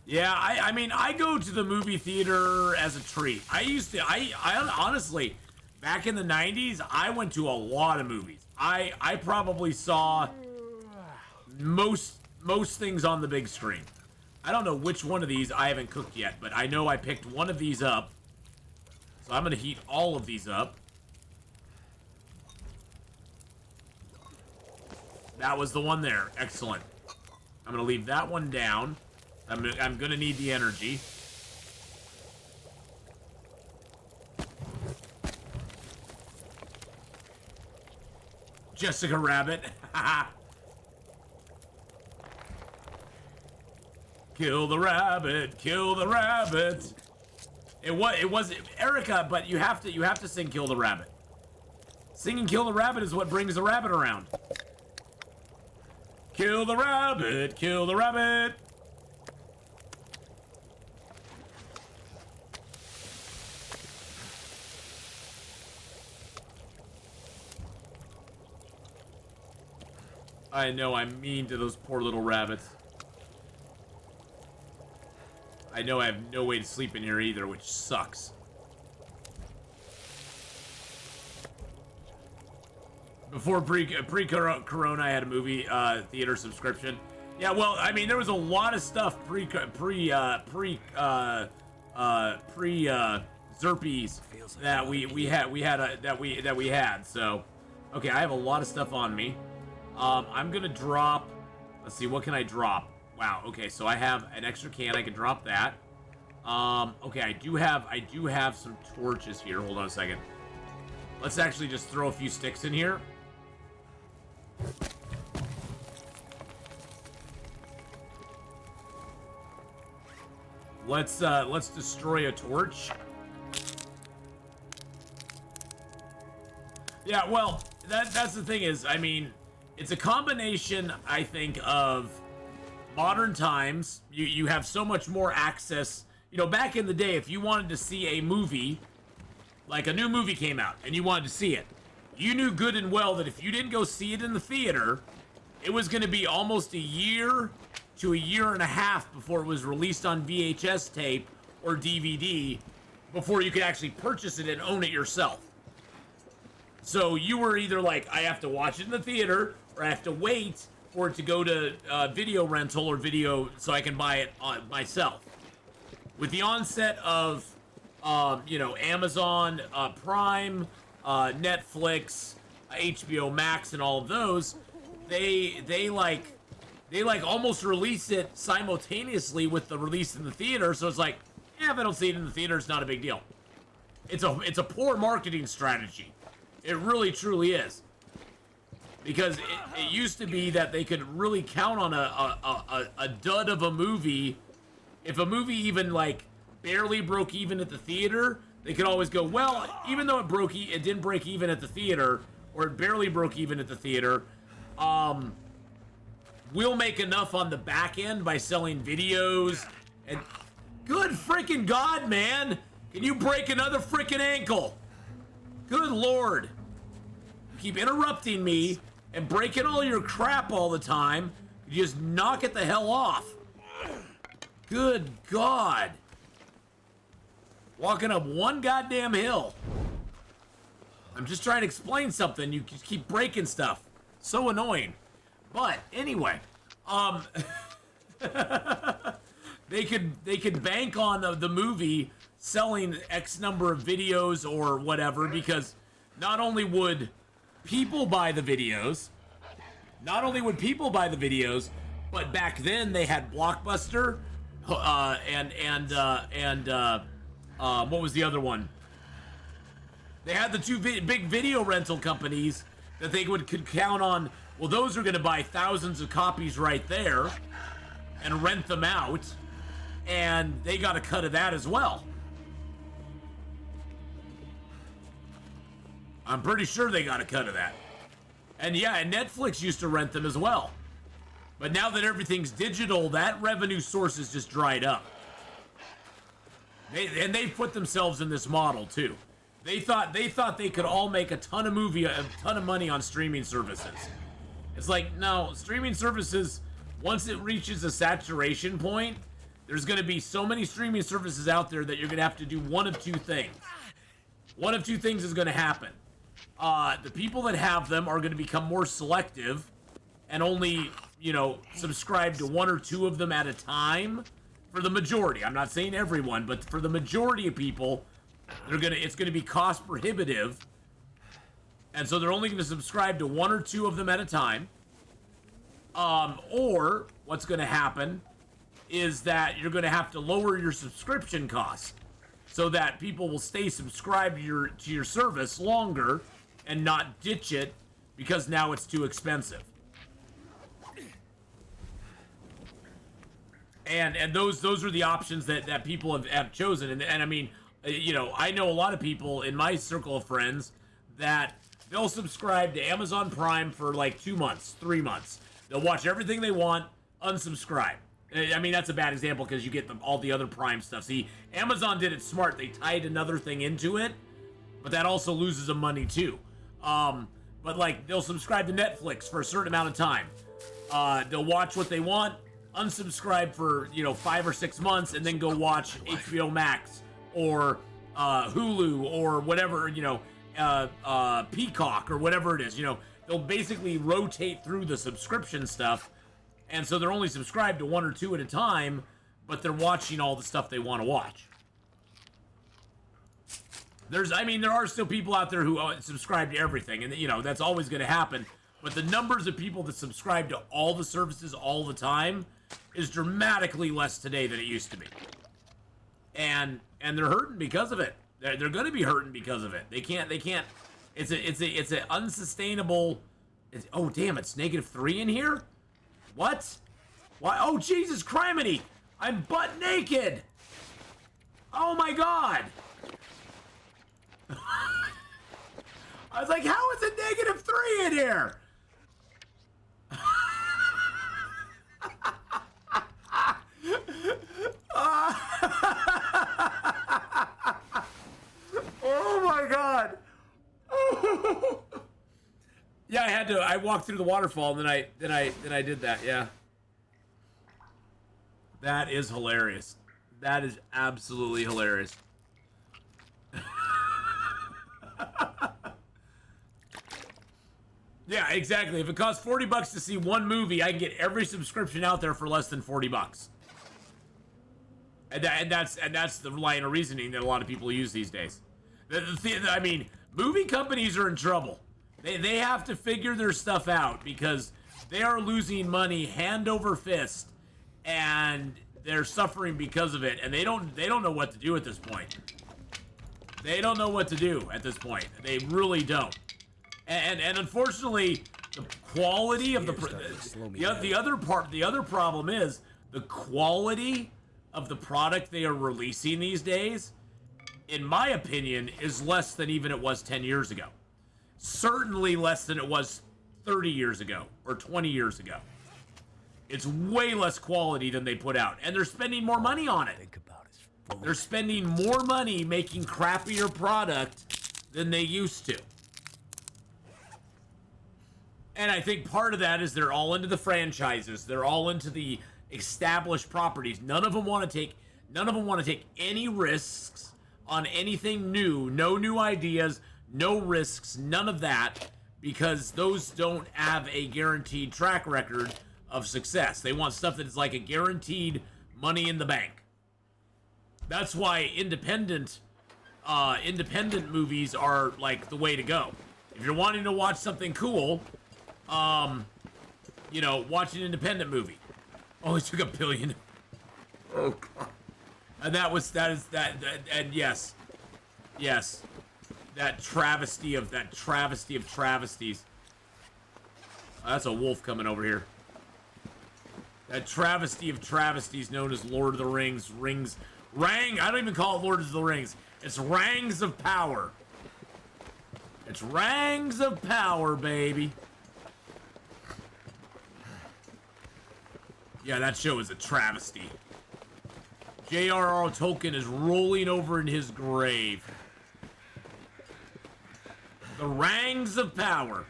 Yeah, I mean, I go to the movie theater as a treat. I honestly, back in the 90s, I went to a lot of movies. I probably saw most things on the big screen. I don't know which one of these I haven't cooked yet, but I know I picked one of these up. So I'm going to heat all of these up. That was the one there. Excellent. I'm going to leave that one down. I'm going to need the energy. Jessica Rabbit. Kill the rabbit, kill the rabbit. It was Erica, but you have to sing Kill the Rabbit. Singing Kill the Rabbit is what brings the rabbit around. Kill the rabbit, kill the rabbit. I know I'm mean to those poor little rabbits. I know I have no way to sleep in here either, which sucks. Before pre-corona, I had a movie theater subscription. Yeah, well, I mean, there was a lot of stuff pre-Zerpies that we had. So, okay, I have a lot of stuff on me. I'm gonna drop. Let's see, what can I drop? Wow. Okay, so I have an extra can. I can drop that. Okay, I do have some torches here. Hold on a second. Let's actually just throw a few sticks in here. Let's destroy a torch. Yeah, well, that's the thing is, I mean, it's a combination, I think, of modern times. You have so much more access. You know, back in the day, if you wanted to see a movie, like a new movie came out, and you wanted to see it, you knew good and well that if you didn't go see it in the theater, it was going to be almost a year to a year and a half before it was released on VHS tape or DVD, before you could actually purchase it and own it yourself. So you were either like, I have to watch it in the theater, or I have to wait for it to go to video rental or video so I can buy it myself. With the onset of, you know, Amazon Prime, Netflix, HBO Max, and all of those, they almost release it simultaneously with the release in the theater. So it's like, yeah, if I don't see it in the theater, it's not a big deal. It's a poor marketing strategy. It really, truly is. Because it used to be that they could really count on a dud of a movie. If a movie even, like, barely broke even at the theater, they could always go, well, even though it didn't break even at the theater, or it barely broke even at the theater, we'll make enough on the back end by selling videos. And good freaking God, man! Can you break another freaking ankle? Good Lord. You keep interrupting me and breaking all your crap all the time. You just knock it the hell off. Good God. Walking up one goddamn hill. I'm just trying to explain something. You just keep breaking stuff. So annoying. But anyway, they could bank on the movie selling X number of videos or whatever, because not only would people buy the videos, but back then they had Blockbuster, and what was the other one? They had the two big video rental companies that they could count on. Well, those are going to buy thousands of copies right there and rent them out, and they got a cut of that as well. I'm pretty sure they got a cut of that. And yeah, and Netflix used to rent them as well. But now that everything's digital, that revenue source is just dried up. They've put themselves in this model too. They thought they could all make a ton of money on streaming services. It's like, no, streaming services, once it reaches a saturation point, there's going to be so many streaming services out there that you're going to have to do one of two things. One of two things is going to happen. The people that have them are going to become more selective and only, you know, subscribe to one or two of them at a time. For the majority, I'm not saying everyone, but for the majority of people, it's going to be cost prohibitive, and so they're only going to subscribe to one or two of them at a time. Or what's going to happen is that you're going to have to lower your subscription costs so that people will stay subscribed to your service longer and not ditch it because now it's too expensive. And those are the options that people have chosen. And I mean, you know, I know a lot of people in my circle of friends that they'll subscribe to Amazon Prime for like 2 months, 3 months. They'll watch everything they want, unsubscribe. I mean, that's a bad example because you get all the other Prime stuff. See, Amazon did it smart. They tied another thing into it, but that also loses them money too. But like, they'll subscribe to Netflix for a certain amount of time. They'll watch what they want, unsubscribe for, you know, 5 or 6 months, and then go watch HBO Max or Hulu or whatever, you know, Peacock or whatever it is. You know, they'll basically rotate through the subscription stuff, and so they're only subscribed to 1 or 2 at a time, but they're watching all the stuff they want to watch. I mean, there are still people out there who subscribe to everything, and, you know, that's always going to happen. But the numbers of people that subscribe to all the services all the time is dramatically less today than it used to be. And they're hurting because of it. They're going to be hurting because of it. They can't. It's an unsustainable. Oh damn! It's -3 in here. What? Why? Oh Jesus criminy! I'm butt naked. Oh my god! I was like, how is it -3 in here? Oh my god. Yeah, I had to. I walked through the waterfall, and then I did that. Yeah. That is hilarious. That is absolutely hilarious. Yeah, exactly. If it costs $40 to see one movie, I can get every subscription out there for less than $40. And that's the line of reasoning that a lot of people use these days. I mean, movie companies are in trouble. They have to figure their stuff out because they are losing money hand over fist, and they're suffering because of it. And they don't know what to do at this point. They don't know what to do at this point. They really don't. And unfortunately, the quality of the other problem is the quality of the product they are releasing these days, in my opinion, is less than even it was 10 years ago. Certainly less than it was 30 years ago or 20 years ago. It's way less quality than they put out, and they're spending more money on it. They're spending more money making crappier product than they used to. And I think part of that is they're all into the franchises. They're all into the established properties. None of them want to take any risks on anything new. No new ideas, no risks, none of that, because those don't have a guaranteed track record of success. They want stuff that is like a guaranteed money in the bank. That's why independent movies are like the way to go. If you're wanting to watch something cool, you know, watch an independent movie. Oh, it took $1 billion. Oh god. And and yes, that travesty of travesties. That's a wolf coming over here. That travesty of travesties known as Lord of the Rings. I don't even call it Lord of the Rings. It's Rangs of Power. It's Rangs of Power, baby. Yeah, that show is a travesty. J.R.R. Tolkien is rolling over in his grave. The Rangs of Power.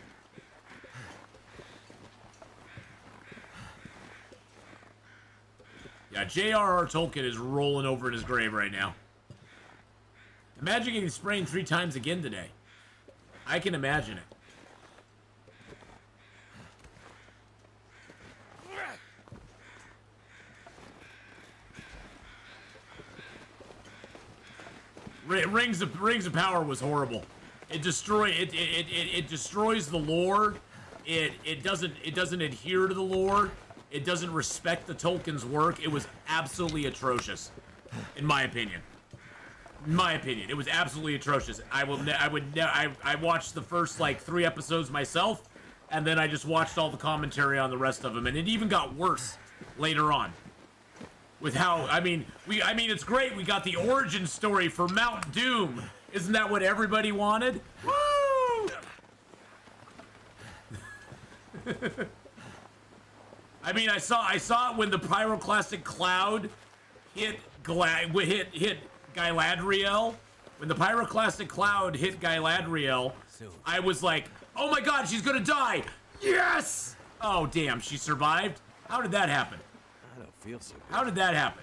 Yeah, J.R.R. Tolkien is rolling over in his grave right now. Imagine getting sprained 3 times again today. I can imagine it. Rings of Power was horrible. It destroys the lore. It doesn't adhere to the lore. It doesn't respect the Tolkien's work. It was absolutely atrocious, in my opinion. It was absolutely atrocious. I watched the first like 3 episodes myself. and then I just watched all the commentary on the rest of them, and it even got worse later on. With how, I mean, it's great. We got the origin story for Mount Doom. Isn't that what everybody wanted? Woo! I mean, I saw it when the pyroclastic cloud hit Galadriel. When the pyroclastic cloud hit Galadriel, I was like, oh my god, she's gonna die! Yes! Oh damn, she survived? How did that happen? I don't feel so good. How did that happen?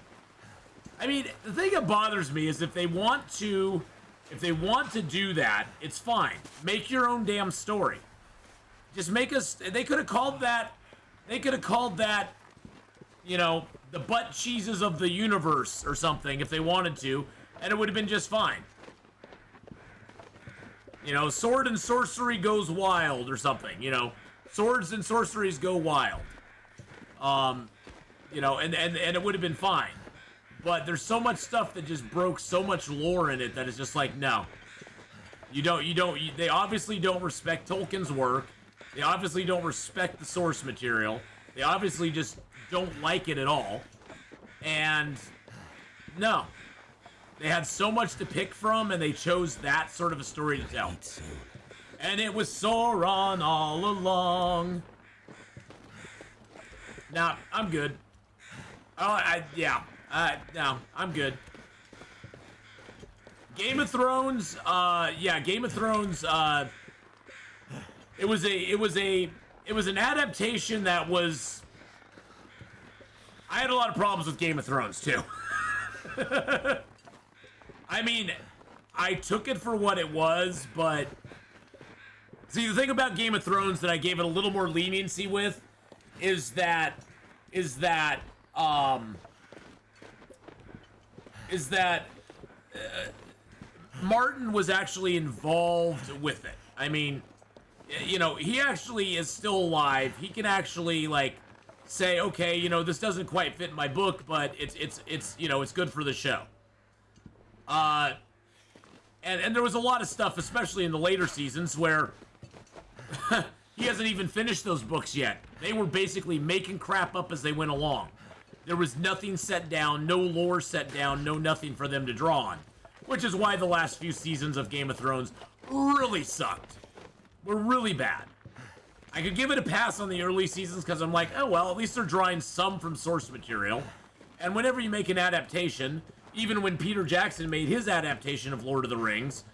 I mean, the thing that bothers me is if they want to do that, it's fine. Make your own damn story. Just make us, they could have called that, you know, the butt cheeses of the universe or something if they wanted to, and it would have been just fine. You know, sword and sorcery goes wild or something, you know. Swords and sorceries go wild. You know, and it would have been fine. But there's so much stuff that just broke so much lore in it that it's just like, no. They obviously don't respect Tolkien's work. They obviously don't respect the source material. They obviously just don't like it at all. And no. They had so much to pick from, and they chose that sort of a story to tell. And it was Sauron all along. Nah, I'm good. Oh, no, I'm good. Game of Thrones, Game of Thrones, it was an adaptation that was, I had a lot of problems with Game of Thrones, too. I mean, I took it for what it was, but see, the thing about Game of Thrones that I gave it a little more leniency with is that Martin was actually involved with it. I mean, you know, he actually is still alive. He can actually like say, okay, you know, this doesn't quite fit my book, but it's you know, it's good for the show. And there was a lot of stuff, especially in the later seasons, where he hasn't even finished those books yet. They were basically making crap up as they went along. There was nothing set down, no lore set down, no nothing for them to draw on. Which is why the last few seasons of Game of Thrones really sucked. Were really bad. I could give it a pass on the early seasons because I'm like, oh well, at least they're drawing some from source material. And whenever you make an adaptation, even when Peter Jackson made his adaptation of Lord of the Rings,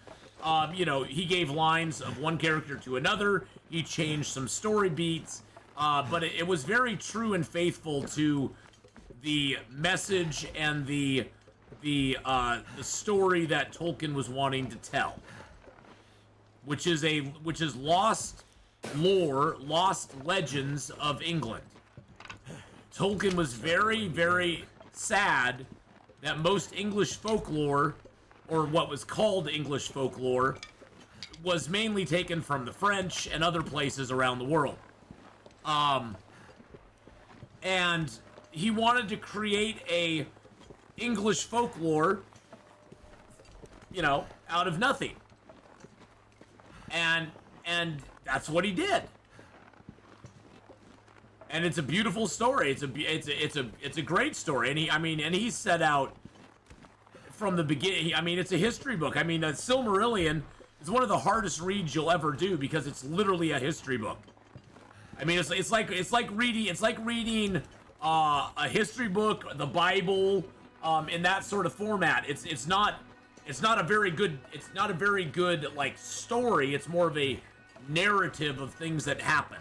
you know, he gave lines of one character to another. He changed some story beats, but it was very true and faithful to the message and the story that Tolkien was wanting to tell, which is lost lore, lost legends of England. Tolkien was very, very sad that most English folklore, or what was called English folklore, was mainly taken from the French and other places around the world. And he wanted to create a English folklore, you know, out of nothing. And that's what he did. And it's a beautiful story. It's a great story. And he set out from the beginning. I mean, it's a history book. I mean, Silmarillion is one of the hardest reads you'll ever do because it's literally a history book. I mean, it's like reading a history book, the Bible, in that sort of format. It's not a very good like story. It's more of a narrative of things that happen.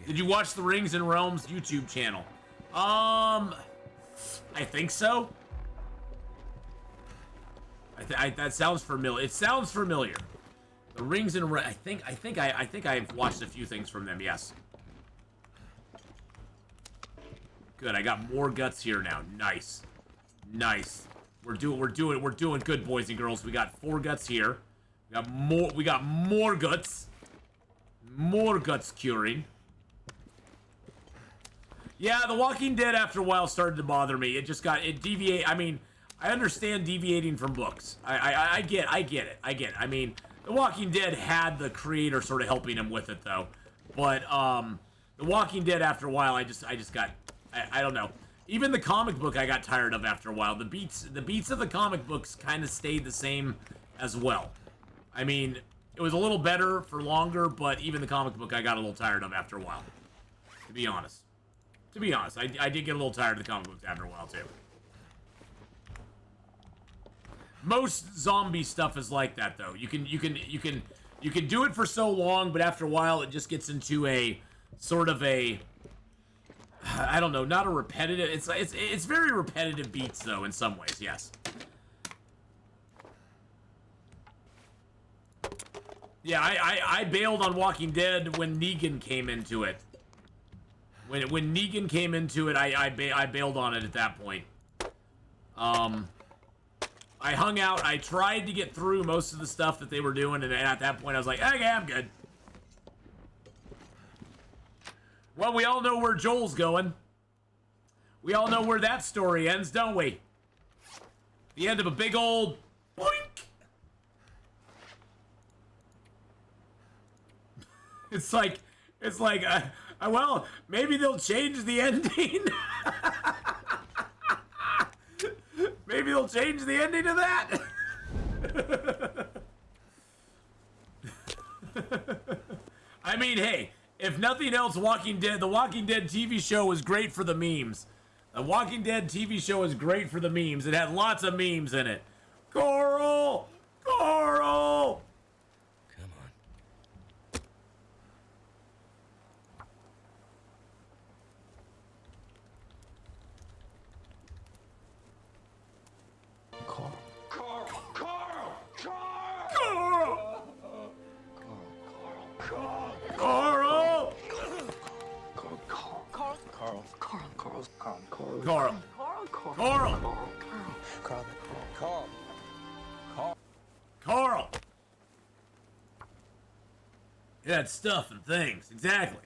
Did you watch the Rings and Realms YouTube channel? I think so. That sounds familiar. It sounds familiar. The Rings and I think I've watched a few things from them. Yes. Good. I got more guts here now. Nice. We're doing good, boys and girls. We got 4 guts here. We got more guts. More guts curing. Yeah, The Walking Dead after a while started to bother me. It deviate. I mean, I understand deviating from books. I get it. I mean, The Walking Dead had the creator sort of helping him with it though, but The Walking Dead after a while I just got I don't know. Even the comic book I got tired of after a while. The beats of the comic books kind of stayed the same as well. I mean, it was a little better for longer, but even the comic book I got a little tired of after a while. To be honest. I did get a little tired of the comic books after a while too. Most zombie stuff is like that though. You can do it for so long, but after a while it just gets into a sort of a, I don't know, not a repetitive. It's very repetitive beats though in some ways. Yes. Yeah, I bailed on Walking Dead when Negan came into it. When Negan came into it, I bailed on it at that point. I hung out. I tried to get through most of the stuff that they were doing, and at that point I was like, okay, I'm good. Well, we all know where Joel's going. We all know where that story ends, don't we? The end of a big old boink. It's like, well, maybe they'll change the ending. Maybe they'll change the ending of that. I mean, hey, if nothing else, The Walking Dead TV show was great for the memes. The Walking Dead TV show is great for the memes. It had lots of memes in it. Coral! Coral! Come on. Carl! Coral! Carl! It had stuff and things, exactly.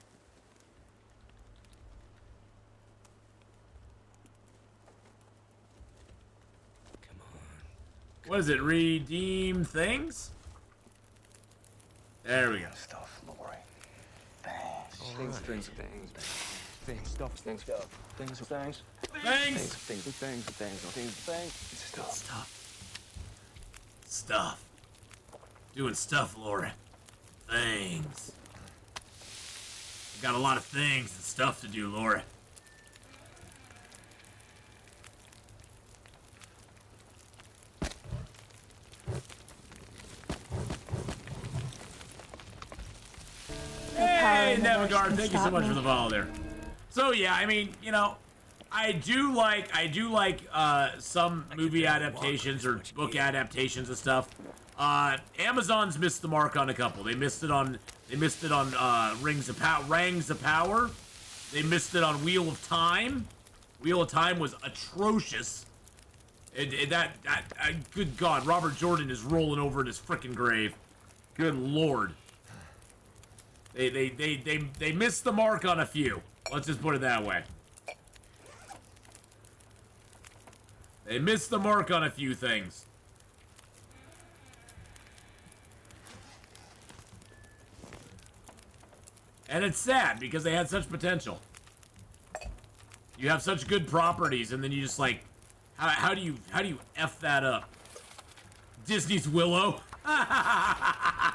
Come on. What is it? Redeem things? There we go. Stuff, Lori. Things. Things, Things. Stuff. Things. Stuff. Doing stuff, Laura. Things. Got a lot of things and stuff to do, Laura. Hey, Navigard, thank you so much for the follow there. So yeah, I mean, you know, I do like some movie adaptations or book adaptations and stuff. Amazon's missed the mark on a couple. They missed it on Rings of Power. They missed it on Wheel of Time. Wheel of Time was atrocious. Good God, Robert Jordan is rolling over in his frickin' grave. Good Lord. They missed the mark on a few. Let's just put it that way. They missed the mark on a few things. And it's sad because they had such potential. You have such good properties and then you just like, how do you F that up? Disney's Willow. I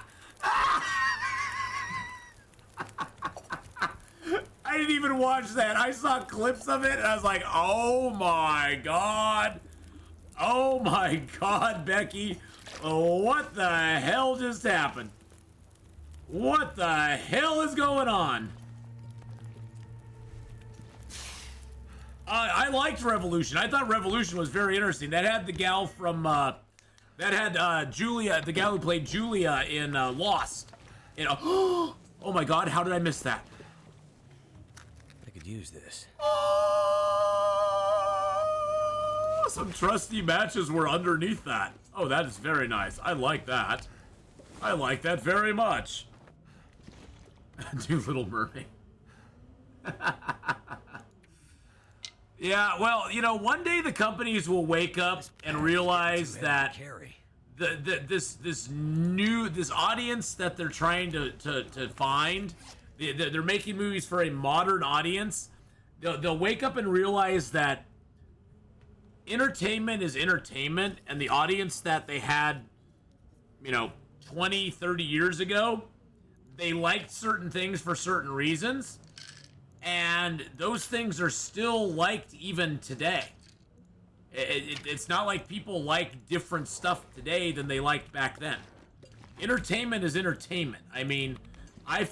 didn't even watch that. I saw clips of it and I was like, oh my God. Oh my God, Becky. What the hell just happened? What the hell is going on? I liked Revolution. I thought Revolution was very interesting. That had the gal from, that had Julia, the gal who played Julia in Lost. Oh my God, how did I miss that? I could use this. Oh, some trusty matches were underneath that. Oh, that is very nice. I like that. I like that very much. Do Little Mermaid. Yeah, well, you know, one day the companies will wake up and realize that this audience that they're trying to find, they're making movies for a modern audience. They'll wake up and realize that entertainment is entertainment, and the audience that they had, 20, 30 years ago, they liked certain things for certain reasons, and those things are still liked even today. It's not like people like different stuff today than they liked back then. Entertainment is entertainment. I mean, I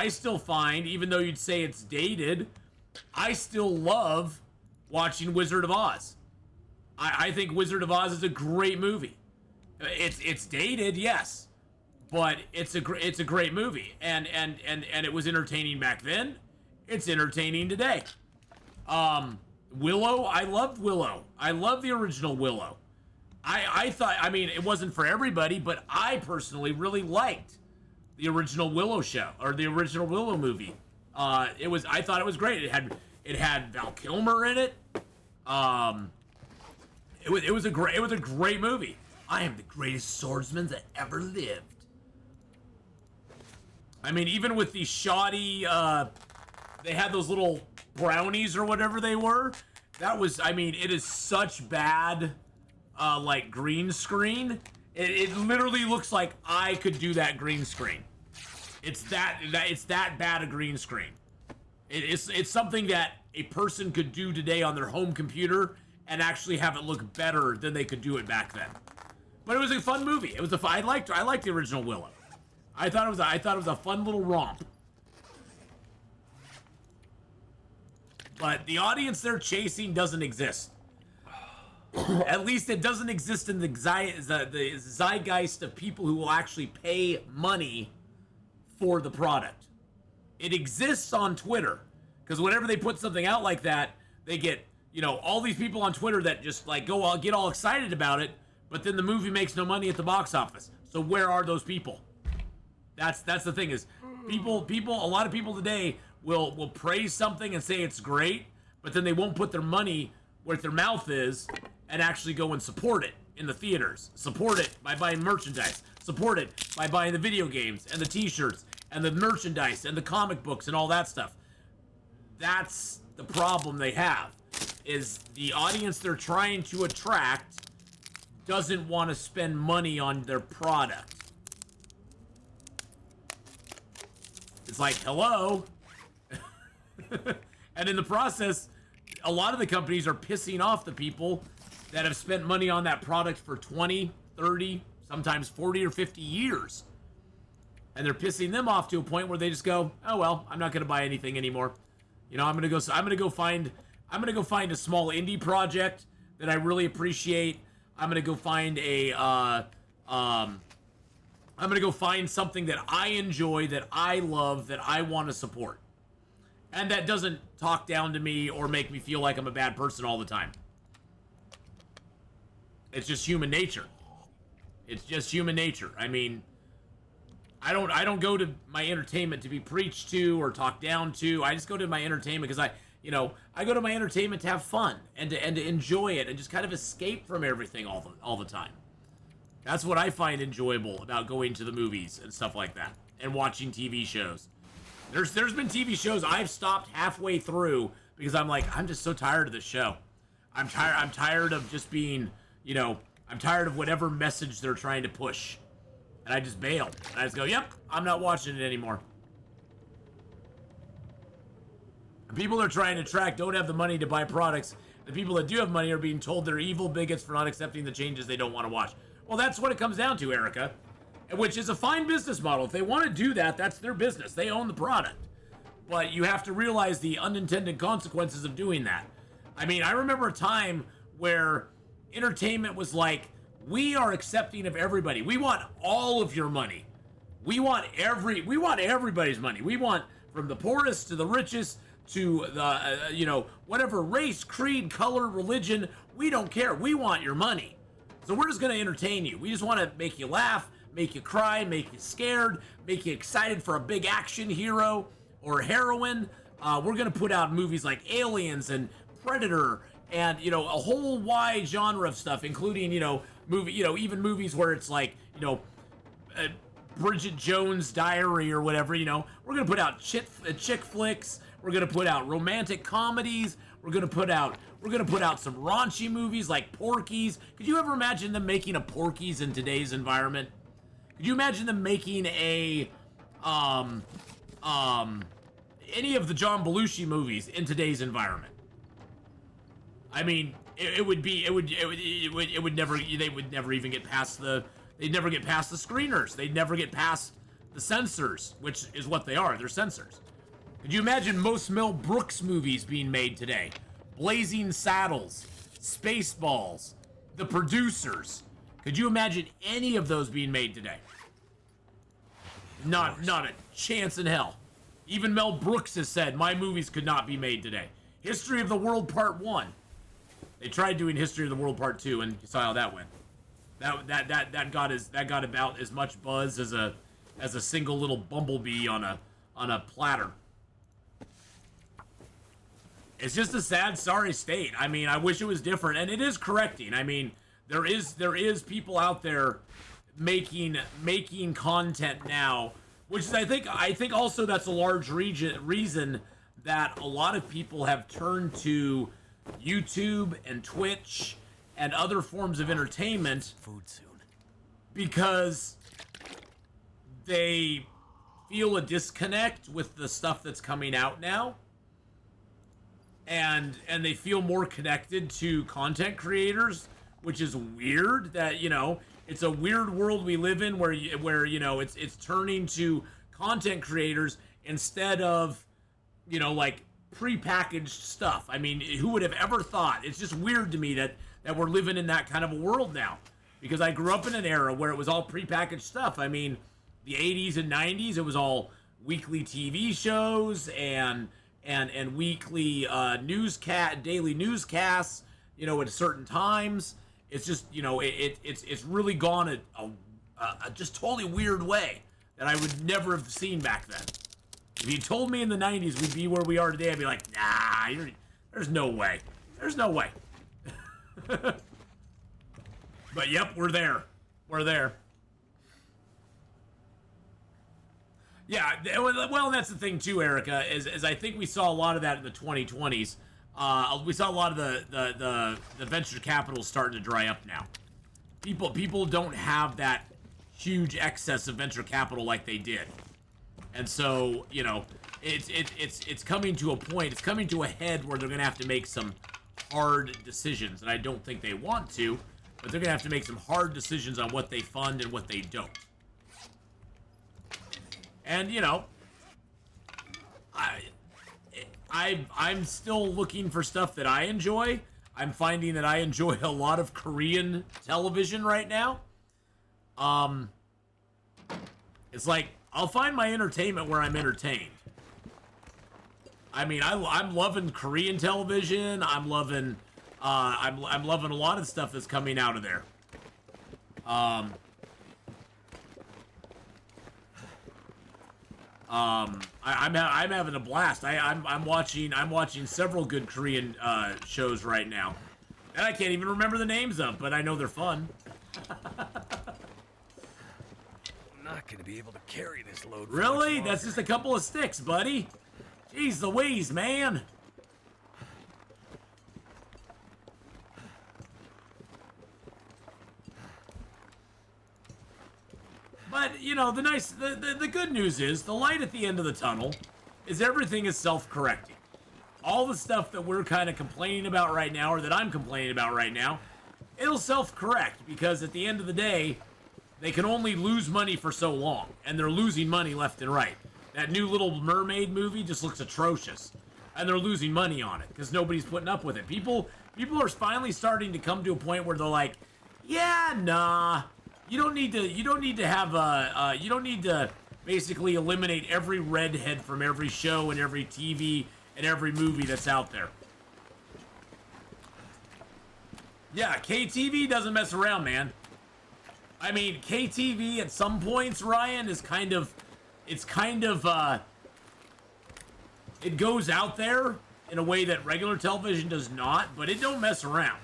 still find, even though you'd say it's dated, I still love watching Wizard of Oz. I think Wizard of Oz is a great movie. It's dated, yes, but it's a great movie, and it was entertaining back then. It's entertaining today. Willow, I loved Willow. I love the original Willow. I thought, it wasn't for everybody, but I personally really liked the original Willow show, or the original Willow movie. I thought it was great. It had Val Kilmer in it. It was a great movie. I am the greatest swordsman that ever lived. Even with the shoddy, they had those little brownies or whatever they were. That was, it is such bad, like green screen. It literally looks like I could do that green screen. It's that bad a green screen. It's something that a person could do today on their home computer and actually have it look better than they could do it back then. But it was a fun movie. I liked the original Willow. I thought it was a fun little romp. But the audience they're chasing doesn't exist. At least it doesn't exist in the zeitgeist of people who will actually pay money for the product. It exists on Twitter, because whenever they put something out like that, they get, all these people on Twitter that just like get all excited about it, but then the movie makes no money at the box office. So where are those people? That's the thing, is a lot of people today will praise something and say it's great, but then they won't put their money where their mouth is and actually go and support it in the theaters. Support it by buying merchandise. Support it by buying the video games and the t-shirts and the merchandise and the comic books and all that stuff. That's the problem they have, is the audience they're trying to attract doesn't want to spend money on their product. It's like, hello? And in the process, a lot of the companies are pissing off the people that have spent money on that product for 20, 30, sometimes 40 or 50 years. And they're pissing them off to a point where they just go, oh well, I'm not going to buy anything anymore. I'm going to go find a small indie project that I really appreciate. I'm going to go find I'm going to go find something that I enjoy, that I love, that I want to support. And that doesn't talk down to me or make me feel like I'm a bad person all the time. It's just human nature. It's just human nature. I don't go to my entertainment to be preached to or talked down to. I just go to my entertainment because I go to my entertainment to have fun and to enjoy it and just kind of escape from everything all the time. That's what I find enjoyable about going to the movies and stuff like that, and watching TV shows. There's been TV shows I've stopped halfway through because I'm like, I'm just so tired of this show. I'm tired of just being, I'm tired of whatever message they're trying to push. And I just bail. And I just go, yep, I'm not watching it anymore. The people they're trying to attract don't have the money to buy products. The people that do have money are being told they're evil bigots for not accepting the changes they don't want to watch. Well, that's what it comes down to, Erica. Which is a fine business model. If they want to do that, that's their business. They own the product. But you have to realize the unintended consequences of doing that. I remember a time where entertainment was like, we are accepting of everybody. We want all of your money. We want everybody's money. We want from the poorest to the richest to the, whatever race, creed, color, religion. We don't care. We want your money. So we're just going to entertain you. We just want to make you laugh, make you cry, make you scared, make you excited for a big action hero or heroine. We're going to put out movies like Aliens and Predator and, a whole wide genre of stuff, including, even movies where it's like, Bridget Jones' Diary or whatever, we're gonna put out chick flicks. We're gonna put out romantic comedies. We're gonna put out some raunchy movies like Porky's. Could you ever imagine them making a Porky's in today's environment? Could you imagine them making a any of the John Belushi movies in today's environment? I mean, they would never even get past the screeners. They'd never get past the censors, which is what they are. They're censors. Could you imagine most Mel Brooks movies being made today? Blazing Saddles, Spaceballs, The Producers. Could you imagine any of those being made today? Not a chance in hell. Even Mel Brooks has said my movies could not be made today. History of the World Part 1. They tried doing History of the World Part 2, and you saw how that went. That got about as much buzz as a single little bumblebee on a platter. It's just a sad, sorry state. I mean, I wish it was different, and it is correcting. I mean, there is people out there making content now, which is I think also that's a large reason that a lot of people have turned to YouTube and Twitch and other forms of entertainment. Food soon. Because they feel a disconnect with the stuff that's coming out now. And they feel more connected to content creators, which is weird that, it's a weird world we live in where it's turning to content creators instead of, like prepackaged stuff. I mean, who would have ever thought? It's just weird to me that we're living in that kind of a world now, because I grew up in an era where it was all prepackaged stuff. I mean, the 80s and 90s, it was all weekly TV shows and weekly daily newscasts, at certain times. It's just, it's really gone a just totally weird way that I would never have seen back then. If you told me in the 90s we'd be where we are today, I'd be like, nah, there's no way. There's no way. But yep, we're there. We're there. Yeah, well, that's the thing too, Erica, is I think we saw a lot of that in the 2020s. We saw a lot of the venture capital starting to dry up now. People don't have that huge excess of venture capital like they did. And so, it's coming to a point, it's coming to a head where they're going to have to make some hard decisions. And I don't think they want to, but they're going to have to make some hard decisions on what they fund and what they don't. And, I'm still looking for stuff that I enjoy. I'm finding that I enjoy a lot of Korean television right now. It's like, I'll find my entertainment where I'm entertained. I mean, I'm loving Korean television. I'm loving a lot of stuff that's coming out of there. I'm having a blast. I'm watching several good Korean shows right now that I can't even remember the names of, but I know they're fun. I'm not gonna be able to carry this load. Really? That's just a couple of sticks, buddy. Jeez Louise, man. But, the good news is, the light at the end of the tunnel is everything is self-correcting. All the stuff that we're kind of complaining about right now, or that I'm complaining about right now, it'll self-correct, because at the end of the day, they can only lose money for so long, and they're losing money left and right. That new Little Mermaid movie just looks atrocious, and they're losing money on it, because nobody's putting up with it. People are finally starting to come to a point where they're like, yeah, nah. You don't need to basically eliminate every redhead from every show and every TV and every movie that's out there. Yeah, KTV doesn't mess around, man. I mean, KTV at some points, Ryan, is it goes out there in a way that regular television does not, but it don't mess around.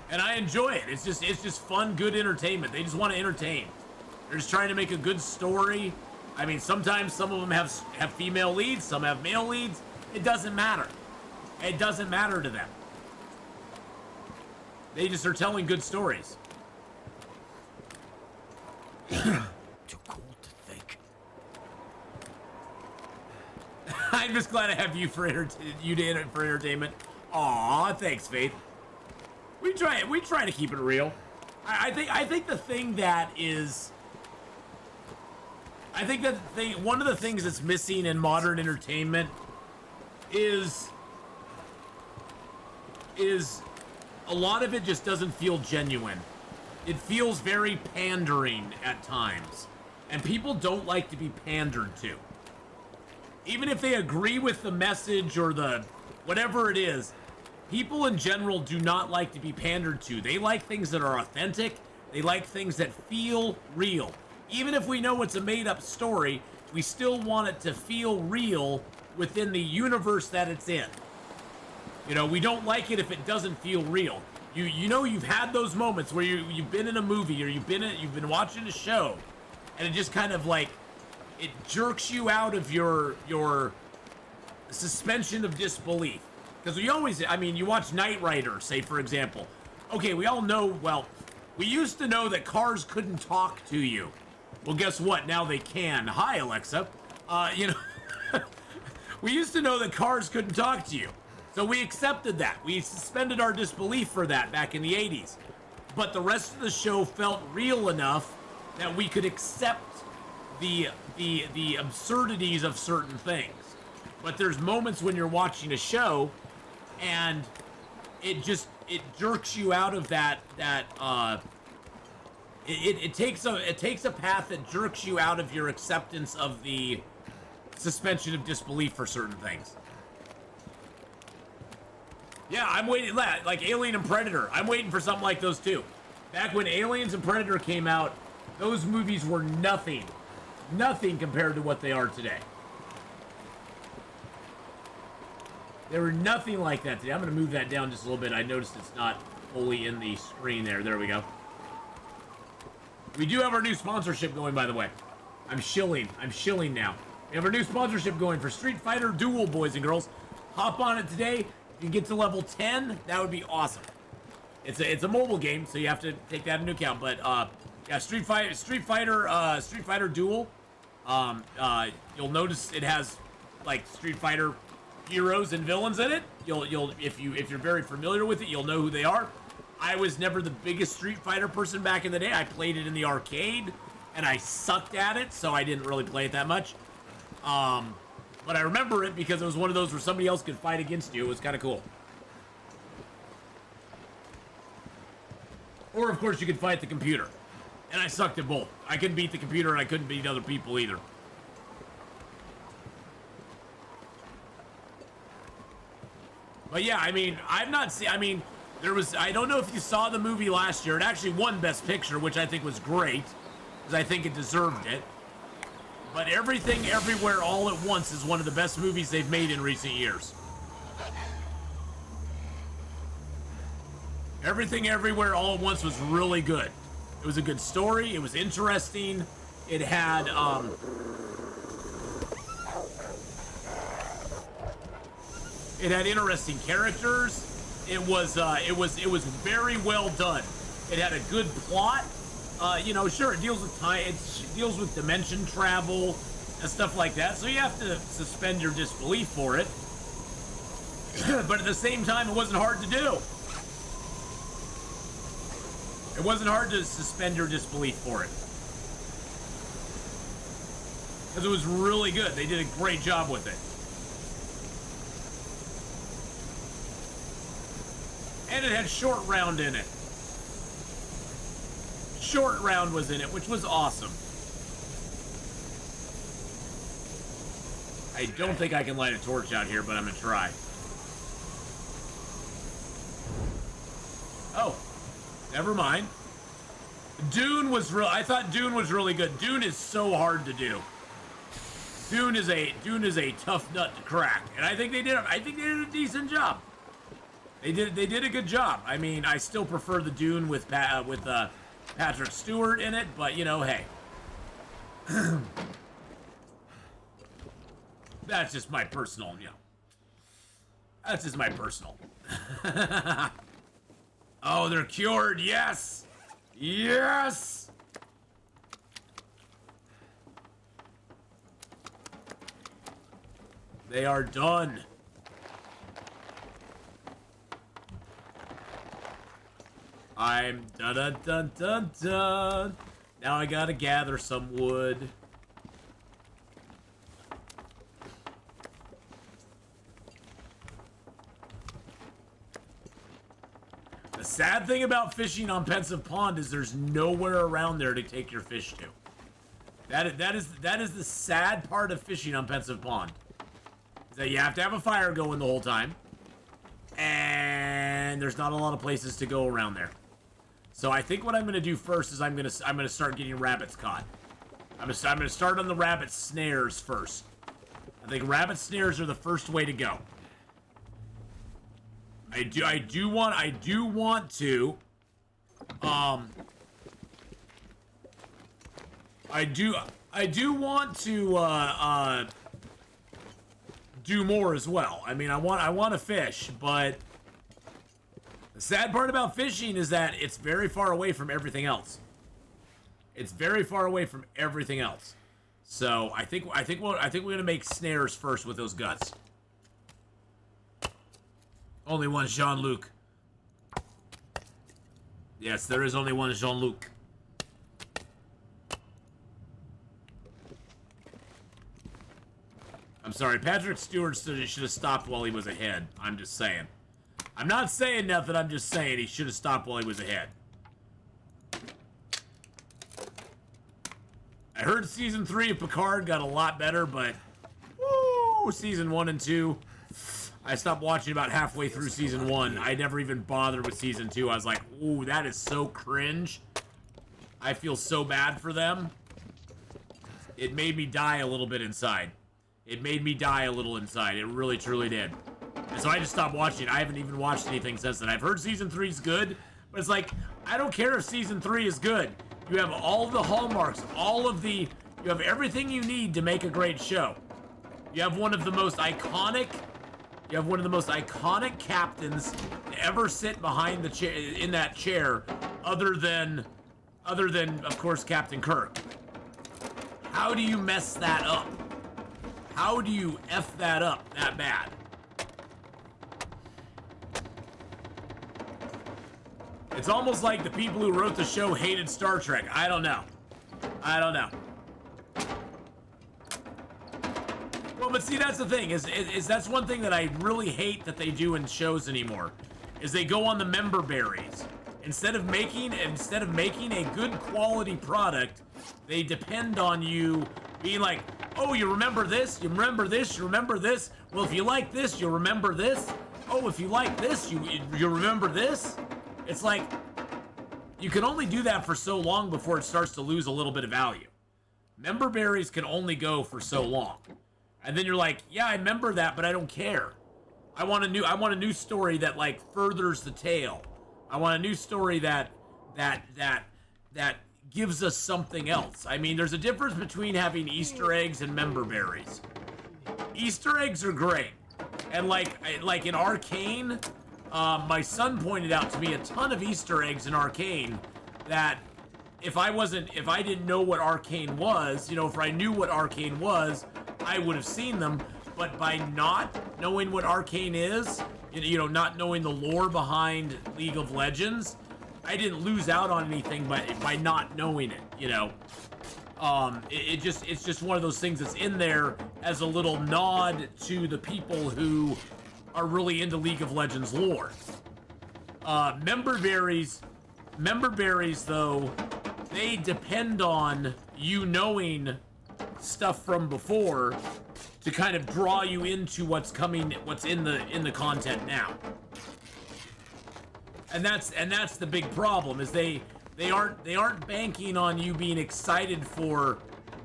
And I enjoy it. It's just fun, good entertainment. They just want to entertain. They're just trying to make a good story. I mean, sometimes some of them have female leads, some have male leads. It doesn't matter. It doesn't matter to them. They just are telling good stories. Too cool to think. I'm just glad I have you for entertainment. Aw, thanks, Faith. We try to keep it real. I think the thing that is, one of the things that's missing in modern entertainment is a lot of it just doesn't feel genuine. It feels very pandering at times, and people don't like to be pandered to. Even if they agree with the message or the whatever it is, people in general do not like to be pandered to. They like things that are authentic. They like things that feel real. Even if we know it's a made-up story, we still want it to feel real within the universe that it's in. You know, we don't like it if it doesn't feel real. You know, you've had those moments where you've been in a movie or you've been watching a show, and it just kind of like it jerks you out of your suspension of disbelief. Because we always, I mean, you watch Knight Rider, say for example. Okay, we all know. Well, we used to know that cars couldn't talk to you. Well, guess what? Now they can. Hi, Alexa. You know, we used to know that cars couldn't talk to you. So we accepted that. We suspended our disbelief for that back in the 80s. But the rest of the show felt real enough that we could accept the absurdities of certain things. But there's moments when you're watching a show and it jerks you out of that it takes a path that jerks you out of your acceptance of the suspension of disbelief for certain things. Yeah, I'm waiting, like Alien and Predator. I'm waiting for something like those too. Back when Aliens and Predator came out, those movies were nothing compared to what they are today. They were nothing like that today. I'm going to move that down just a little bit. I noticed it's not fully in the screen there. There we go. We do have our new sponsorship going, by the way. I'm shilling now. We have our new sponsorship going for Street Fighter Duel, boys and girls. Hop on it today. If you get to level 10, that would be awesome. It's a mobile game, so you have to take that into account. But yeah, Street Fighter Duel. You'll notice it has like Street Fighter heroes and villains in it. If you're very familiar with it, you'll know who they are. I was never the biggest Street Fighter person back in the day. I played it in the arcade, and I sucked at it, so I didn't really play it that much. But I remember it because it was one of those where somebody else could fight against you. It was kind of cool. Or, of course, you could fight the computer. And I sucked at both. I couldn't beat the computer, and I couldn't beat other people either. But yeah, I mean, I don't know if you saw the movie last year. It actually won Best Picture, which I think was great, because I think it deserved it. But Everything Everywhere All at Once is one of the best movies they've made in recent years. Everything Everywhere All at Once was really good. It was a good story. It was interesting. It had interesting characters. It was very well done. It had a good plot. You know, sure, it deals with time. It deals with dimension travel and stuff like that. So you have to suspend your disbelief for it. But at the same time, it wasn't hard to do. It wasn't hard to suspend your disbelief for it. Because it was really good. They did a great job with it. And it had Short Round in it. Short Round was in it, which was awesome. I don't think I can light a torch out here, but I'm gonna try. Oh, never mind. Dune was I thought Dune was really good. Dune is so hard to do. Dune is a tough nut to crack, and I think they did a decent job. They did a good job. I mean, I still prefer the Dune with Patrick Stewart in it, but you know, hey. That's just my personal, you know. That's just my personal. Oh, they're cured. Yes. Yes. They are done. I'm dun dun dun dun dun. Now I gotta gather some wood. The sad thing about fishing on Pensive Pond is there's nowhere around there to take your fish to. That is the sad part of fishing on Pensive Pond. Is that you have to have a fire going the whole time, and there's not a lot of places to go around there. So I think what I'm gonna do first is I'm gonna start getting rabbits caught. I'm gonna start on the rabbit snares first. I think rabbit snares are the first way to go. I do want to do more as well. I mean, I want to fish, but the sad part about fishing is that it's very far away from everything else. It's very far away from everything else. So I think we're gonna make snares first with those guts. Only one Jean-Luc. Yes, there is only one Jean-Luc. I'm sorry, Patrick Stewart should have stopped while he was ahead. I'm just saying. I'm not saying nothing, I'm just saying he should have stopped while he was ahead. I heard season 3 of Picard got a lot better, but woo, season 1 and 2. I stopped watching about halfway through season 1. I never even bothered with season 2. I was like, ooh, that is so cringe. I feel so bad for them. It made me die a little bit inside. It made me die a little inside. It really, truly did. And so I just stopped watching. I haven't even watched anything since then. I've heard season 3 is good, but it's like, I don't care if season 3 is good. You have all the hallmarks, you have everything you need to make a great show. You have one of the most iconic captains to ever sit behind the chair, in that chair, other than, of course, Captain Kirk. How do you mess that up? How do you F that up that bad? It's almost like the people who wrote the show hated Star Trek. I don't know. Well, but see, that's the thing, is that's one thing that I really hate that they do in shows anymore, is they go on the memberberries. Instead of making a good quality product, they depend on you being like, oh, you remember this? You remember this? You remember this? Well, if you like this, you'll remember this. Oh, if you like this, you remember this? It's like, you can only do that for so long before it starts to lose a little bit of value. Memberberries can only go for so long. And then you're like, yeah, I remember that, but I don't care. I want a new story that like furthers the tale. I want a new story that gives us something else. I mean, there's a difference between having Easter eggs and memberberries. Easter eggs are great. And like in Arcane, my son pointed out to me a ton of Easter eggs in Arcane that if I didn't know what Arcane was, if I knew what Arcane was, I would have seen them. But by not knowing what Arcane is, not knowing the lore behind League of Legends, I didn't lose out on anything by not knowing it, It's just one of those things that's in there as a little nod to the people who are really into League of Legends lore. Memberberries, though, they depend on you knowing stuff from before to kind of draw you into what's in the content now. And that's the big problem, is they aren't banking on you being excited for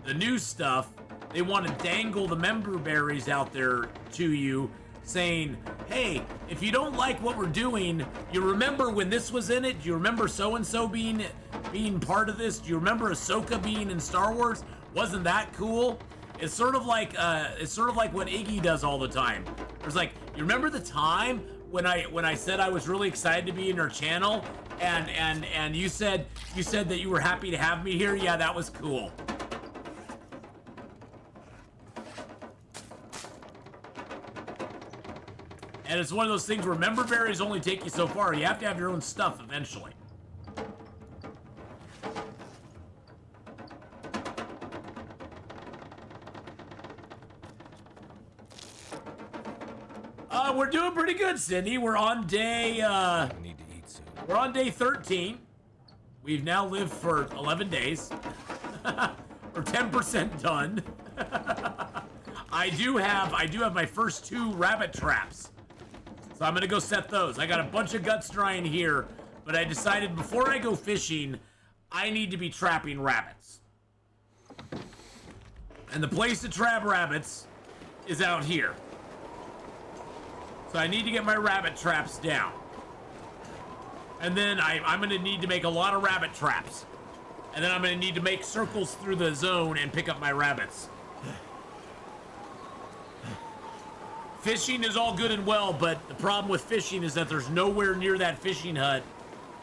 the new stuff. They want to dangle the memberberries out there to you saying, hey, if you don't like what we're doing, you remember when this was in it? Do you remember so-and-so being part of this? Do you remember Ahsoka being in Star Wars? Wasn't that cool? It's sort of like what Iggy does all the time. It's like, you remember the time when I said I was really excited to be in your channel, and you said that you were happy to have me here? Yeah, that was cool. And it's one of those things where memberberries only take you so far. You have to have your own stuff eventually. We're doing pretty good, Cindy. We're on day, I need to eat soon. we're on day 13. We've now lived for 11 days. We're 10% done. I do have my first 2 rabbit traps. So I'm gonna go set those. I got a bunch of guts drying here, but I decided before I go fishing, I need to be trapping rabbits. And the place to trap rabbits is out here. So I need to get my rabbit traps down. And then I'm gonna need to make a lot of rabbit traps. And then I'm gonna need to make circles through the zone and pick up my rabbits. Fishing is all good and well, but the problem with fishing is that there's nowhere near that fishing hut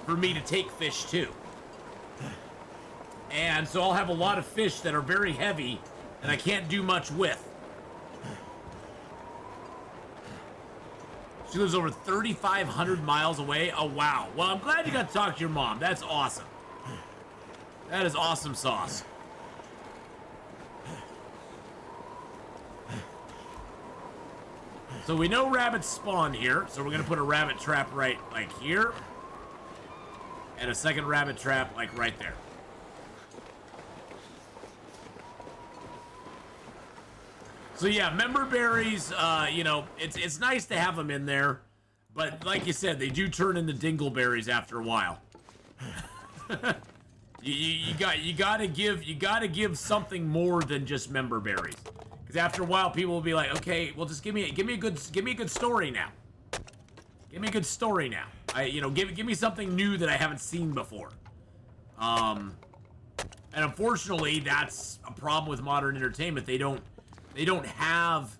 for me to take fish to. And so I'll have a lot of fish that are very heavy and I can't do much with. She lives over 3,500 miles away. Oh, wow. Well, I'm glad you got to talk to your mom. That's awesome. That is awesome sauce. So we know rabbits spawn here, so we're gonna put a rabbit trap right like here, and a second rabbit trap like right there. So yeah, memberberries, you know, it's nice to have them in there, but like you said, they do turn into dingleberries after a while. you gotta give something more than just memberberries. Because after a while, people will be like, okay, well, just give me a good story now. Give me a good story now. Give me something new that I haven't seen before. And unfortunately, that's a problem with modern entertainment. They don't have.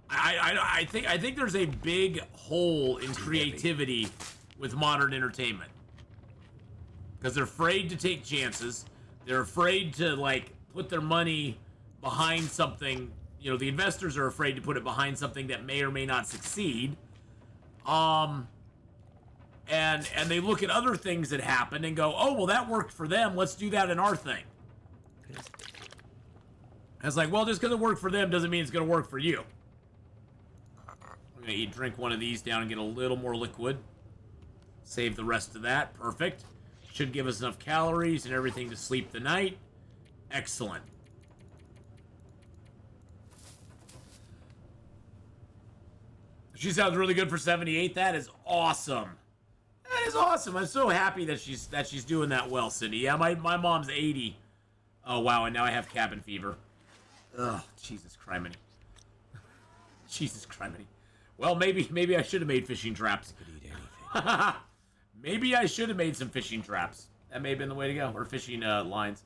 I think there's a big hole in creativity with modern entertainment. Because they're afraid to take chances. They're afraid to like put their money behind something. You know, the investors are afraid to put it behind something that may or may not succeed. And they look at other things that happen and go, oh, well, that worked for them. Let's do that in our thing. And it's like, well, just because it worked for them doesn't mean it's going to work for you. I'm going to drink one of these down and get a little more liquid. Save the rest of that. Perfect. Should give us enough calories and everything to sleep the night. Excellent. She sounds really good for 78. That is awesome. That is awesome. I'm so happy that she's doing that well, Cindy. Yeah, my mom's 80. Oh wow, and now I have cabin fever. Oh, Jesus criminy. Jesus criminy. Well, maybe I should have made fishing traps. Could eat anything. Maybe I should have made some fishing traps. That may have been the way to go. Or fishing lines.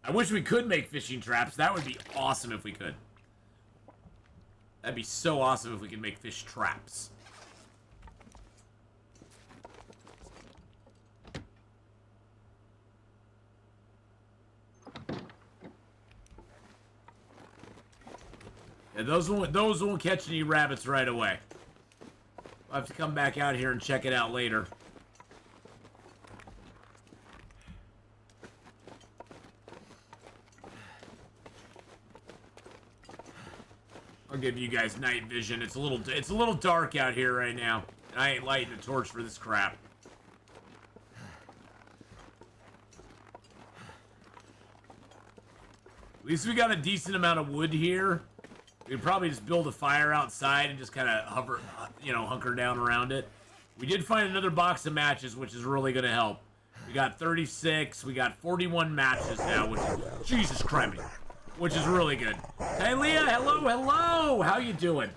I wish we could make fishing traps. That would be awesome if we could. That'd be so awesome if we could make fish traps. Yeah, those won't catch any rabbits right away. I'll have to come back out here and check it out later. I'll give you guys night vision. It's a little dark out here right now. And I ain't lighting a torch for this crap. At least we got a decent amount of wood here. We could probably just build a fire outside and just kind of hover, hunker down around it. We did find another box of matches, which is really going to help. We got 36. We got 41 matches now, which is, Jesus Christ, which is really good. Hey, Leah, hello. How you doing?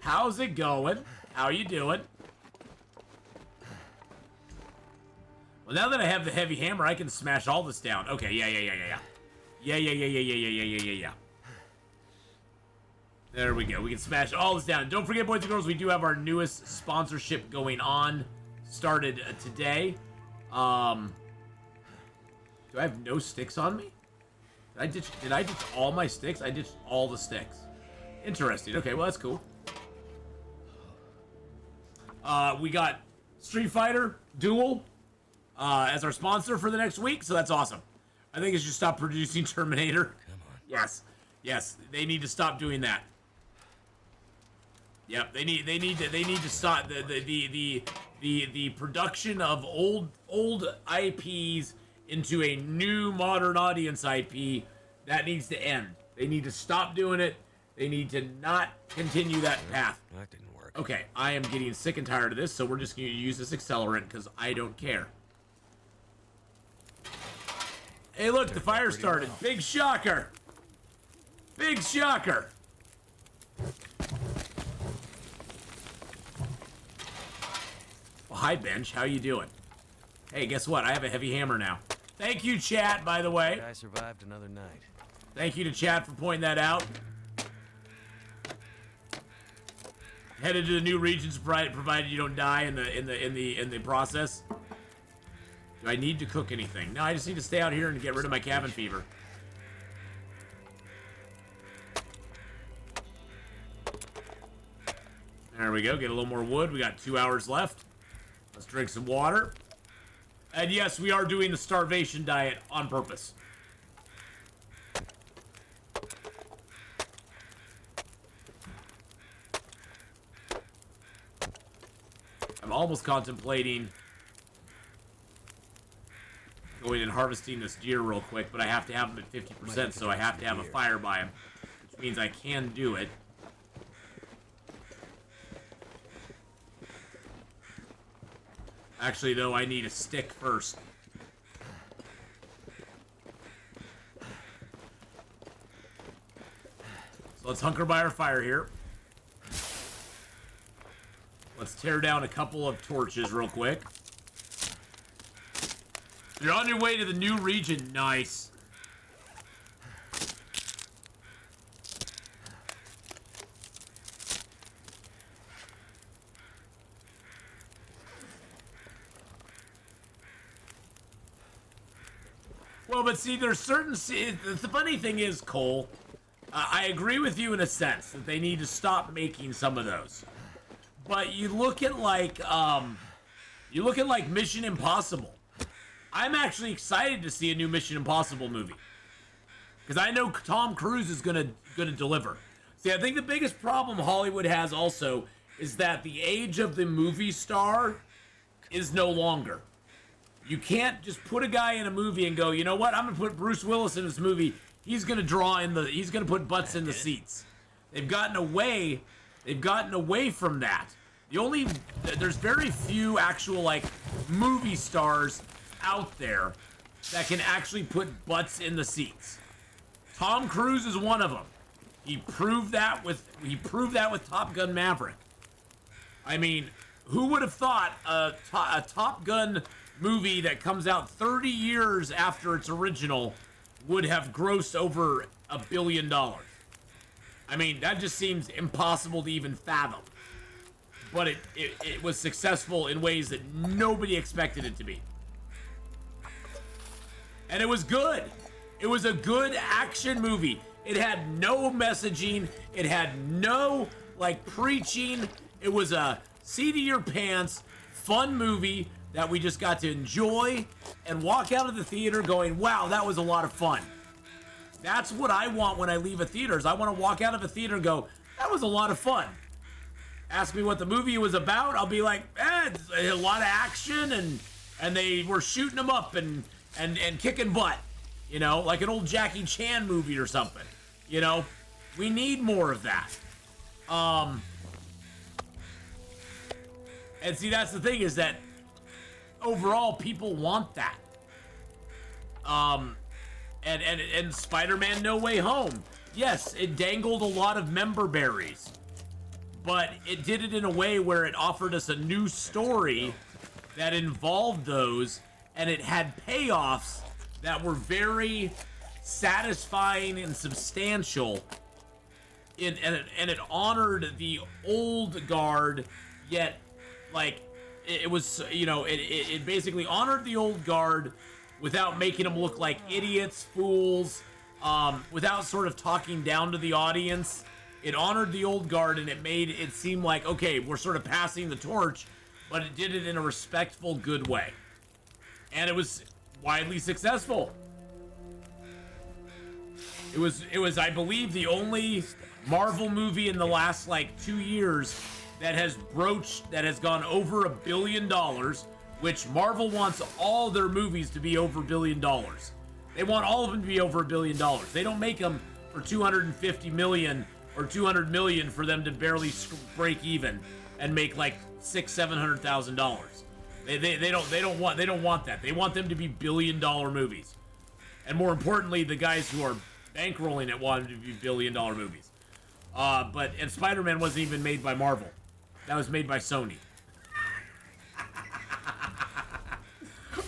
How's it going? How you doing? Well, now that I have the heavy hammer, I can smash all this down. Okay, yeah. Yeah. There we go. We can smash all this down. Don't forget, boys and girls, we do have our newest sponsorship going on. Started today. Do I have no sticks on me? Did I ditch all my sticks? I ditched all the sticks. Interesting. Okay, well, that's cool. We got Street Fighter Duel as our sponsor for the next week, so that's awesome. I think it should stop producing Terminator. Come on. Yes, they need to stop doing that. Yep, they need to stop the production of old IPs into a new modern audience IP. That needs to end. They need to stop doing it. They need to not continue that path. That didn't work. Okay, I am getting sick and tired of this, so we're just going to use this accelerant because I don't care. Hey, look, the fire started. Big shocker. Big shocker. Well, hi, Bench. How you doing? Hey, guess what? I have a heavy hammer now. Thank you, chat, by the way. I survived another night. Thank you to chat for pointing that out. Headed to the new regions, provided you don't die in the process. Do I need to cook anything? No, I just need to stay out here and get rid of my cabin fever. There we go. Get a little more wood. We got 2 hours left. Let's drink some water. And yes, we are doing the starvation diet on purpose. I'm almost contemplating going and harvesting this deer real quick, but I have to have him at 50%, so I have to have a fire by him, which means I can do it. Actually, though, I need a stick first. So let's hunker by our fire here. Let's tear down a couple of torches real quick. You're on your way to the new region. Nice. Well, but see, there's certain... The funny thing is, Cole, I agree with you in a sense that they need to stop making some of those. But you look at like Mission Impossible. I'm actually excited to see a new Mission Impossible movie because I know Tom Cruise is gonna deliver. See, I think the biggest problem Hollywood has also is that the age of the movie star is no longer. You can't just put a guy in a movie and go, you know what? I'm gonna put Bruce Willis in this movie. He's gonna put butts in the seats. They've gotten away from that. There's very few actual like movie stars out there that can actually put butts in the seats. Tom Cruise is one of them. He proved that with Top Gun Maverick. I mean, who would have thought a Top Gun movie that comes out 30 years after its original would have grossed over $1 billion? I mean, that just seems impossible to even fathom. But it was successful in ways that nobody expected it to be. And it was good. It was a good action movie. It had no messaging. It had no, like, preaching. It was a seat-of-your-pants, fun movie that we just got to enjoy and walk out of the theater going, wow, that was a lot of fun. That's what I want when I leave a theater. Is I want to walk out of a theater and go, that was a lot of fun. Ask me what the movie was about, I'll be like, it's a lot of action and they were shooting them up and kicking butt. You know, like an old Jackie Chan movie or something. You know, we need more of that. And see, that's the thing is that overall people want that. And Spider-Man No Way Home. Yes, it dangled a lot of memberberries. but it did it in a way where it offered us a new story that involved those, and it had payoffs that were very satisfying and substantial. And it honored the old guard, yet, like, it was, you know, it basically honored the old guard without making them look like idiots, fools, without sort of talking down to the audience. It honored the old guard, and it made it seem like, okay, we're sort of passing the torch, but it did it in a respectful, good way. And it was widely successful. It was, I believe, the only Marvel movie in the last, like, 2 years that has gone over $1 billion, which Marvel wants all their movies to be over $1 billion. They want all of them to be over $1 billion. They don't make them for 250 million or 200 million for them to barely break even and make like $600,000-$700,000. They don't want that. They want them to be $1 billion movies. And more importantly, the guys who are bankrolling it want them to be $1 billion movies. And Spider-Man wasn't even made by Marvel. That was made by Sony.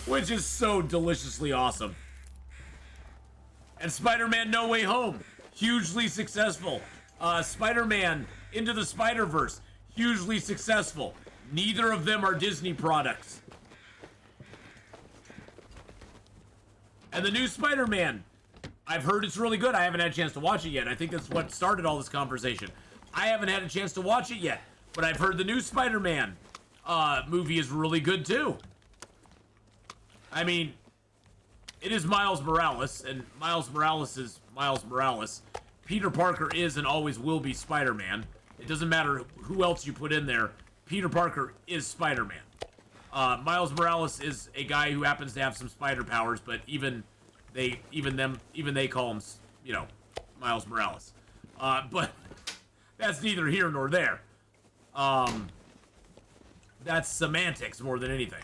Which is so deliciously awesome. And Spider-Man No Way Home, hugely successful. Spider-Man Into the Spider-Verse, hugely successful. Neither of them are Disney products. And the new Spider-Man, I've heard it's really good. I haven't had a chance to watch it yet. I think that's what started all this conversation. I haven't had a chance to watch it yet, but I've heard the new Spider-Man movie is really good too. I mean, it is Miles Morales, and Miles Morales is Miles Morales. Peter Parker is and always will be Spider-Man. It doesn't matter who else you put in there. Peter Parker is Spider-Man. Miles Morales is a guy who happens to have some spider powers, but even they call him, you know, Miles Morales. But that's neither here nor there. That's semantics more than anything.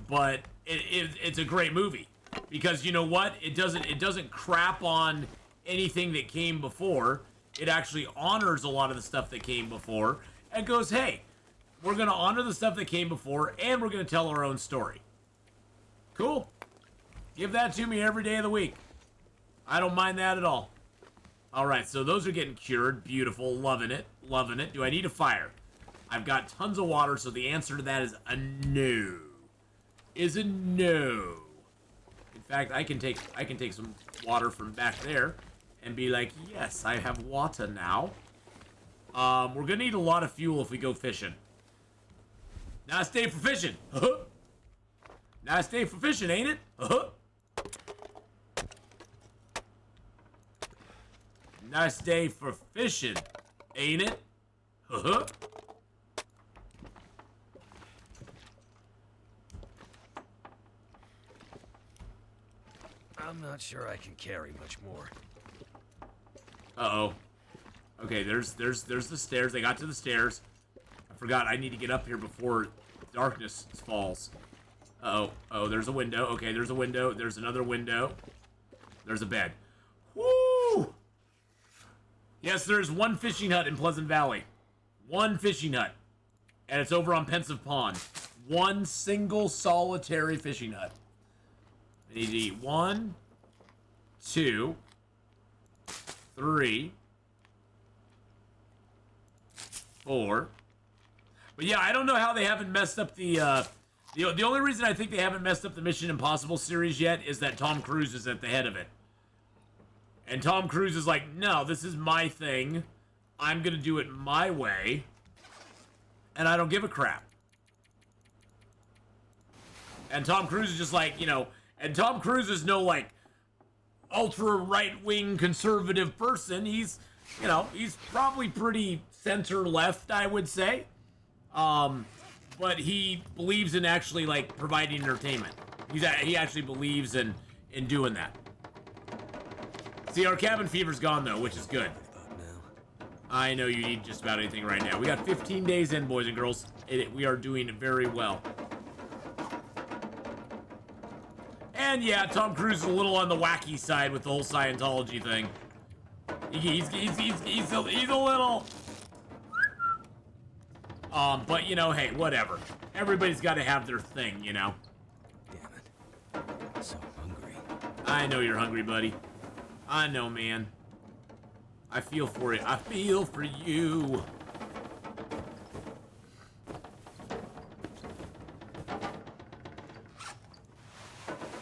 But it's a great movie because you know what? It doesn't crap on anything that came before. It actually honors a lot of the stuff that came before and goes, hey, we're going to honor the stuff that came before and we're going to tell our own story. Cool. Give that to me every day of the week. I don't mind that at all. All right, so those are getting cured. Beautiful. Loving it. Loving it. Do I need a fire? I've got tons of water, so the answer to that is a no. Is a no. In fact, I can take some water from back there and be like, yes, I have water now. We're gonna need a lot of fuel if we go fishing. Nice day for fishing. Nice day for fishing, ain't it? Nice day for fishing, ain't it? I'm not sure I can carry much more. Uh-oh. Okay, there's the stairs. They got to the stairs. I forgot I need to get up here before darkness falls. Uh-oh. Oh, there's a window. Okay, there's a window. There's another window. There's a bed. Woo! Yes, there's one fishing hut in Pleasant Valley. One fishing hut. And it's over on Pensive Pond. One single solitary fishing hut. I need to eat 1, 2, 3, 4. But yeah, I don't know how they haven't messed up the only reason I think they haven't messed up the Mission Impossible series yet is that Tom Cruise is at the head of it. And Tom Cruise is like, no, this is my thing. I'm gonna do it my way. And I don't give a crap. And Tom Cruise is just like, you know, and Tom Cruise is no, like, ultra right-wing conservative person. He's, you know, he's probably pretty center-left, I would say. But he believes in actually, like, providing entertainment. He actually believes in doing that. See, our cabin fever's gone, though, which is good. I know you need just about anything right now. We got 15 days in, boys and girls. We are doing very well. And yeah, Tom Cruise is a little on the wacky side with the whole Scientology thing. He's a little... But, you know, hey, whatever. Everybody's got to have their thing, you know? Damn it. I'm so hungry. I know you're hungry, buddy. I know, man. I feel for it. I feel for you.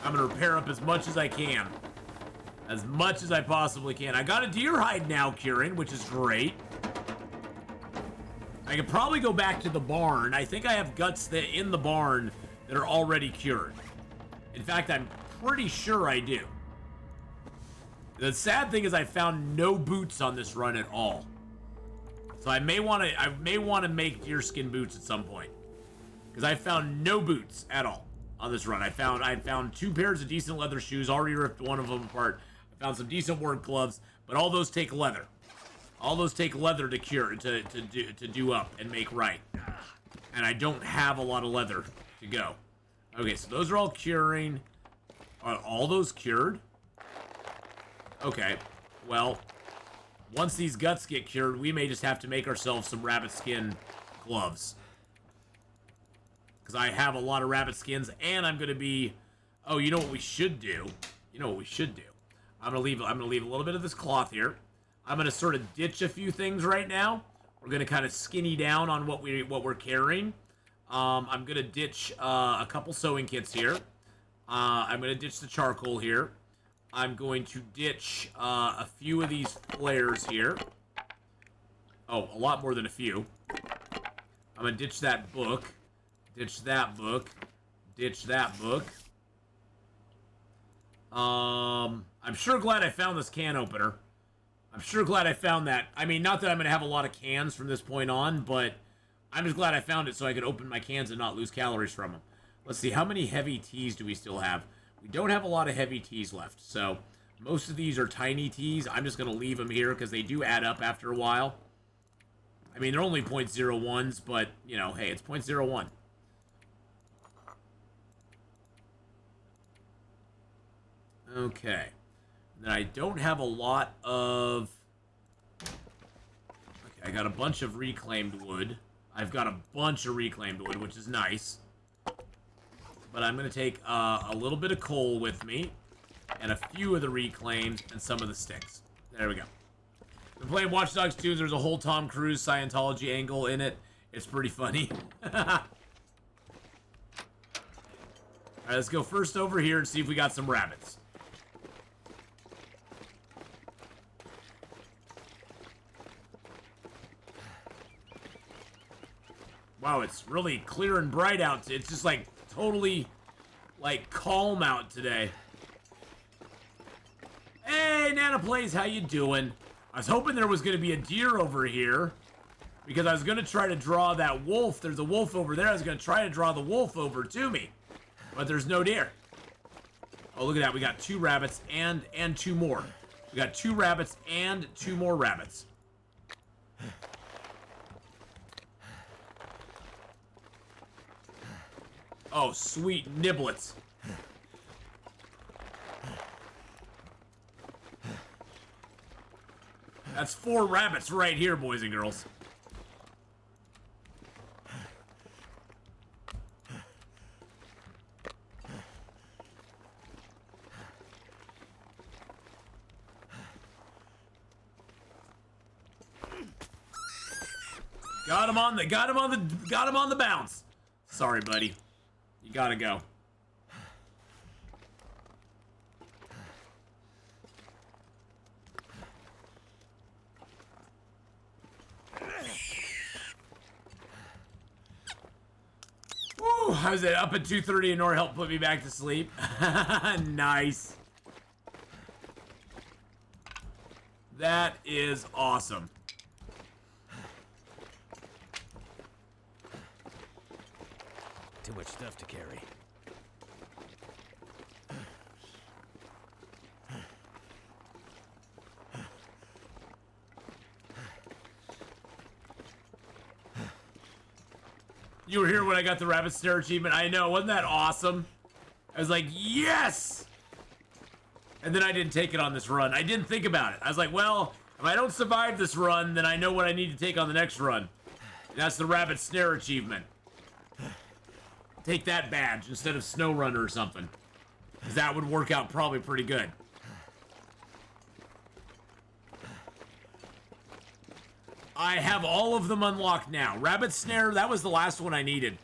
I'm gonna repair up as much as I can. As much as I possibly can. I got a deer hide now curing, which is great. I could probably go back to the barn. I think I have guts in the barn that are already cured. In fact, I'm pretty sure I do. The sad thing is I found no boots on this run at all. So I may want to make deerskin boots at some point. Because I found no boots at all on this run. I found 2 pairs of decent leather shoes, already ripped one of them apart. I found some decent work gloves, but all those take leather. All those take leather to cure, to do up and make right. And I don't have a lot of leather to go. Okay, so those are all curing. Are all those cured? Okay, well, once these guts get cured, we may just have to make ourselves some rabbit skin gloves. Because I have a lot of rabbit skins, and I'm gonna be. Oh, you know what we should do? You know what we should do? I'm gonna leave a little bit of this cloth here. I'm gonna sort of ditch a few things right now. We're gonna kind of skinny down on what we're carrying. I'm gonna ditch a couple sewing kits here. I'm gonna ditch the charcoal here. I'm going to ditch a few of these flares here. Oh, a lot more than a few. I'm gonna ditch that book. Ditch that book. Ditch that book. I'm sure glad I found this can opener. I'm sure glad I found that. I mean, not that I'm going to have a lot of cans from this point on, but I'm just glad I found it so I could open my cans and not lose calories from them. Let's see, how many heavy teas do we still have? We don't have a lot of heavy teas left, so most of these are tiny teas. I'm just going to leave them here because they do add up after a while. I mean, they're only 0.01s, but, you know, hey, it's 0.01. Okay. Then I don't have a lot of... Okay, I got a bunch of reclaimed wood. I've got a bunch of reclaimed wood, which is nice. But I'm going to take a little bit of coal with me. And a few of the reclaimed and some of the sticks. There we go. Been playing Watch Dogs 2. There's a whole Tom Cruise Scientology angle in it. It's pretty funny. Alright, let's go first over here and see if we got some rabbits. Wow, it's really clear and bright out. It's just like totally like calm out today. Hey, Nana Plays, how you doing? I was hoping there was going to be a deer over here because I was going to try to draw that wolf. There's a wolf over there. I was going to try to draw the wolf over to me, but there's no deer. Oh, look at that. We got 2 rabbits and 2 more. We got 2 rabbits and 2 more rabbits. Oh, sweet niblets. That's 4 rabbits right here, boys and girls. Got him on the bounce. Sorry, buddy. You gotta go. Woo! I was up at 2:30 and Nora helped put me back to sleep. Nice. That is awesome. Too much stuff to carry. You were here when I got the rabbit stare achievement. I know, wasn't that awesome? I was like, yes! And then I didn't take it on this run. I didn't think about it. I was like, well, if I don't survive this run, then I know what I need to take on the next run. That's the rabbit snare achievement. Take that badge instead of snow runner or something. Because that would work out probably pretty good. I have all of them unlocked now. Rabbit snare, that was the last one I needed.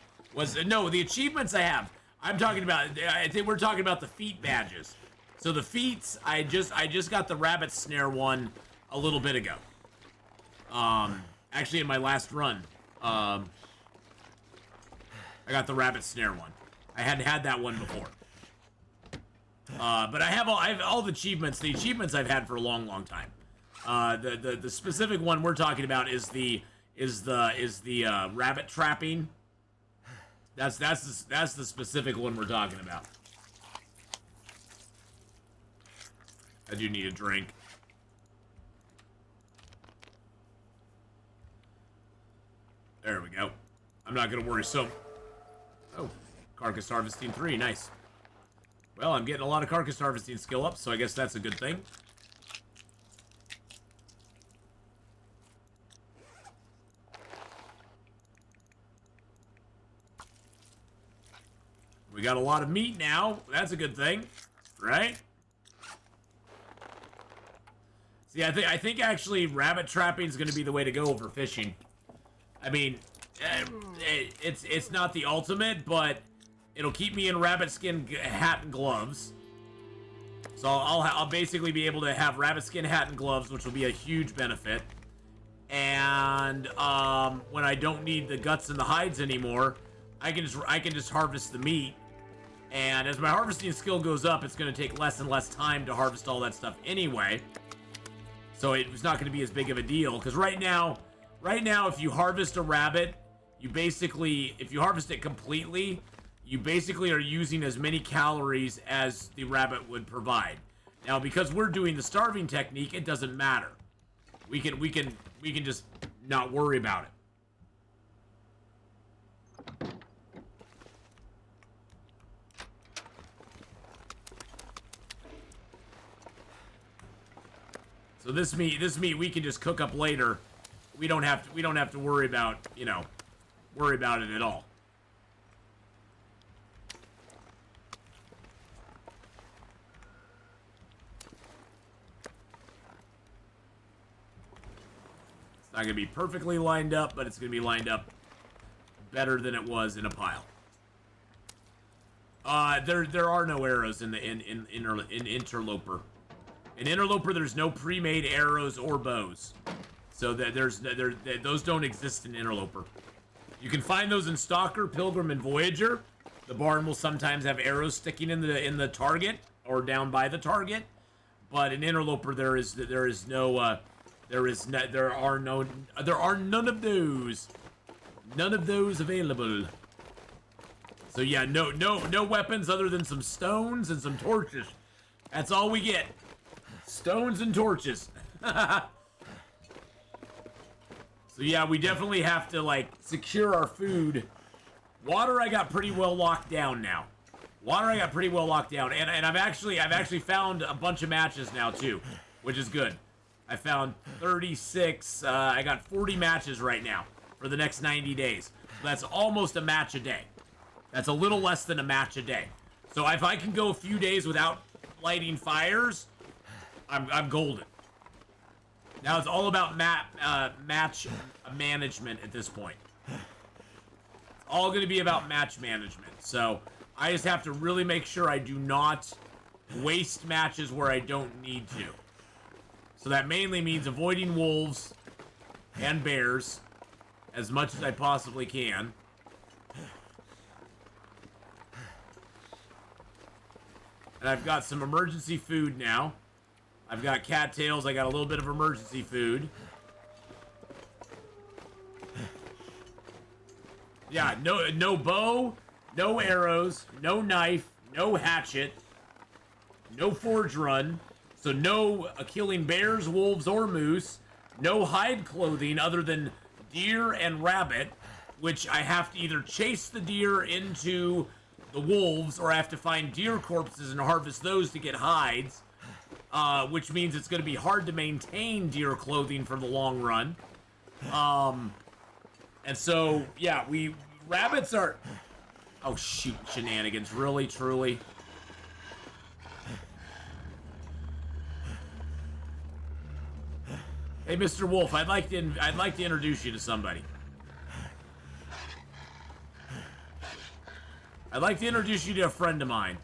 No, the achievements I have. I'm talking about, I think we're talking about the feat badges. So the feats, I just got the rabbit snare one a little bit ago. Actually in my last run. I got the rabbit snare one. I hadn't had that one before. But I have all the achievements. The achievements I've had for a long, long time. The specific one we're talking about is the rabbit trapping. That's the specific one we're talking about. I do need a drink. There we go. I'm not gonna worry. So, oh, carcass harvesting 3, nice. Well, I'm getting a lot of carcass harvesting skill up, so I guess that's a good thing. We got a lot of meat now. That's a good thing, right? See, I think actually rabbit trapping is going to be the way to go over fishing. I mean, it's not the ultimate, but it'll keep me in rabbit skin hat and gloves. So I'll basically be able to have rabbit skin hat and gloves, which will be a huge benefit. And when I don't need the guts and the hides anymore, I can just harvest the meat. And as my harvesting skill goes up, it's going to take less and less time to harvest all that stuff anyway. So it's not going to be as big of a deal. Because right now, if you harvest a rabbit, if you harvest it completely, you basically are using as many calories as the rabbit would provide. Now, because we're doing the starving technique, it doesn't matter. We can just not worry about it. So this meat we can just cook up later. We don't have to worry about, worry about it at all. It's not going to be perfectly lined up, but it's going to be lined up better than it was in a pile. There are no arrows in Interloper. In Interloper, there's no pre-made arrows or bows, so that those don't exist in Interloper. You can find those in Stalker, Pilgrim, and Voyager. The barn will sometimes have arrows sticking in the target or down by the target, but in Interloper there are none of those available. So yeah, no weapons other than some stones and some torches. That's all we get. Stones and torches. So yeah, we definitely have to secure our food. Water I got pretty well locked down now. And I've actually found a bunch of matches now too, which is good. I found 36. I got 40 matches right now for the next 90 days. That's almost a match a day. That's a little less than a match a day. So if I can go a few days without lighting fires, I'm golden. Now it's all about match management at this point. It's all going to be about match management. So I just have to really make sure I do not waste matches where I don't need to. So that mainly means avoiding wolves and bears as much as I possibly can. And I've got some emergency food now. I've got cattails. I got a little bit of emergency food. Yeah, no bow, no arrows, no knife, no hatchet, no forge run. So no killing bears, wolves, or moose. No hide clothing other than deer and rabbit, which I have to either chase the deer into the wolves or I have to find deer corpses and harvest those to get hides. Which means it's going to be hard to maintain deer clothing for the long run. And so, yeah, rabbits are... Oh, shoot, shenanigans. Really, truly? Hey, Mr. Wolf, I'd like to introduce you to somebody. I'd like to introduce you to a friend of mine.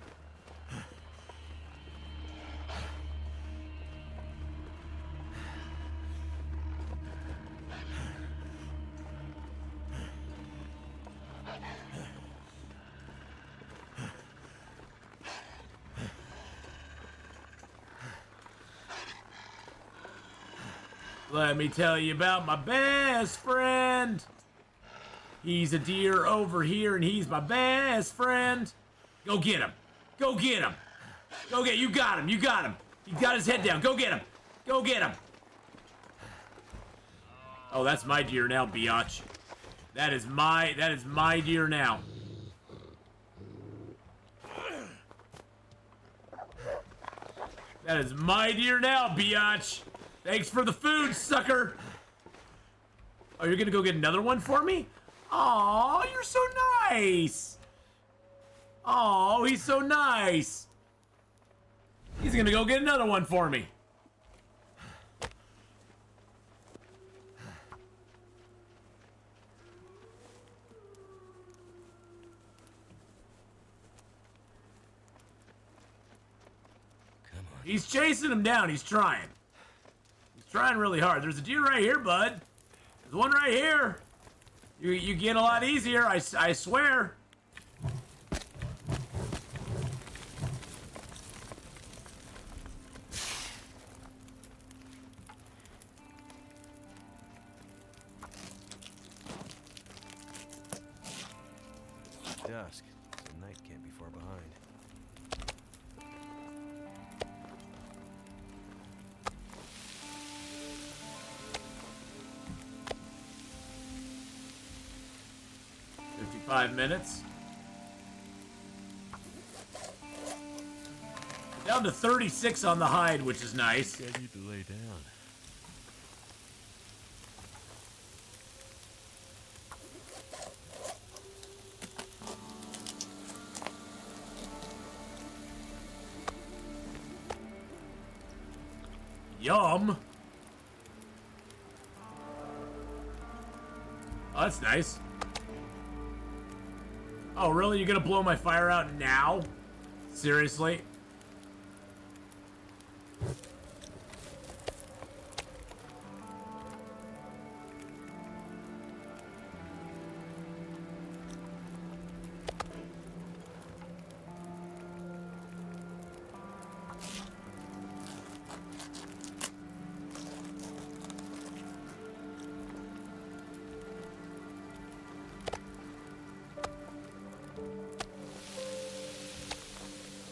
Let me tell you about my best friend. He's a deer over here, and he's my best friend. Go get him. Go get him. Go get. You got him. You got him. He got his head down. Go get him. Go get him. Oh, that's my deer now, biatch. That is my deer now. That is my deer now, biatch. Thanks for the food, sucker. Oh, you're gonna go get another one for me? Aw, you're so nice. Oh, he's so nice. He's gonna go get another one for me. Come on. He's chasing him down. He's trying. Trying really hard. There's a deer right here, bud. There's one right here. You get a lot easier, I swear. Dusk, so night can't be far behind. 5 minutes. Down to 36 on the hide, which is nice. I need to lay down. Yum. Oh, that's nice. Oh, really? You're gonna blow my fire out now? Seriously?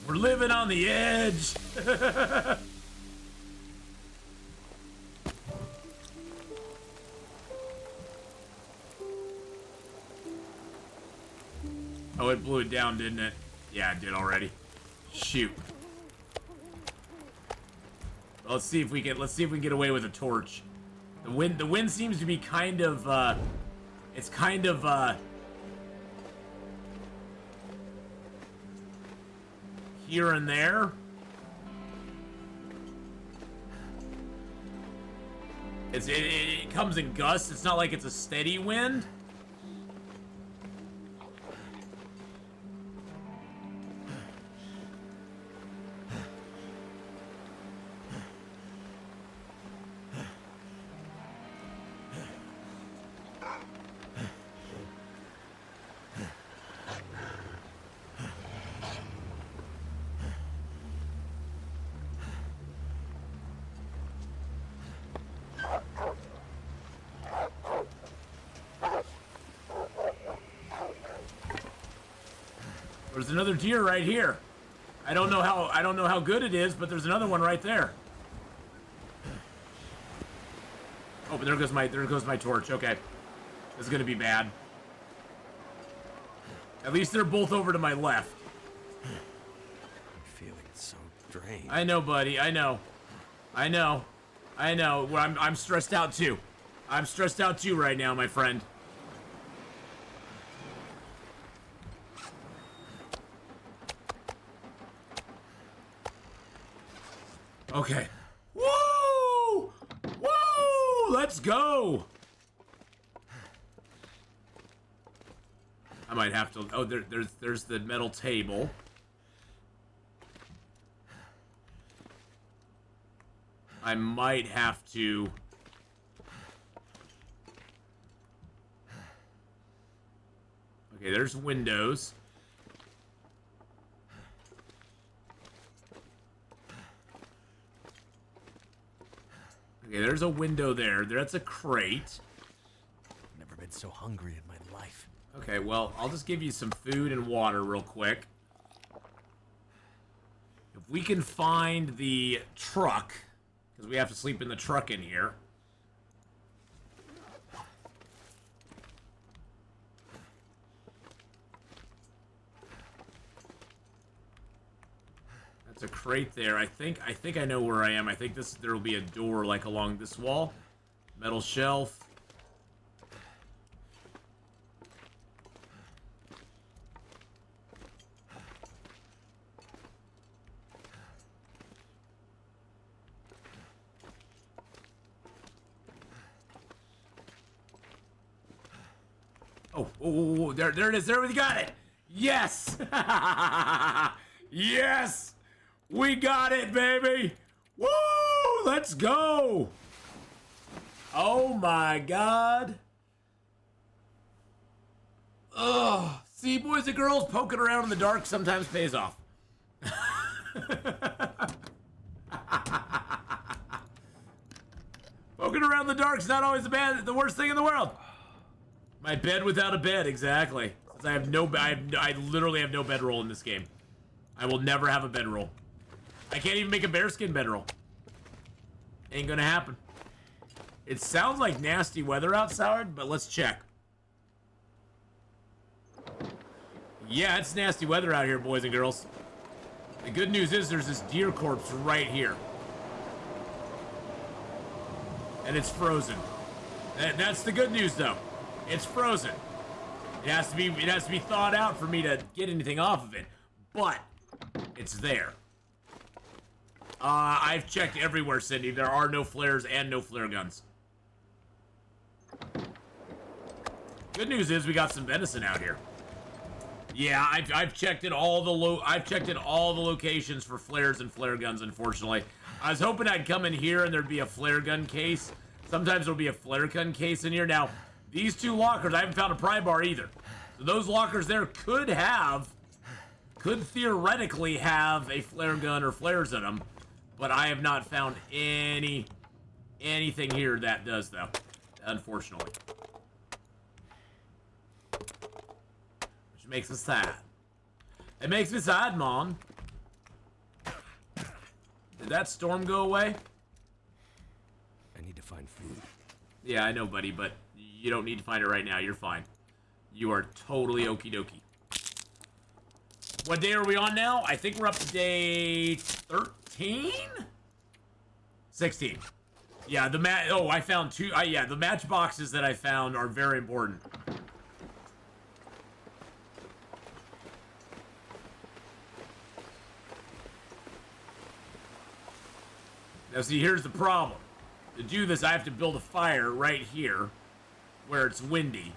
We're living on the edge. Oh, it blew it down, didn't it? Yeah, it did already. Shoot. Well, let's see if we can get away with a torch. The wind seems to be kind of it's kind of here and there. It comes in gusts. It's not like it's a steady wind. There's another deer right here. I don't know how good it is, but there's another one right there. Oh, but there goes my torch. Okay. This is gonna be bad. At least they're both over to my left. I'm feeling so drained. I know, buddy. I know. Well, I'm stressed out too. I'm stressed out too right now, my friend. Okay. Woo! Woo! Let's go! I might have to... Oh, there's the metal table. I might have to... Okay, there's windows. Okay, there's a window there. That's a crate. Never been so hungry in my life. Okay, well, I'll just give you some food and water real quick. If we can find the truck, because we have to sleep in the truck in here. That's a crate there. I think I know where I am. I think there will be a door like along this wall. Metal shelf. Oh, there it is. There we got it. Yes. Yes. We got it, baby. Woo! Let's go. Oh my God. Ugh. See, boys and girls, poking around in the dark sometimes pays off. Poking around in the dark's not always the worst thing in the world. My bed without a bed, exactly. Since I literally have no bedroll in this game. I will never have a bedroll. I can't even make a bearskin bedroll. Ain't gonna happen. It sounds like nasty weather outside, but let's check. Yeah, it's nasty weather out here, boys and girls. The good news is there's this deer corpse right here. And it's frozen. That's the good news, though. It's frozen. It has to be thawed out for me to get anything off of it. But it's there. I've checked everywhere, Cindy. There are no flares and no flare guns. Good news is we got some venison out here. Yeah, I've checked in all the locations for flares and flare guns. Unfortunately, I was hoping I'd come in here and there'd be a flare gun case. Sometimes there'll be a flare gun case in here. Now, these two lockers, I haven't found a pry bar either. So those lockers there could theoretically have a flare gun or flares in them, but I have not found anything here that does, though, unfortunately. Which makes me sad. It makes me sad, Mom. Did that storm go away? I need to find food. Yeah, I know, buddy, but you don't need to find it right now. You're fine. You are totally okie dokie. What day are we on now? I think we're up to day 13? 16. Yeah, I found two. Yeah, the match boxes that I found are very important. Now, see, here's the problem. To do this, I have to build a fire right here where it's windy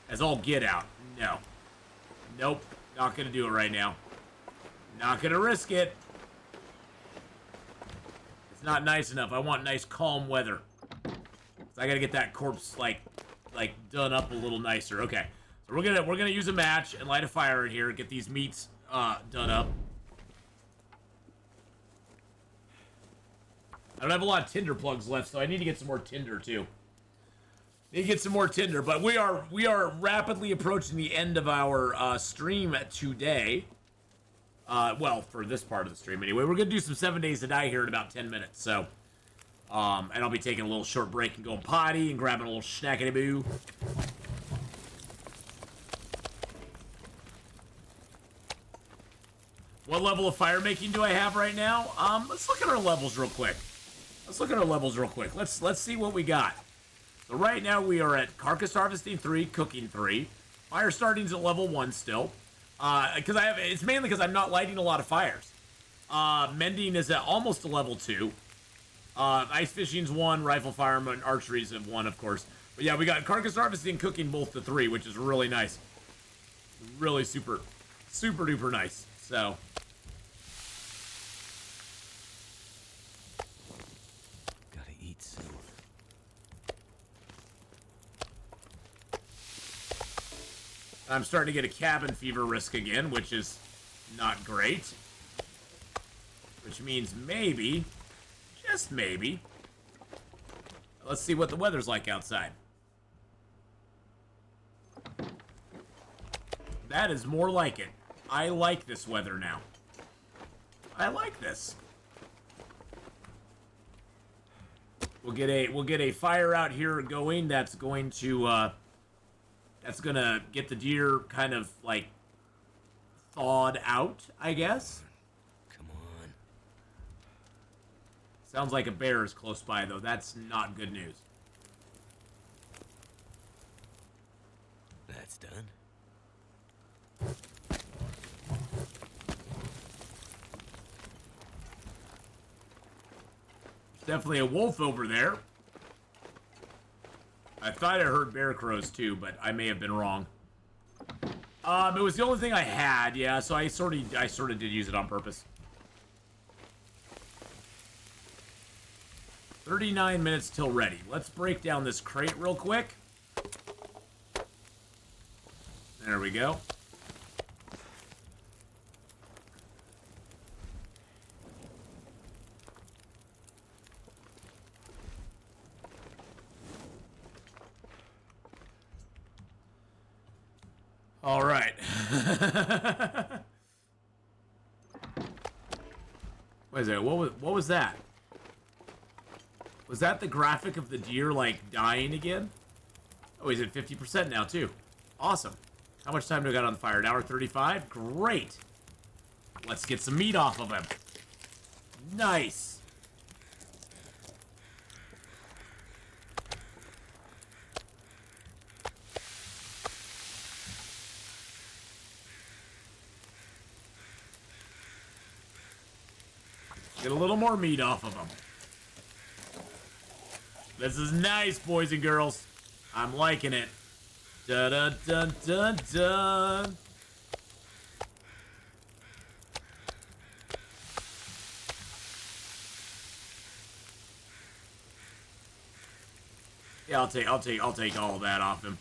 as all get out. No. Nope. Not going to do it right now. Not going to risk it. It's not nice enough. I want nice, calm weather. So I got to get that corpse, like done up a little nicer. Okay. So we're gonna use a match and light a fire in here and get these meats done up. I don't have a lot of tinder plugs left, so I need to get some more tinder too. Need to get some more tinder, but we are rapidly approaching the end of our stream today. Well, for this part of the stream anyway. We're gonna do some 7 Days to Die here in about 10 minutes. So, and I'll be taking a little short break and going potty and grabbing a little snackety boo. What level of fire making do I have right now? Let's look at our levels real quick. Let's see what we got. So right now we are at Carcass Harvesting 3, Cooking 3. Fire Starting's at level 1 still. It's mainly because I'm not lighting a lot of fires. Mending is at almost a level 2. Ice fishing's 1, rifle fireman, archery's 1, of course. But yeah, we got carcass harvesting and cooking both the 3, which is really nice. Really super duper nice. So. Gotta eat soon. I'm starting to get a cabin fever risk again, which is not great. Which means maybe, just maybe, let's see what the weather's like outside. That is more like it. I like this weather now. I like this. We'll get a fire out here going. That's going to that's gonna get the deer kind of like thawed out, I guess. Come on. Sounds like a bear is close by, though. That's not good news. That's done. Definitely a wolf over there. I thought I heard bear crows too, but I may have been wrong. It was the only thing I had, yeah, so I sort of did use it on purpose. 39 minutes till ready. Let's break down this crate real quick. There we go. All right. What is it? What was that? Was that the graphic of the deer, like, dying again? Oh, he's at 50% now, too. Awesome. How much time do I got on the fire? An hour 35? Great. Let's get some meat off of him. Nice. Get a little more meat off of him. This is nice, boys and girls. I'm liking it. Dun dun dun dun dun. Yeah, I'll take all of that off him.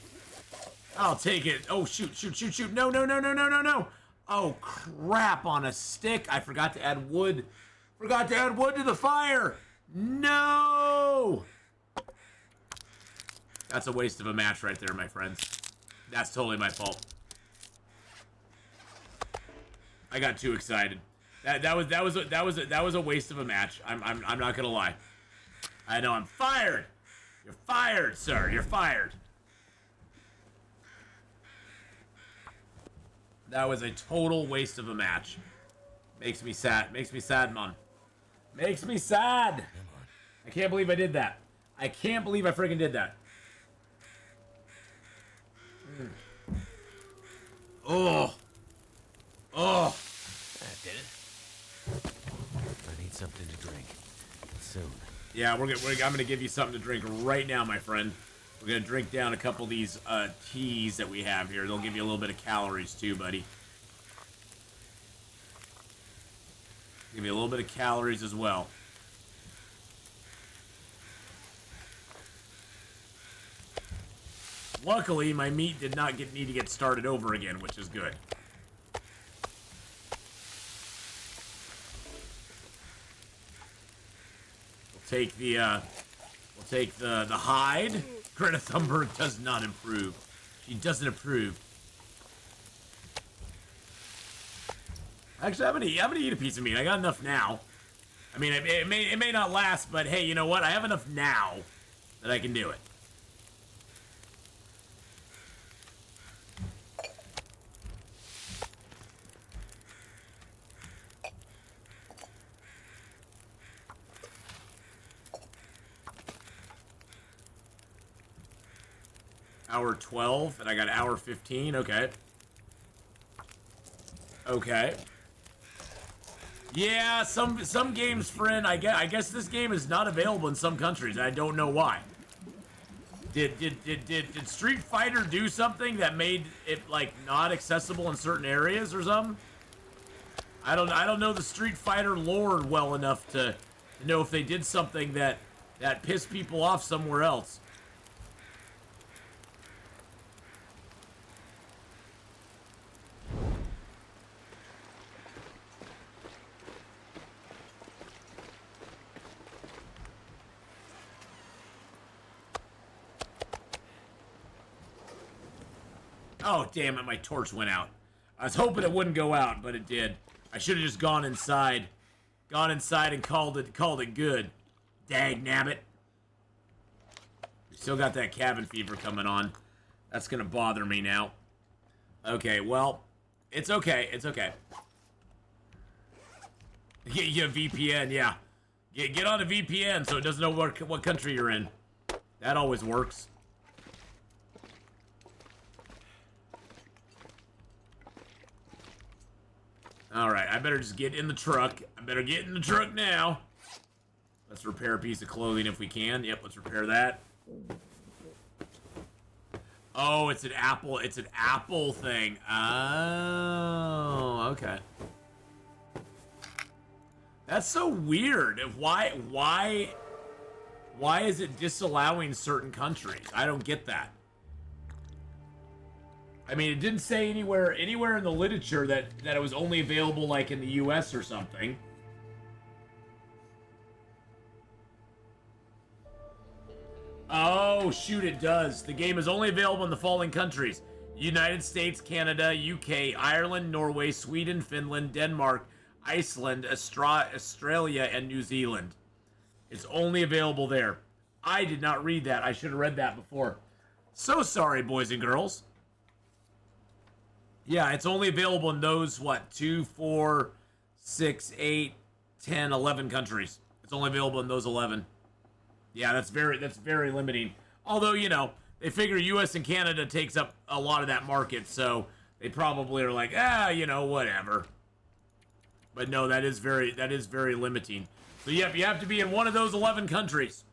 I'll take it. Oh, shoot. No. Oh, crap on a stick. I forgot to add wood. Forgot to add wood to the fire. No! That's a waste of a match right there, my friends. That's totally my fault. I got too excited. That was a waste of a match. I'm not gonna lie. I know I'm fired. You're fired, sir. You're fired. That was a total waste of a match. Makes me sad. Makes me sad, man. Makes me sad. I can't believe I did that. I can't believe I freaking did that. Oh. That did it. I need something to drink. Soon. Yeah, I'm gonna give you something to drink right now, my friend. We're gonna drink down a couple of these teas that we have here. They'll give you a little bit of calories too, buddy. Give me a little bit of calories as well. Luckily, my meat did not need to get started over again, which is good. We'll take the hide. Greta Thunberg does not improve. She doesn't approve. Actually, I'm gonna eat a piece of meat. I got enough now. I mean, it may not last, but hey, you know what? I have enough now that I can do it. Hour 12, and I got hour 15. Okay. Okay. Yeah, some games, friend. I guess this game is not available in some countries. I don't know why. Did Street Fighter do something that made it like not accessible in certain areas or something? I don't know the Street Fighter lore well enough to know if they did something that pissed people off somewhere else. Oh, damn it, my torch went out. I was hoping it wouldn't go out, but it did. I should have just gone inside. Gone inside and called it good. Dag nabbit. We still got that cabin fever coming on. That's gonna bother me now. Okay, well, it's okay. It's okay. Yeah, VPN, yeah. Get on a VPN so it doesn't know what country you're in. That always works. Alright, I better just get in the truck. I better get in the truck now. Let's repair a piece of clothing if we can. Yep, let's repair that. Oh, it's an apple. It's an apple thing. Oh, okay. That's so weird. Why is it disallowing certain countries? I don't get that. I mean, it didn't say anywhere in the literature that it was only available like in the US or something. Oh, shoot, it does. The game is only available in the following countries: United States, Canada, UK, Ireland, Norway, Sweden, Finland, Denmark, Iceland, Australia, and New Zealand. It's only available there. I did not read that. I should have read that before. So sorry, boys and girls. Yeah, it's only available in those, 2, 4, 6, 8, 10, 11 countries. It's only available in those 11. Yeah, that's very limiting. Although, you know, they figure US and Canada takes up a lot of that market, so they probably are like, you know, whatever. But no, that is very limiting. So yep, you have to be in one of those 11 countries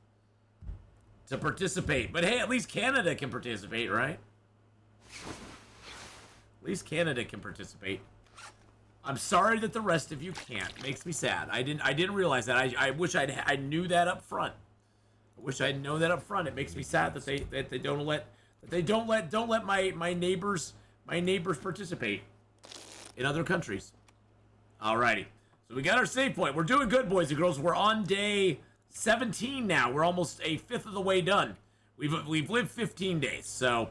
to participate. But hey, at least Canada can participate, right? At least Canada can participate. I'm sorry that the rest of you can't. Makes me sad. I didn't realize that. I wish I knew that up front. I wish I'd known that up front. It makes me sad that they don't let my neighbors participate in other countries. Alrighty. So we got our save point. We're doing good, boys and girls. We're on day 17 now. We're almost a fifth of the way done. We've lived 15 days. So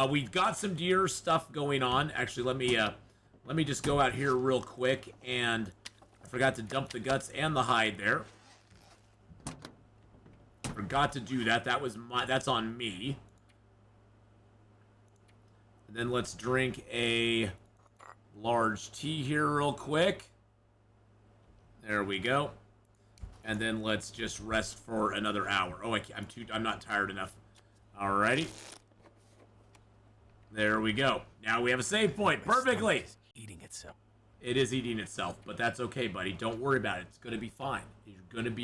we've got some deer stuff going on. Actually, let me just go out here real quick, and I forgot to dump the guts and the hide there. Forgot to do that. That's on me. And then let's drink a large tea here real quick. There we go. And then let's just rest for another hour. Oh, I'm not tired enough. Alrighty. There we go. Now we have a save point. Perfectly. Eating itself. It is eating itself, but that's okay, buddy. Don't worry about it. It's going to be fine. You're going to be